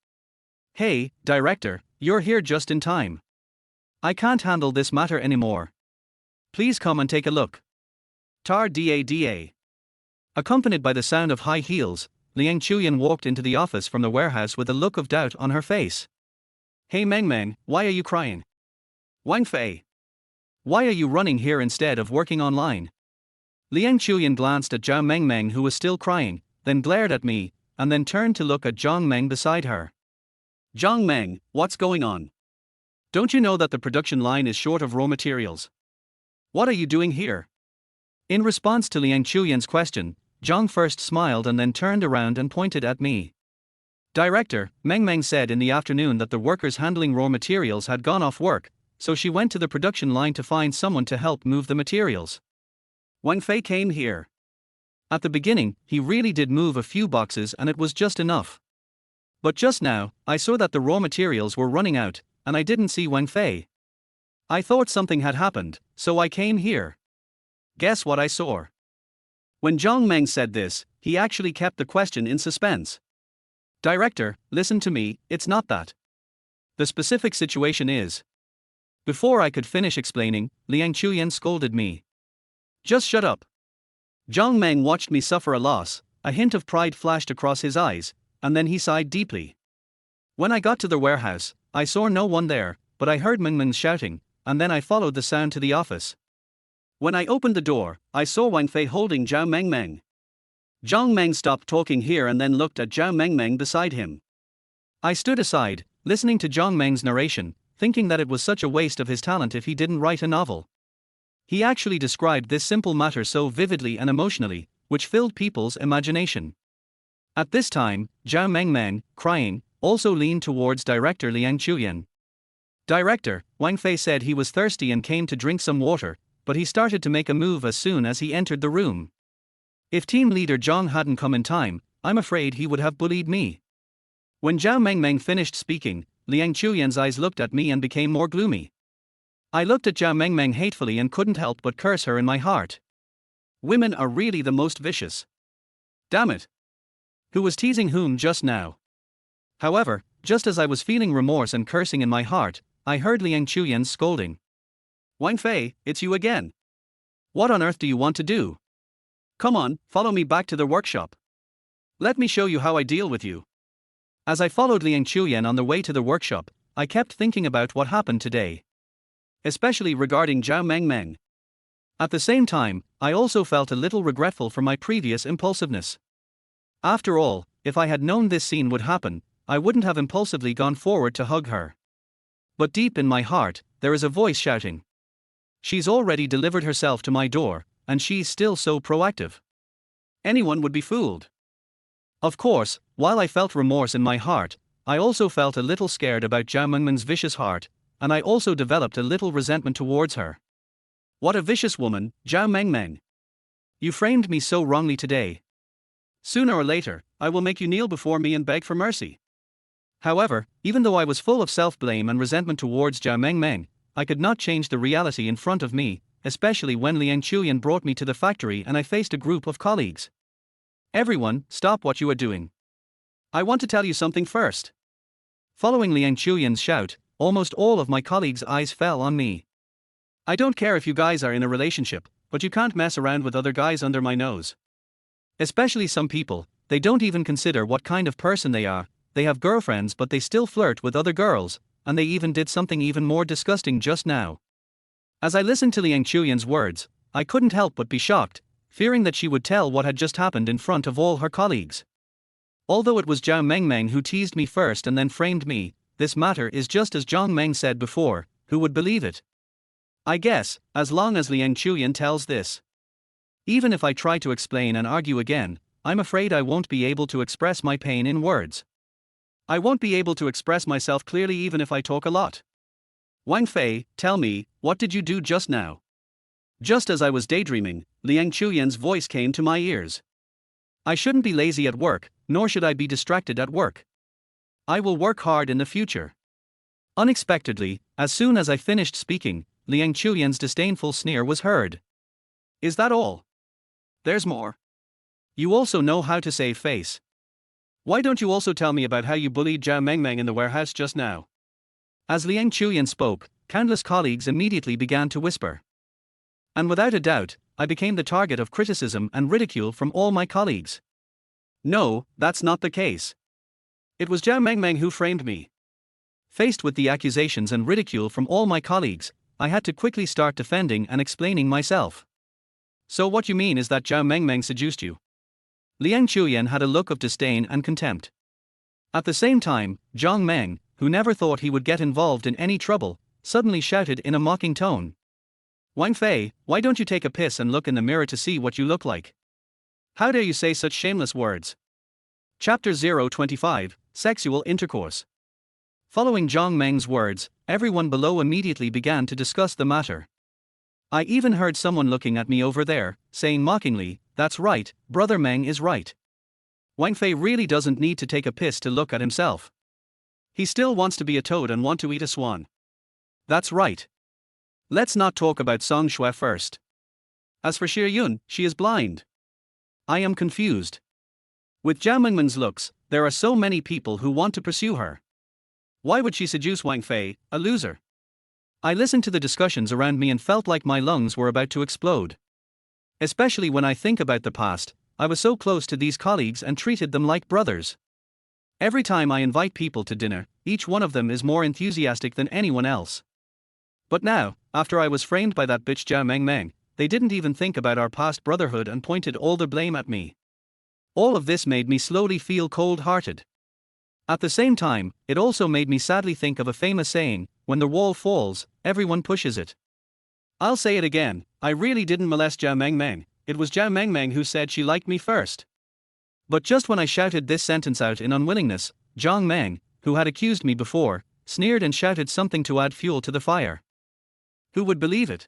Hey, director, you're here just in time. I can't handle this matter anymore. Please come and take a look. Tar da da. Accompanied by the sound of high heels, Liang Chuyan walked into the office from the warehouse with a look of doubt on her face. Hey Mengmeng, why are you crying? Wang Fei, why are you running here instead of working online? Liang Chuyan glanced at Zhao Mengmeng who was still crying, then glared at me, and then turned to look at Zhang Meng beside her. Zhang Meng, what's going on? Don't you know that the production line is short of raw materials? What are you doing here? In response to Liang Chuyan's question, Zhang first smiled and then turned around and pointed at me. Director, Mengmeng said in the afternoon that the workers handling raw materials had gone off work, so she went to the production line to find someone to help move the materials. Wang Fei came here. At the beginning, he really did move a few boxes and it was just enough. But just now, I saw that the raw materials were running out, and I didn't see Wang Fei. I thought something had happened, so I came here. Guess what I saw? When Zhang Meng said this, he actually kept the question in suspense. Director, listen to me, it's not that. The specific situation is. Before I could finish explaining, Liang Chuyan scolded me. Just shut up. Zhang Meng watched me suffer a loss, a hint of pride flashed across his eyes, and then he sighed deeply. When I got to the warehouse, I saw no one there, but I heard Mengmeng shouting, and then I followed the sound to the office. When I opened the door, I saw Wang Fei holding Zhao Mengmeng. Zhang Meng stopped talking here and then looked at Zhao Mengmeng beside him. I stood aside, listening to Zhang Meng's narration, thinking that it was such a waste of his talent if he didn't write a novel. He actually described this simple matter so vividly and emotionally, which filled people's imagination. At this time, Zhao Mengmeng, crying, also leaned towards director Liang Chuyan. Director, Wang Fei said he was thirsty and came to drink some water, but he started to make a move as soon as he entered the room. If team leader Zhang hadn't come in time, I'm afraid he would have bullied me. When Zhao Mengmeng finished speaking, Liang Chuyan's eyes looked at me and became more gloomy. I looked at Zhao Mengmeng hatefully and couldn't help but curse her in my heart. Women are really the most vicious. Damn it. Who was teasing whom just now? However, just as I was feeling remorse and cursing in my heart, I heard Liang Chuyan scolding. Wang Fei, it's you again. What on earth do you want to do? Come on, follow me back to the workshop. Let me show you how I deal with you. As I followed Liang Chuyan on the way to the workshop, I kept thinking about what happened today. Especially regarding Zhao Mengmeng. At the same time, I also felt a little regretful for my previous impulsiveness. After all, if I had known this scene would happen, I wouldn't have impulsively gone forward to hug her. But deep in my heart, there is a voice shouting. She's already delivered herself to my door, and she's still so proactive. Anyone would be fooled. Of course, while I felt remorse in my heart, I also felt a little scared about Zhao Mengmeng's vicious heart, and I also developed a little resentment towards her. What a vicious woman, Zhao Mengmeng. You framed me so wrongly today. Sooner or later, I will make you kneel before me and beg for mercy. However, even though I was full of self-blame and resentment towards Zhao Mengmeng, I could not change the reality in front of me, especially when Liang Chuyan brought me to the factory and I faced a group of colleagues. Everyone, stop what you are doing. I want to tell you something first. Following Liang Chuyan's shout, almost all of my colleagues' eyes fell on me. I don't care if you guys are in a relationship, but you can't mess around with other guys under my nose. Especially some people, they don't even consider what kind of person they are. They have girlfriends but they still flirt with other girls, and they even did something even more disgusting just now. As I listened to Liang Chuyan's words, I couldn't help but be shocked, fearing that she would tell what had just happened in front of all her colleagues. Although it was Zhao Mengmeng who teased me first and then framed me, this matter is just as Zhang Meng said before, who would believe it? I guess, as long as Liang Chuyan tells this. Even if I try to explain and argue again, I'm afraid I won't be able to express my pain in words. I won't be able to express myself clearly even if I talk a lot. Wang Fei, tell me, what did you do just now? Just as I was daydreaming, Liang Chuyan's voice came to my ears. I shouldn't be lazy at work, nor should I be distracted at work. I will work hard in the future. Unexpectedly, as soon as I finished speaking, Liang Chuyan's disdainful sneer was heard. Is that all? There's more. You also know how to save face. Why don't you also tell me about how you bullied Zhao Mengmeng in the warehouse just now? As Liang Chuyan spoke, countless colleagues immediately began to whisper. And without a doubt, I became the target of criticism and ridicule from all my colleagues. No, that's not the case. It was Zhao Mengmeng who framed me. Faced with the accusations and ridicule from all my colleagues, I had to quickly start defending and explaining myself. So what you mean is that Zhao Mengmeng seduced you? Liang Chuyan had a look of disdain and contempt. At the same time, Zhang Meng, who never thought he would get involved in any trouble, suddenly shouted in a mocking tone. Wang Fei, why don't you take a piss and look in the mirror to see what you look like? How dare you say such shameless words? Chapter 025, Sexual Intercourse. Following Zhang Meng's words, everyone below immediately began to discuss the matter. I even heard someone looking at me over there, saying mockingly, that's right, Brother Meng is right. Wang Fei really doesn't need to take a piss to look at himself. He still wants to be a toad and want to eat a swan. That's right. Let's not talk about Song Shui first. As for Xie Yun, she is blind. I am confused. With Zhao Mengmeng's looks, there are so many people who want to pursue her. Why would she seduce Wang Fei, a loser? I listened to the discussions around me and felt like my lungs were about to explode. Especially when I think about the past, I was so close to these colleagues and treated them like brothers. Every time I invite people to dinner, each one of them is more enthusiastic than anyone else. But now, after I was framed by that bitch Zhao Mengmeng, they didn't even think about our past brotherhood and pointed all the blame at me. All of this made me slowly feel cold-hearted. At the same time, it also made me sadly think of a famous saying, when the wall falls, everyone pushes it. I'll say it again, I really didn't molest Zhao Mengmeng, it was Zhao Mengmeng who said she liked me first. But just when I shouted this sentence out in unwillingness, Zhang Meng, who had accused me before, sneered and shouted something to add fuel to the fire. Who would believe it?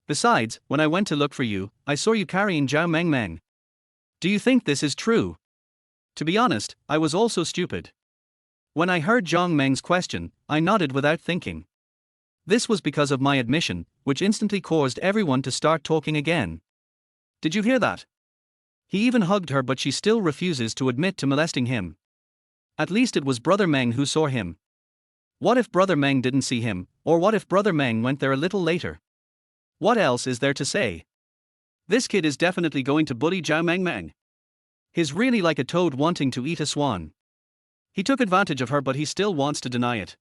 Besides, when I went to look for you, I saw you carrying Zhao Mengmeng. Do you think this is true? To be honest, I was also stupid. When I heard Zhang Meng's question, I nodded without thinking. This was because of my admission, which instantly caused everyone to start talking again. Did you hear that? He even hugged her, but she still refuses to admit to molesting him. At least it was Brother Meng who saw him. What if Brother Meng didn't see him, or what if Brother Meng went there a little later? What else is there to say? This kid is definitely going to bully Zhao Mengmeng. He's really like a toad wanting to eat a swan. He took advantage of her, but he still wants to deny it.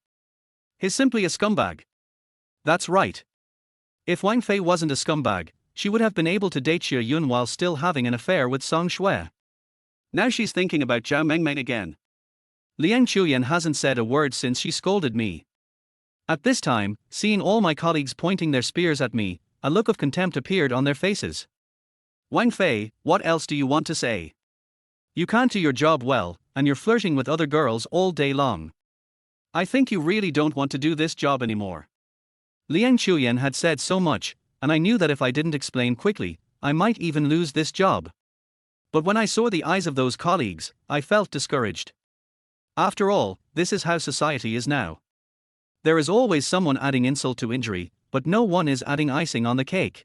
He's simply a scumbag. That's right. If Wang Fei wasn't a scumbag, she would have been able to date Xie Yun while still having an affair with Song Shui. Now she's thinking about Zhao Mengmeng again. Liang Chuyan hasn't said a word since she scolded me. At this time, seeing all my colleagues pointing their spears at me, a look of contempt appeared on their faces. Wang Fei, what else do you want to say? You can't do your job well, and you're flirting with other girls all day long. I think you really don't want to do this job anymore. Liang Chuyan had said so much, and I knew that if I didn't explain quickly, I might even lose this job. But when I saw the eyes of those colleagues, I felt discouraged. After all, this is how society is now. There is always someone adding insult to injury, but no one is adding icing on the cake.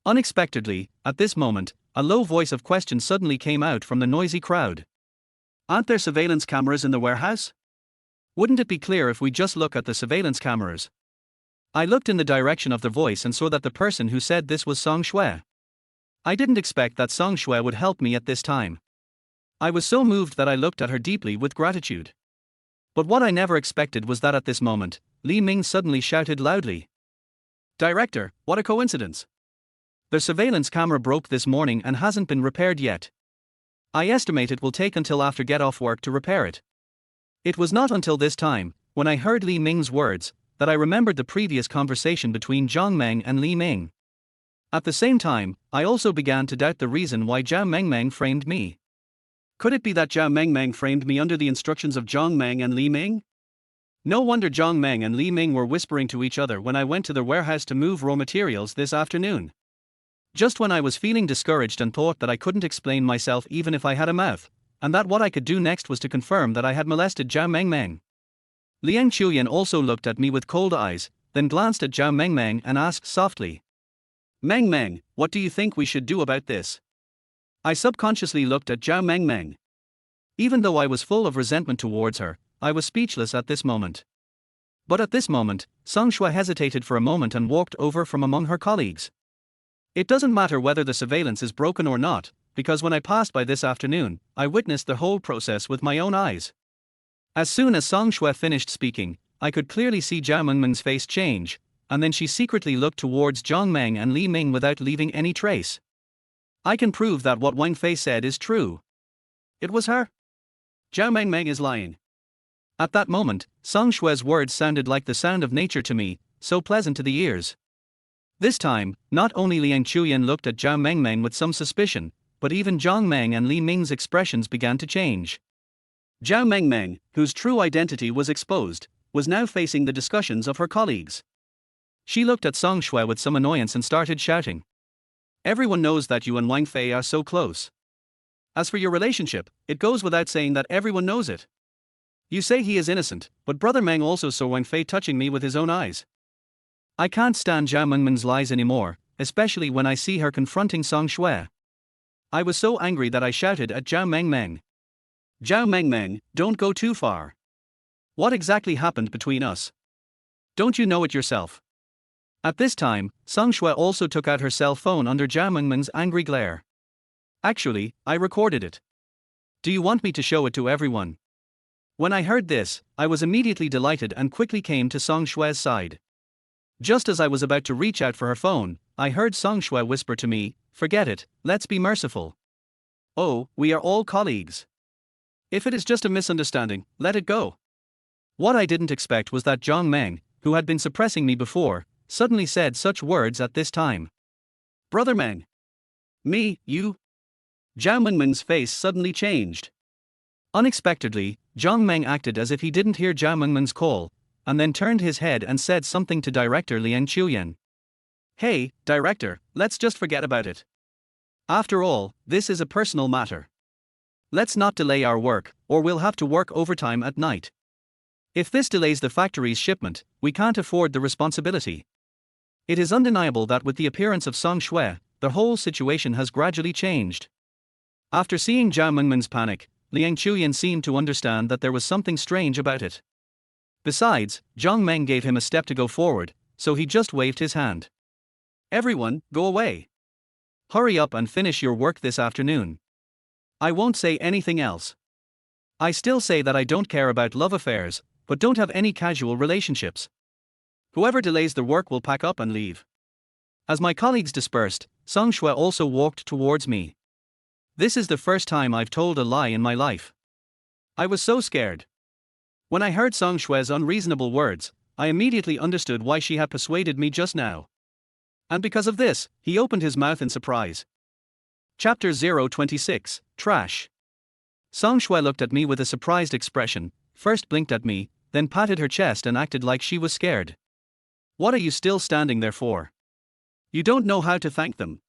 Unexpectedly, at this moment, a low voice of question suddenly came out from the noisy crowd. Aren't there surveillance cameras in the warehouse? Wouldn't it be clear if we just look at the surveillance cameras? I looked in the direction of the voice and saw that the person who said this was Song Shui. I didn't expect that Song Shui would help me at this time. I was so moved that I looked at her deeply with gratitude. But what I never expected was that at this moment, Li Ming suddenly shouted loudly. Director, what a coincidence! The surveillance camera broke this morning and hasn't been repaired yet. I estimate it will take until after get off work to repair it. It was not until this time, when I heard Li Ming's words, that I remembered the previous conversation between Zhang Meng and Li Ming. At the same time, I also began to doubt the reason why Zhao Mengmeng framed me. Could it be that Zhao Mengmeng framed me under the instructions of Zhang Meng and Li Ming? No wonder Zhang Meng and Li Ming were whispering to each other when I went to the warehouse to move raw materials this afternoon. Just when I was feeling discouraged and thought that I couldn't explain myself even if I had a mouth, and that what I could do next was to confirm that I had molested Zhao Mengmeng. Liang Chuyan also looked at me with cold eyes, then glanced at Zhao Mengmeng and asked softly. Mengmeng, what do you think we should do about this? I subconsciously looked at Zhao Mengmeng. Even though I was full of resentment towards her, I was speechless at this moment. But at this moment, Song Shui hesitated for a moment and walked over from among her colleagues. It doesn't matter whether the surveillance is broken or not, because when I passed by this afternoon, I witnessed the whole process with my own eyes. As soon as Song Shui finished speaking, I could clearly see Zhao Mengmeng's face change, and then she secretly looked towards Zhang Meng and Li Ming without leaving any trace. I can prove that what Wang Fei said is true. It was her. Zhao Mengmeng is lying. At that moment, Song Shui's words sounded like the sound of nature to me, so pleasant to the ears. This time, not only Liang Chuyan looked at Zhao Mengmeng with some suspicion, but even Zhang Meng and Li Ming's expressions began to change. Zhao Mengmeng, whose true identity was exposed, was now facing the discussions of her colleagues. She looked at Song Shui with some annoyance and started shouting. Everyone knows that you and Wang Fei are so close. As for your relationship, it goes without saying that everyone knows it. You say he is innocent, but Brother Meng also saw Wang Fei touching me with his own eyes. I can't stand Zhao Mengmeng's lies anymore, especially when I see her confronting Song Shui. I was so angry that I shouted at Zhao Mengmeng. Zhao Mengmeng, don't go too far. What exactly happened between us? Don't you know it yourself? At this time, Song Shui also took out her cell phone under Zhao Mengmeng's angry glare. Actually, I recorded it. Do you want me to show it to everyone? When I heard this, I was immediately delighted and quickly came to Song Shui's side. Just as I was about to reach out for her phone, I heard Song Shui whisper to me, "Forget it, let's be merciful. Oh, we are all colleagues. If it is just a misunderstanding, let it go." What I didn't expect was that Zhang Meng, who had been suppressing me before, suddenly said such words at this time. Brother Meng. Me, you? Zhao Mengmeng's face suddenly changed. Unexpectedly, Zhang Meng acted as if he didn't hear Zhao Mengmeng's call, and then turned his head and said something to Director Liang Chuyan. Hey, Director, let's just forget about it. After all, this is a personal matter. Let's not delay our work, or we'll have to work overtime at night. If this delays the factory's shipment, we can't afford the responsibility. It is undeniable that with the appearance of Song Shui, the whole situation has gradually changed. After seeing Zhao Mengmeng's panic, Liang Chuyan seemed to understand that there was something strange about it. Besides, Zhang Meng gave him a step to go forward, so he just waved his hand. Everyone, go away. Hurry up and finish your work this afternoon. I won't say anything else. I still say that I don't care about love affairs, but don't have any casual relationships. Whoever delays the work will pack up and leave. As my colleagues dispersed, Song Shui also walked towards me. This is the first time I've told a lie in my life. I was so scared. When I heard Song Shui's unreasonable words, I immediately understood why she had persuaded me just now. And because of this, he opened his mouth in surprise. Chapter 026, Trash. Song Shui looked at me with a surprised expression, first blinked at me, then patted her chest and acted like she was scared. What are you still standing there for? You don't know how to thank them.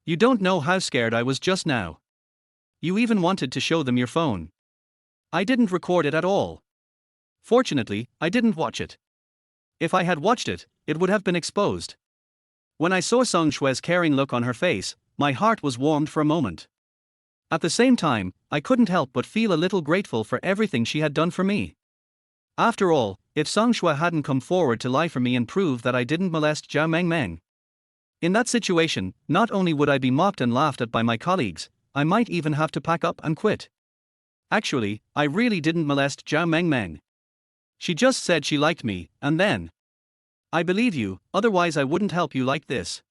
You don't know how scared I was just now. You even wanted to show them your phone. I didn't record it at all. Fortunately, I didn't watch it. If I had watched it, it would have been exposed. When I saw Song Shue's caring look on her face, my heart was warmed for a moment. At the same time, I couldn't help but feel a little grateful for everything she had done for me. After all, if Song Shue hadn't come forward to lie for me and prove that I didn't molest Zhao Mengmeng, in that situation, not only would I be mocked and laughed at by my colleagues, I might even have to pack up and quit. Actually, I really didn't molest Zhao Mengmeng. She just said she liked me, and then. I believe you, otherwise I wouldn't help you like this.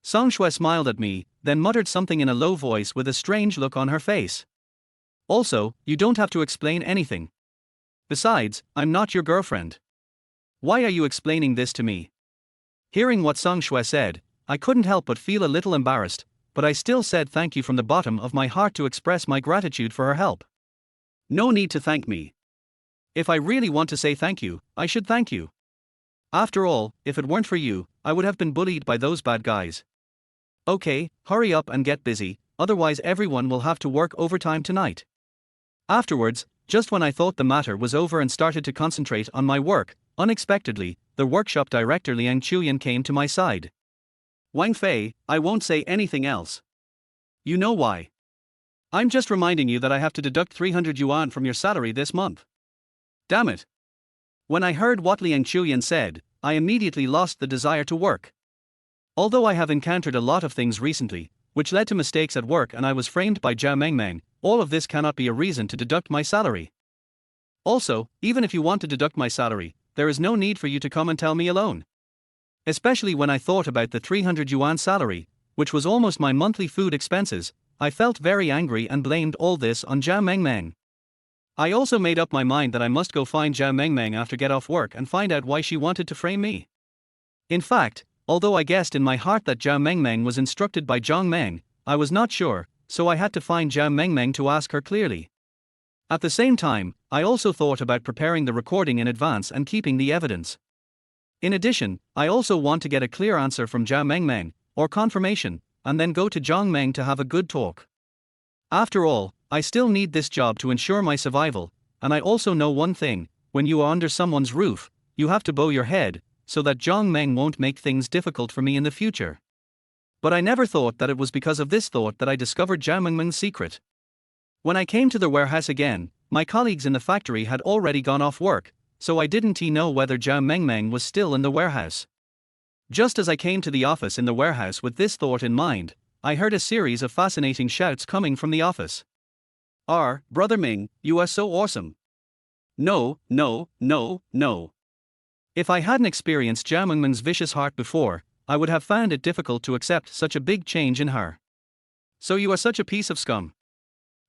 Song Shue smiled at me, then muttered something in a low voice with a strange look on her face. Also, you don't have to explain anything. Besides, I'm not your girlfriend. Why are you explaining this to me? Hearing what Song Shue said, I couldn't help but feel a little embarrassed, but I still said thank you from the bottom of my heart to express my gratitude for her help. No need to thank me. If I really want to say thank you, I should thank you. After all, if it weren't for you, I would have been bullied by those bad guys. Okay, hurry up and get busy, otherwise everyone will have to work overtime tonight. Afterwards, just when I thought the matter was over and started to concentrate on my work, unexpectedly, the workshop director Liang Chuyan came to my side. Wang Fei, I won't say anything else. You know why. I'm just reminding you that I have to deduct 300 yuan from your salary this month. Damn it. When I heard what Liang Chuyan said, I immediately lost the desire to work. Although I have encountered a lot of things recently, which led to mistakes at work and I was framed by Zhao Mengmeng, all of this cannot be a reason to deduct my salary. Also, even if you want to deduct my salary, there is no need for you to come and tell me alone. Especially when I thought about the 300 yuan salary, which was almost my monthly food expenses, I felt very angry and blamed all this on Zhao Mengmeng. I also made up my mind that I must go find Zhao Mengmeng after get off work and find out why she wanted to frame me. In fact, although I guessed in my heart that Zhao Mengmeng was instructed by Zhang Meng, I was not sure, so I had to find Zhao Mengmeng to ask her clearly. At the same time, I also thought about preparing the recording in advance and keeping the evidence. In addition, I also want to get a clear answer from Zhao Mengmeng, or confirmation, and then go to Zhang Meng to have a good talk. After all, I still need this job to ensure my survival, and I also know one thing: when you are under someone's roof, you have to bow your head, so that Zhang Meng won't make things difficult for me in the future. But I never thought that it was because of this thought that I discovered Zhao Mengmeng's secret. When I came to the warehouse again, my colleagues in the factory had already gone off work, so I didn't know whether Zhao Mengmeng was still in the warehouse. Just as I came to the office in the warehouse with this thought in mind, I heard a series of fascinating shouts coming from the office. Brother Ming, you are so awesome. No, no, no, no. If I hadn't experienced Zhao Mengmeng's vicious heart before, I would have found it difficult to accept such a big change in her. So you are such a piece of scum.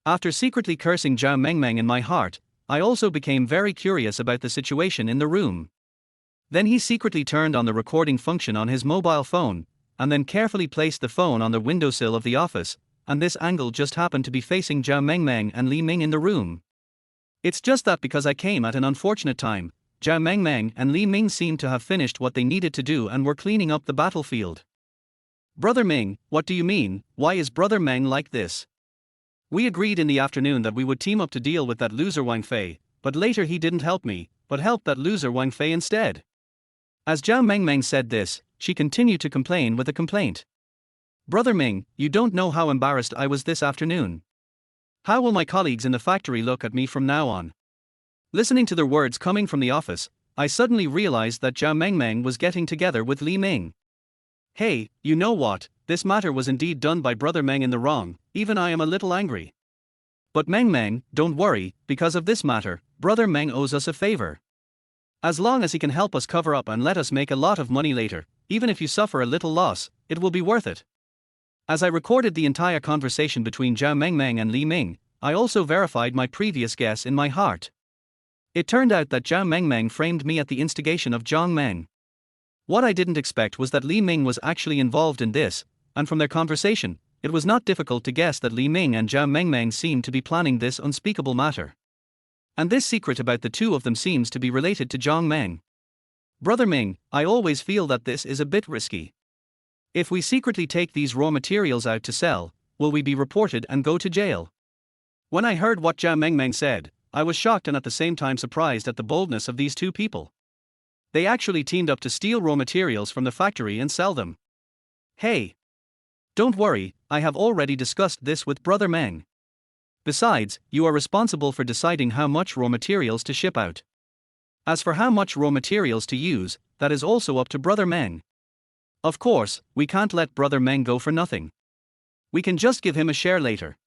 After secretly cursing Zhao Mengmeng in my heart, I also became very curious about the situation in the room. Then he secretly turned on the recording function on his mobile phone, and then carefully placed the phone on the windowsill of the office, and this angle just happened to be facing Zhao Mengmeng and Li Ming in the room. It's just that because I came at an unfortunate time, Zhao Mengmeng and Li Ming seemed to have finished what they needed to do and were cleaning up the battlefield. Brother Ming, what do you mean? Why is Brother Meng like this? We agreed in the afternoon that we would team up to deal with that loser Wang Fei, but later he didn't help me, but helped that loser Wang Fei instead. As Zhao Mengmeng said this, she continued to complain with a complaint. Brother Ming, you don't know how embarrassed I was this afternoon. How will my colleagues in the factory look at me from now on? Listening to their words coming from the office, I suddenly realized that Zhao Mengmeng was getting together with Li Ming. Hey, you know what, this matter was indeed done by Brother Meng in the wrong, even I am a little angry. But Meng, don't worry, because of this matter, Brother Meng owes us a favor. As long as he can help us cover up and let us make a lot of money later, even if you suffer a little loss, it will be worth it. As I recorded the entire conversation between Zhao Mengmeng and Li Ming, I also verified my previous guess in my heart. It turned out that Zhao Mengmeng framed me at the instigation of Zhang Meng. What I didn't expect was that Li Ming was actually involved in this, and from their conversation, it was not difficult to guess that Li Ming and Zhao Mengmeng seemed to be planning this unspeakable matter. And this secret about the two of them seems to be related to Zhang Meng. Brother Ming, I always feel that this is a bit risky. If we secretly take these raw materials out to sell, will we be reported and go to jail? When I heard what Zhao Mengmeng said, I was shocked and at the same time surprised at the boldness of these two people. They actually teamed up to steal raw materials from the factory and sell them. Hey! Don't worry, I have already discussed this with Brother Meng. Besides, you are responsible for deciding how much raw materials to ship out. As for how much raw materials to use, that is also up to Brother Meng. Of course, we can't let Brother Meng go for nothing. We can just give him a share later.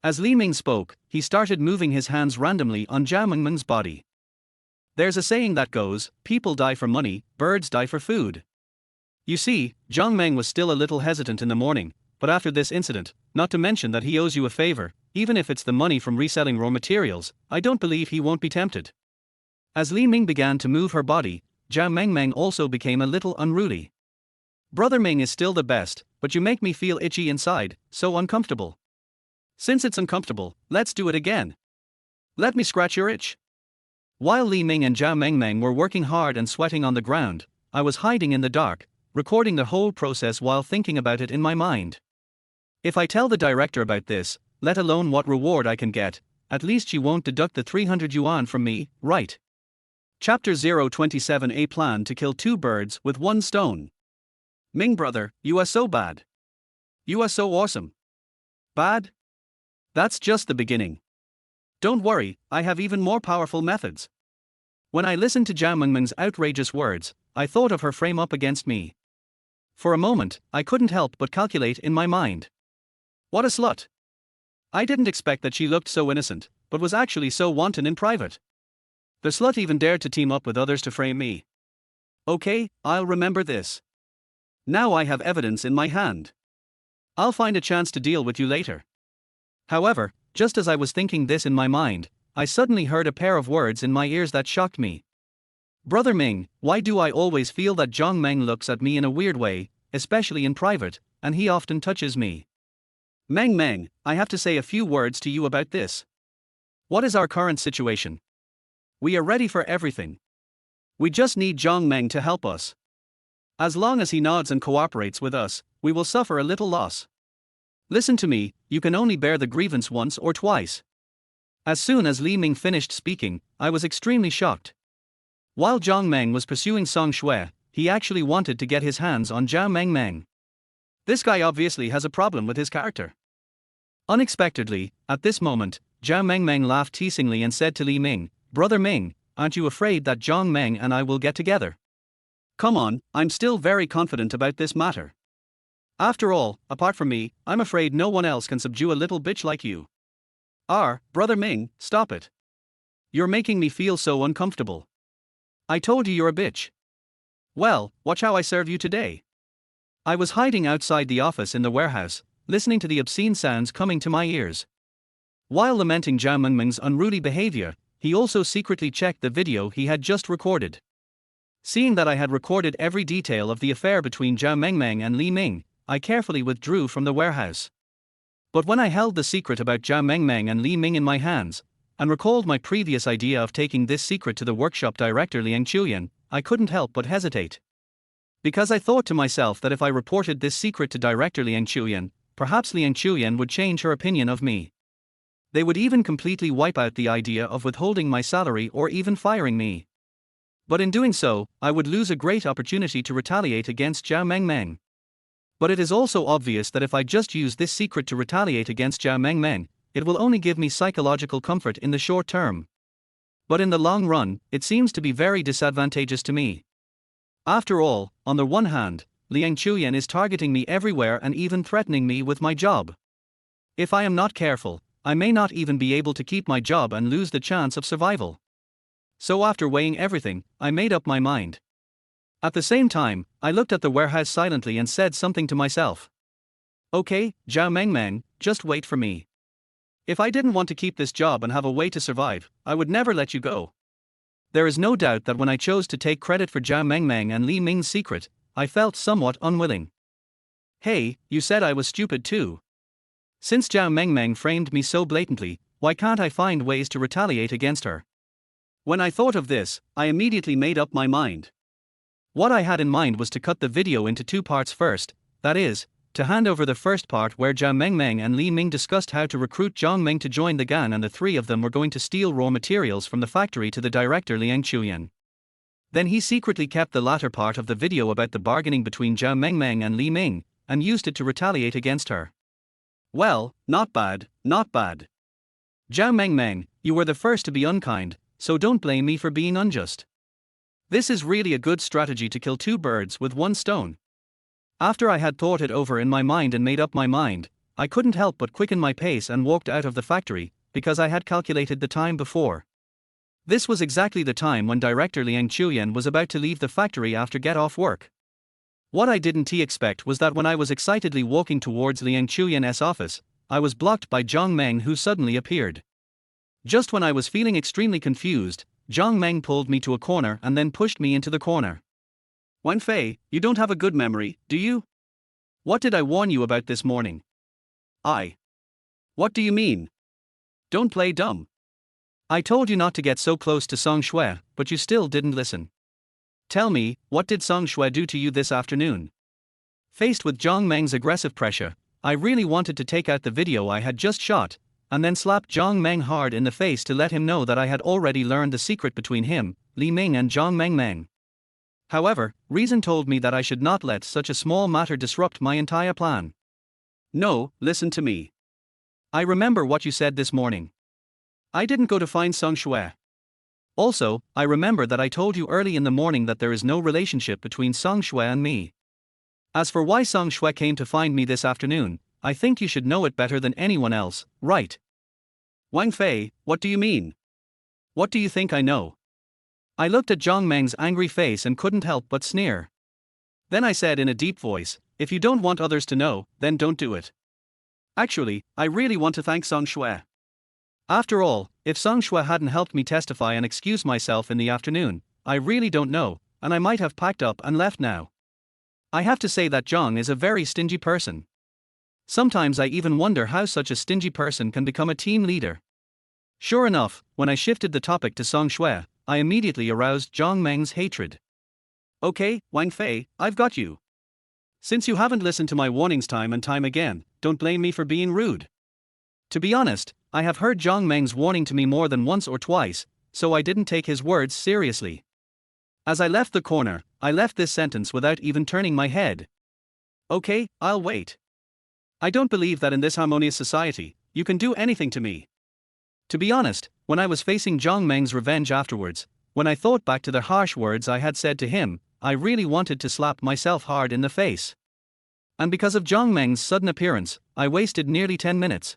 As Li Ming spoke, he started moving his hands randomly on Zhao Mengmeng's body. There's a saying that goes, people die for money, birds die for food. You see, Zhang Meng was still a little hesitant in the morning, but after this incident, not to mention that he owes you a favor, even if it's the money from reselling raw materials, I don't believe he won't be tempted. As Li Ming began to move her body, Zhao Mengmeng also became a little unruly. Brother Ming is still the best, but you make me feel itchy inside, so uncomfortable. Since it's uncomfortable, let's do it again. Let me scratch your itch. While Li Ming and Zhao Mengmeng were working hard and sweating on the ground, I was hiding in the dark, recording the whole process while thinking about it in my mind. If I tell the director about this, let alone what reward I can get, at least she won't deduct the 300 yuan from me, right? Chapter 027: A plan to kill two birds with one stone. Ming brother, you are so bad. You are so awesome. Bad? That's just the beginning. Don't worry, I have even more powerful methods. When I listened to Zhao Mengmeng's outrageous words, I thought of her frame up against me. For a moment, I couldn't help but calculate in my mind. What a slut. I didn't expect that she looked so innocent, but was actually so wanton in private. The slut even dared to team up with others to frame me. Okay, I'll remember this. Now I have evidence in my hand. I'll find a chance to deal with you later. However, just as I was thinking this in my mind, I suddenly heard a pair of words in my ears that shocked me. Brother Ming, why do I always feel that Zhang Meng looks at me in a weird way, especially in private, and he often touches me? Meng, I have to say a few words to you about this. What is our current situation? We are ready for everything. We just need Zhang Meng to help us. As long as he nods and cooperates with us, we will suffer a little loss. Listen to me, you can only bear the grievance once or twice. As soon as Li Ming finished speaking, I was extremely shocked. While Zhang Meng was pursuing Song Shui, he actually wanted to get his hands on Zhao Mengmeng. This guy obviously has a problem with his character. Unexpectedly, at this moment, Zhao Mengmeng laughed teasingly and said to Li Ming, Brother Ming, aren't you afraid that Zhang Meng and I will get together? Come on, I'm still very confident about this matter. After all, apart from me, I'm afraid no one else can subdue a little bitch like you. Brother Ming, stop it. You're making me feel so uncomfortable. I told you you're a bitch. Well, watch how I serve you today. I was hiding outside the office in the warehouse, listening to the obscene sounds coming to my ears. While lamenting Zhao Mengmeng's unruly behavior, he also secretly checked the video he had just recorded. Seeing that I had recorded every detail of the affair between Zhao Mengmeng and Li Ming, I carefully withdrew from the warehouse. But when I held the secret about Zhao Mengmeng and Li Ming in my hands, and recalled my previous idea of taking this secret to the workshop director Liang Chuyan, I couldn't help but hesitate. Because I thought to myself that if I reported this secret to director Liang Chuyan, perhaps Liang Chuyan would change her opinion of me. They would even completely wipe out the idea of withholding my salary or even firing me. But in doing so, I would lose a great opportunity to retaliate against Zhao Mengmeng. But it is also obvious that if I just use this secret to retaliate against Zhao Mengmeng, it will only give me psychological comfort in the short term. But in the long run, it seems to be very disadvantageous to me. After all, on the one hand, Liang Chuyan is targeting me everywhere and even threatening me with my job. If I am not careful, I may not even be able to keep my job and lose the chance of survival. So after weighing everything, I made up my mind. At the same time, I looked at the warehouse silently and said something to myself. Okay, Zhao Mengmeng, just wait for me. If I didn't want to keep this job and have a way to survive, I would never let you go. There is no doubt that when I chose to take credit for Zhao Mengmeng and Li Ming's secret, I felt somewhat unwilling. Hey, you said I was stupid too. Since Zhao Mengmeng framed me so blatantly, why can't I find ways to retaliate against her? When I thought of this, I immediately made up my mind. What I had in mind was to cut the video into two parts first, that is, to hand over the first part where Zhao Mengmeng and Li Ming discussed how to recruit Zhang Meng to join the GAN, and the three of them were going to steal raw materials from the factory to the director Liang Chuyan. Then he secretly kept the latter part of the video about the bargaining between Zhao Mengmeng and Li Ming, and used it to retaliate against her. Well, not bad, not bad. Zhao Mengmeng, you were the first to be unkind, so don't blame me for being unjust. This is really a good strategy to kill two birds with one stone. After I had thought it over in my mind and made up my mind, I couldn't help but quicken my pace and walked out of the factory, because I had calculated the time before. This was exactly the time when Director Liang Chuyan was about to leave the factory after get off work. What I didn't expect was that when I was excitedly walking towards Liang Chuyan's office, I was blocked by Zhang Meng, who suddenly appeared. Just when I was feeling extremely confused, Zhang Meng pulled me to a corner and then pushed me into the corner. Wang Fei, you don't have a good memory, do you? What did I warn you about this morning? What do you mean? Don't play dumb. I told you not to get so close to Song Shui, but you still didn't listen. Tell me, what did Song Shui do to you this afternoon? Faced with Zhang Meng's aggressive pressure, I really wanted to take out the video I had just shot, and then slap Zhang Meng hard in the face to let him know that I had already learned the secret between him, Li Ming and Zhang Mengmeng. However, reason told me that I should not let such a small matter disrupt my entire plan. No, listen to me. I remember what you said this morning. I didn't go to find Song Shui. Also, I remember that I told you early in the morning that there is no relationship between Song Shui and me. As for why Song Shui came to find me this afternoon, I think you should know it better than anyone else, right? Wang Fei, what do you mean? What do you think I know? I looked at Zhang Meng's angry face and couldn't help but sneer. Then I said in a deep voice, if you don't want others to know, then don't do it. Actually, I really want to thank Song Shui. After all, if Song Shui hadn't helped me testify and excuse myself in the afternoon, I really don't know, and I might have packed up and left now. I have to say that Zhang is a very stingy person. Sometimes I even wonder how such a stingy person can become a team leader. Sure enough, when I shifted the topic to Song Shui, I immediately aroused Zhang Meng's hatred. Okay, Wang Fei, I've got you. Since you haven't listened to my warnings time and time again, don't blame me for being rude. To be honest, I have heard Zhang Meng's warning to me more than once or twice, so I didn't take his words seriously. As I left the corner, I left this sentence without even turning my head. Okay, I'll wait. I don't believe that in this harmonious society, you can do anything to me. To be honest, when I was facing Zhang Meng's revenge afterwards, when I thought back to the harsh words I had said to him, I really wanted to slap myself hard in the face. And because of Zhang Meng's sudden appearance, I wasted nearly 10 minutes.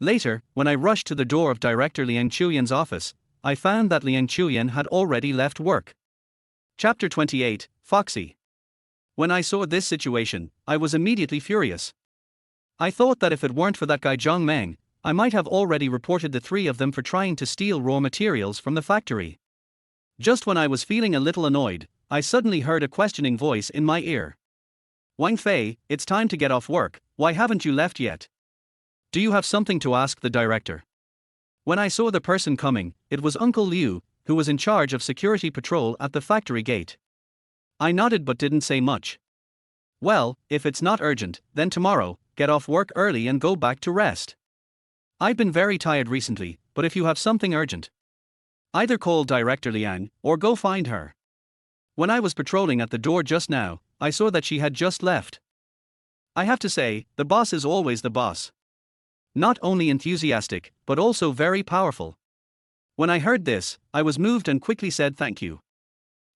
Later, when I rushed to the door of Director Liang Chuyan's office, I found that Liang Chuyan had already left work. Chapter 28, Foxy. When I saw this situation, I was immediately furious. I thought that if it weren't for that guy Zhang Meng, I might have already reported the three of them for trying to steal raw materials from the factory. Just when I was feeling a little annoyed, I suddenly heard a questioning voice in my ear. Wang Fei, it's time to get off work, why haven't you left yet? Do you have something to ask the director? When I saw the person coming, it was Uncle Liu, who was in charge of security patrol at the factory gate. I nodded but didn't say much. Well, if it's not urgent, then tomorrow, get off work early and go back to rest. I've been very tired recently, but if you have something urgent, either call Director Liang, or go find her. When I was patrolling at the door just now, I saw that she had just left. I have to say, the boss is always the boss. Not only enthusiastic, but also very powerful. When I heard this, I was moved and quickly said thank you.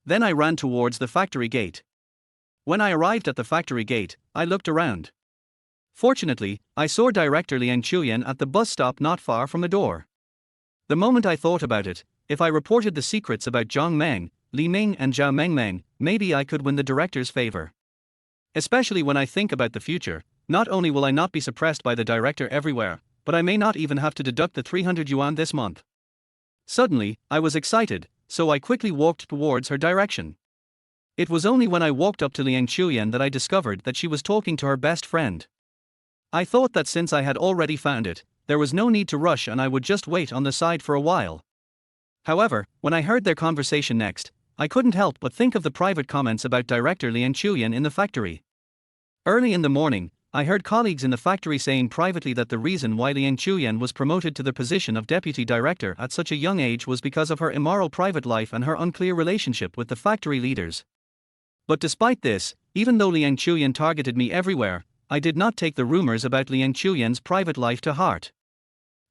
Then I ran towards the factory gate. When I arrived at the factory gate, I looked around. Fortunately, I saw Director Liang Chuyan at the bus stop not far from the door. The moment I thought about it, if I reported the secrets about Zhang Meng, Li Ming and Zhao Mengmeng, maybe I could win the director's favor. Especially when I think about the future, not only will I not be suppressed by the director everywhere, but I may not even have to deduct the 300 yuan this month. Suddenly, I was excited, so I quickly walked towards her direction. It was only when I walked up to Liang Chuyan that I discovered that she was talking to her best friend. I thought that since I had already found it, there was no need to rush and I would just wait on the side for a while. However, when I heard their conversation next, I couldn't help but think of the private comments about Director Liang Chuyan in the factory. Early in the morning, I heard colleagues in the factory saying privately that the reason why Liang Chuyan was promoted to the position of deputy director at such a young age was because of her immoral private life and her unclear relationship with the factory leaders. But despite this, even though Liang Chuyan targeted me everywhere, I did not take the rumors about Liang Chuyan's private life to heart.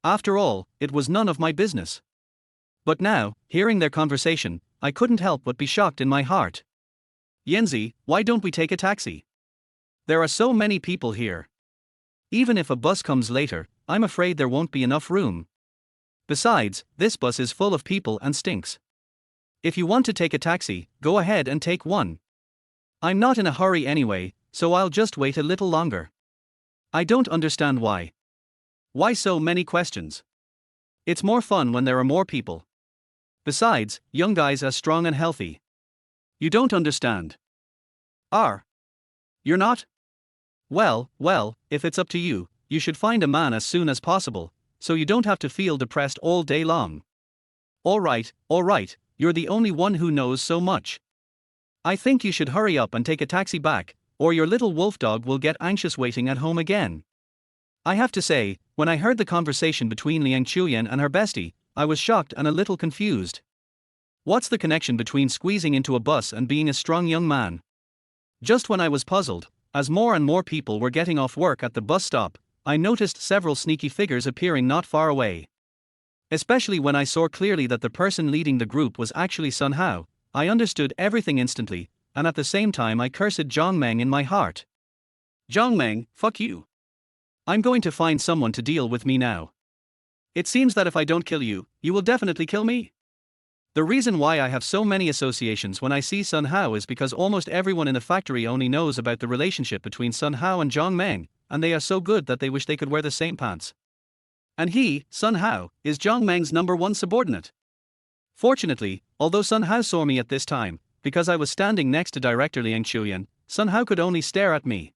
After all, it was none of my business. But now, hearing their conversation, I couldn't help but be shocked in my heart. Yanzi, why don't we take a taxi? There are so many people here. Even if a bus comes later, I'm afraid there won't be enough room. Besides, this bus is full of people and stinks. If you want to take a taxi, go ahead and take one. I'm not in a hurry anyway, so I'll just wait a little longer. I don't understand why. Why so many questions? It's more fun when there are more people. Besides, young guys are strong and healthy. You don't understand. You're not? Well, if it's up to you, you should find a man as soon as possible, so you don't have to feel depressed all day long. Alright, you're the only one who knows so much. I think you should hurry up and take a taxi back, or your little wolf dog will get anxious waiting at home again. I have to say, when I heard the conversation between Liang Chuyan and her bestie, I was shocked and a little confused. What's the connection between squeezing into a bus and being a strong young man? Just when I was puzzled, as more and more people were getting off work at the bus stop, I noticed several sneaky figures appearing not far away. Especially when I saw clearly that the person leading the group was actually Sun Hao, I understood everything instantly, and at the same time I cursed Zhang Meng in my heart. Zhang Meng, fuck you. I'm going to find someone to deal with me now. It seems that if I don't kill you, you will definitely kill me. The reason why I have so many associations when I see Sun Hao is because almost everyone in the factory only knows about the relationship between Sun Hao and Zhang Meng, and they are so good that they wish they could wear the same pants. And he, Sun Hao, is Zhang Meng's #1 subordinate. Fortunately, although Sun Hao saw me at this time, because I was standing next to Director Liang Chuyan, Sun Hao could only stare at me.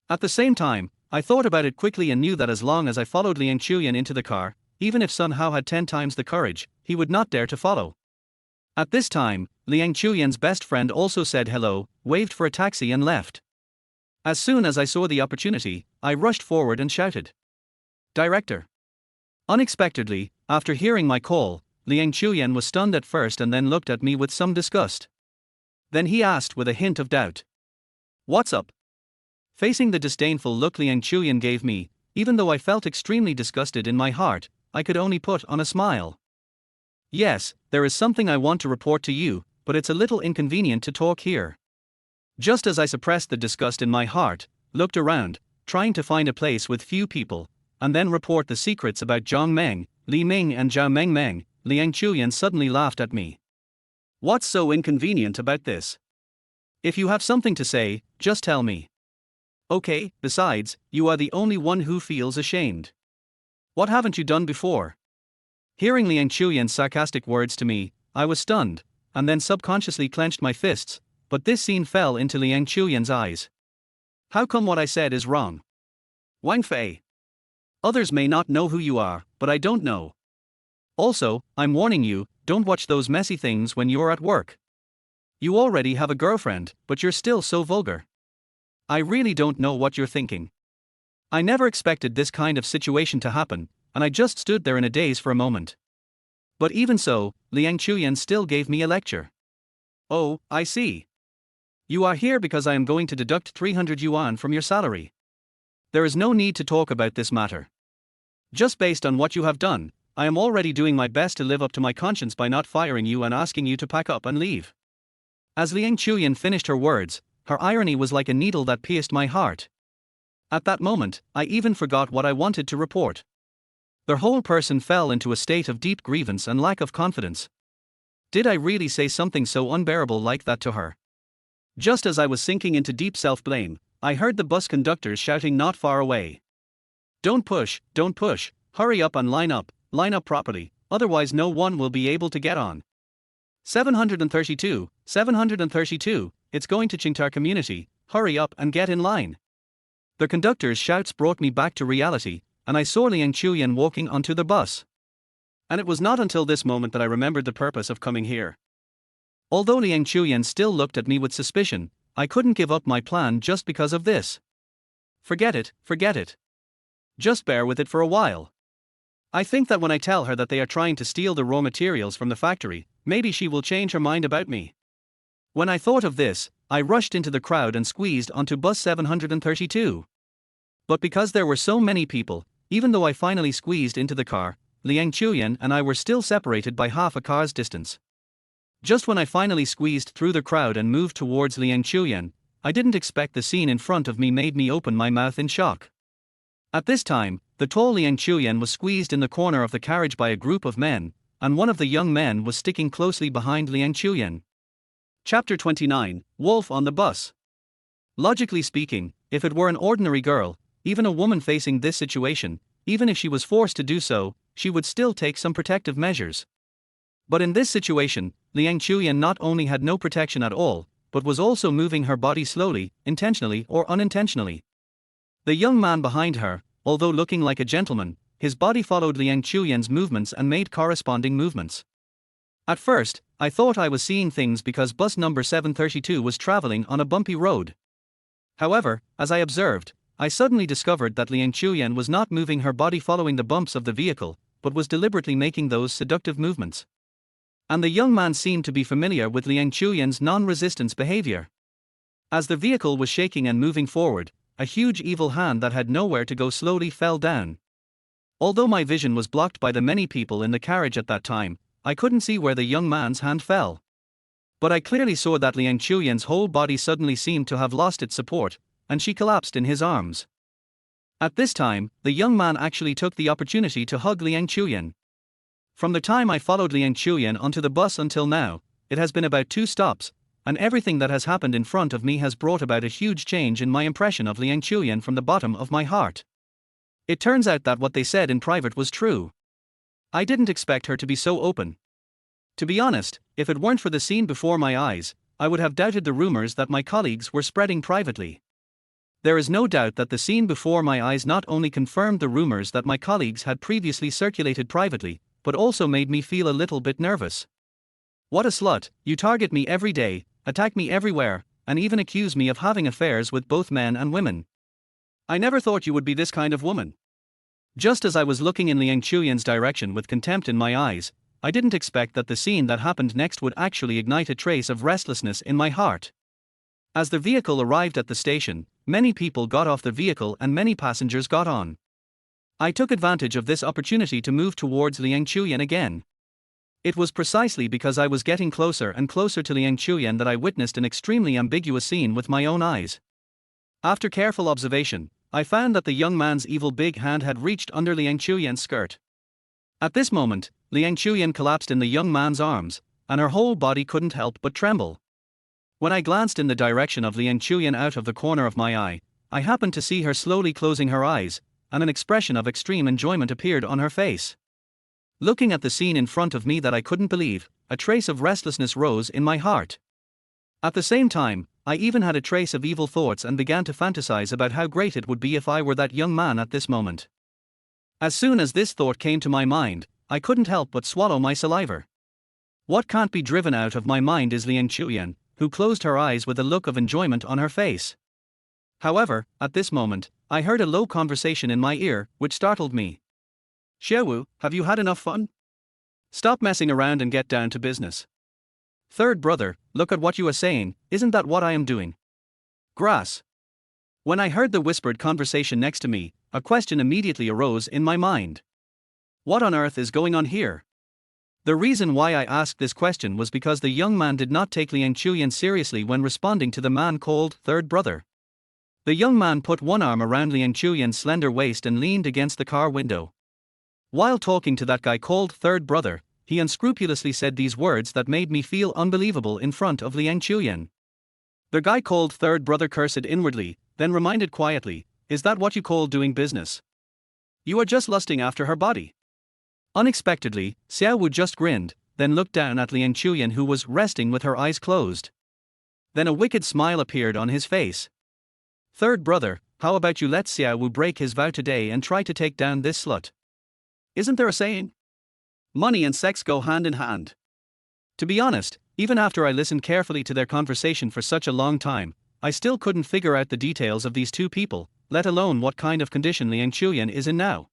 At the same time, I thought about it quickly and knew that as long as I followed Liang Chuyan into the car, even if Sun Hao had 10 times the courage, he would not dare to follow. At this time, Liang Chuyan's best friend also said hello, waved for a taxi and left. As soon as I saw the opportunity, I rushed forward and shouted, "Director!" Unexpectedly, after hearing my call, Liang Chuyan was stunned at first and then looked at me with some disgust. Then he asked with a hint of doubt, "What's up?" Facing the disdainful look Liang Chuyan gave me, even though I felt extremely disgusted in my heart, I could only put on a smile. "Yes, there is something I want to report to you, but it's a little inconvenient to talk here." Just as I suppressed the disgust in my heart, looked around, trying to find a place with few people, and then report the secrets about Zhang Meng, Li Ming and Zhao Meng, Liang Chuyan suddenly laughed at me. "What's so inconvenient about this? If you have something to say, just tell me. Okay, besides, you are the only one who feels ashamed. What haven't you done before?" Hearing Liang Chuyan's sarcastic words to me, I was stunned, and then subconsciously clenched my fists, but this scene fell into Liang Chuyan's eyes. How come what I said is wrong? Wang Fei. Others may not know who you are, but I don't know. Also, I'm warning you, don't watch those messy things when you're at work. You already have a girlfriend, but you're still so vulgar. I really don't know what you're thinking. I never expected this kind of situation to happen, and I just stood there in a daze for a moment. But even so, Liang Chuyan still gave me a lecture. "Oh, I see. You are here because I am going to deduct 300 yuan from your salary. There is no need to talk about this matter. Just based on what you have done, I am already doing my best to live up to my conscience by not firing you and asking you to pack up and leave." As Liang Chuyan finished her words, her irony was like a needle that pierced my heart. At that moment, I even forgot what I wanted to report. The whole person fell into a state of deep grievance and lack of confidence. Did I really say something so unbearable like that to her? Just as I was sinking into deep self-blame, I heard the bus conductors shouting not far away. Don't push, hurry up and line up properly, otherwise no one will be able to get on. 732, it's going to Qingtar Community, hurry up and get in line." The conductor's shouts brought me back to reality, and I saw Liang Chuyan walking onto the bus. And it was not until this moment that I remembered the purpose of coming here. Although Liang Chuyan still looked at me with suspicion, I couldn't give up my plan just because of this. Forget it, forget it. Just bear with it for a while. I think that when I tell her that they are trying to steal the raw materials from the factory, maybe she will change her mind about me. When I thought of this, I rushed into the crowd and squeezed onto bus 732. But because there were so many people, even though I finally squeezed into the car, Liang Chuyan and I were still separated by half a car's distance. Just when I finally squeezed through the crowd and moved towards Liang Chuyan, I didn't expect the scene in front of me made me open my mouth in shock. At this time, the tall Liang Chuyan was squeezed in the corner of the carriage by a group of men, and one of the young men was sticking closely behind Liang Chuyan. Chapter 29, Wolf on the Bus. Logically speaking, if it were an ordinary girl, even a woman facing this situation, even if she was forced to do so, she would still take some protective measures. But in this situation, Liang Chuyan not only had no protection at all, but was also moving her body slowly, intentionally or unintentionally. The young man behind her, although looking like a gentleman, his body followed Liang Chuyan's movements and made corresponding movements. At first, I thought I was seeing things because bus number 732 was traveling on a bumpy road. However, as I observed, I suddenly discovered that Liang Chuyan was not moving her body following the bumps of the vehicle, but was deliberately making those seductive movements. And the young man seemed to be familiar with Liang Chuyan's non-resistance behavior. As the vehicle was shaking and moving forward, a huge evil hand that had nowhere to go slowly fell down. Although my vision was blocked by the many people in the carriage at that time, I couldn't see where the young man's hand fell. But I clearly saw that Liang Chuyan's whole body suddenly seemed to have lost its support, and she collapsed in his arms. At this time, the young man actually took the opportunity to hug Liang Chuyan. From the time I followed Liang Chuyan onto the bus until now, it has been about 2 stops, and everything that has happened in front of me has brought about a huge change in my impression of Liang Chuyan from the bottom of my heart. It turns out that what they said in private was true. I didn't expect her to be so open. To be honest, if it weren't for the scene before my eyes, I would have doubted the rumors that my colleagues were spreading privately. There is no doubt that the scene before my eyes not only confirmed the rumors that my colleagues had previously circulated privately, but also made me feel a little bit nervous. What a slut, you target me every day, attack me everywhere, and even accuse me of having affairs with both men and women. I never thought you would be this kind of woman. Just as I was looking in Liang Chuyan's direction with contempt in my eyes, I didn't expect that the scene that happened next would actually ignite a trace of restlessness in my heart. As the vehicle arrived at the station, many people got off the vehicle and many passengers got on. I took advantage of this opportunity to move towards Liang Chuyan again. It was precisely because I was getting closer and closer to Liang Chuyan that I witnessed an extremely ambiguous scene with my own eyes. After careful observation, I found that the young man's evil big hand had reached under Liang Chuyan's skirt. At this moment, Liang Chuyan collapsed in the young man's arms, and her whole body couldn't help but tremble. When I glanced in the direction of Liang Chuyan out of the corner of my eye, I happened to see her slowly closing her eyes, and an expression of extreme enjoyment appeared on her face. Looking at the scene in front of me that I couldn't believe, a trace of restlessness rose in my heart. At the same time, I even had a trace of evil thoughts and began to fantasize about how great it would be if I were that young man at this moment. As soon as this thought came to my mind, I couldn't help but swallow my saliva. What can't be driven out of my mind is Liang Chuyan, who closed her eyes with a look of enjoyment on her face. However, at this moment, I heard a low conversation in my ear, which startled me. Xiaowu, have you had enough fun? Stop messing around and get down to business. Third brother, look at what you are saying, isn't that what I am doing? Grass. When I heard the whispered conversation next to me, a question immediately arose in my mind. What on earth is going on here? The reason why I asked this question was because the young man did not take Liang Chuyan seriously when responding to the man called third brother. The young man put one arm around Liang Chuyan's slender waist and leaned against the car window. While talking to that guy called third brother, he unscrupulously said these words that made me feel unbelievable in front of Liang Chuyan. The guy called third brother cursed inwardly, then reminded quietly, "Is that what you call doing business? You are just lusting after her body." Unexpectedly, Xiaowu just grinned, then looked down at Liang Chuyan who was resting with her eyes closed. Then a wicked smile appeared on his face. "Third brother, how about you let Xiaowu break his vow today and try to take down this slut? Isn't there a saying? Money and sex go hand in hand." To be honest, even after I listened carefully to their conversation for such a long time, I still couldn't figure out the details of these two people, let alone what kind of condition Liang Chuyan is in now.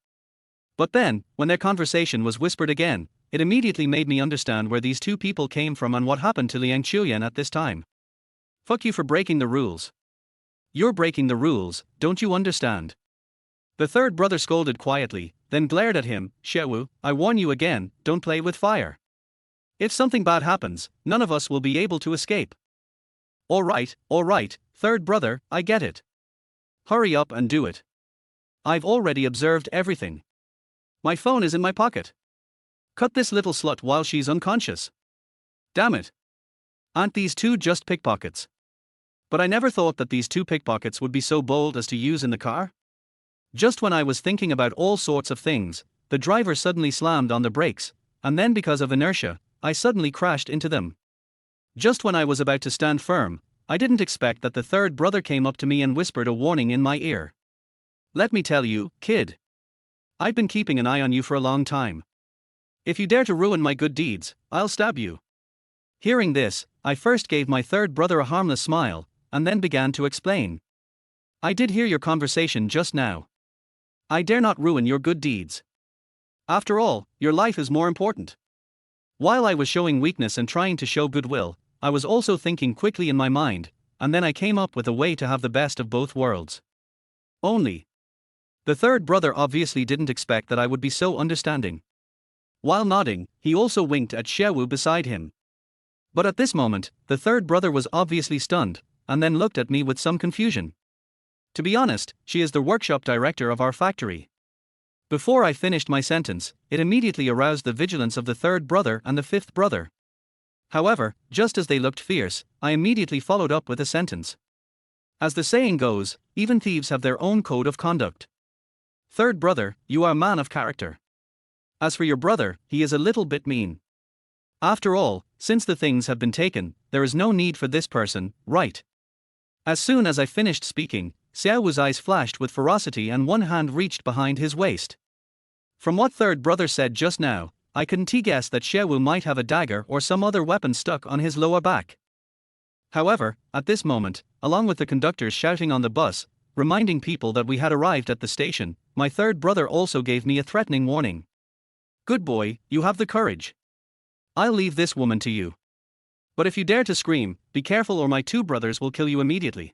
But then, when their conversation was whispered again, it immediately made me understand where these two people came from and what happened to Liang Chuyan at this time. Fuck you for breaking the rules. You're breaking the rules, don't you understand? The third brother scolded quietly, then glared at him. Xiaowu, I warn you again, don't play with fire. If something bad happens, none of us will be able to escape. Alright, third brother, I get it. Hurry up and do it. I've already observed everything. My phone is in my pocket. Cut this little slut while she's unconscious. Damn it. Aren't these two just pickpockets? But I never thought that these two pickpockets would be so bold as to use in the car. Just when I was thinking about all sorts of things, the driver suddenly slammed on the brakes, and then because of inertia, I suddenly crashed into them. Just when I was about to stand firm, I didn't expect that the third brother came up to me and whispered a warning in my ear. Let me tell you, kid. I've been keeping an eye on you for a long time. If you dare to ruin my good deeds, I'll stab you. Hearing this, I first gave my third brother a harmless smile, and then began to explain. I did hear your conversation just now. I dare not ruin your good deeds. After all, your life is more important. While I was showing weakness and trying to show goodwill, I was also thinking quickly in my mind, and then I came up with a way to have the best of both worlds. Only. The third brother obviously didn't expect that I would be so understanding. While nodding, he also winked at Xiaowu beside him. But at this moment, the third brother was obviously stunned, and then looked at me with some confusion. To be honest, she is the workshop director of our factory. Before I finished my sentence, it immediately aroused the vigilance of the third brother and the fifth brother. However, just as they looked fierce, I immediately followed up with a sentence. As the saying goes, even thieves have their own code of conduct. Third brother, you are a man of character. As for your brother, he is a little bit mean. After all, since the things have been taken, there is no need for this person, right? As soon as I finished speaking, Xiaowu's eyes flashed with ferocity and one hand reached behind his waist. From what third brother said just now, I couldn't guess that Xiaowu might have a dagger or some other weapon stuck on his lower back. However, at this moment, along with the conductors shouting on the bus, reminding people that we had arrived at the station, my third brother also gave me a threatening warning. Good boy, you have the courage. I'll leave this woman to you. But if you dare to scream, be careful or my two brothers will kill you immediately.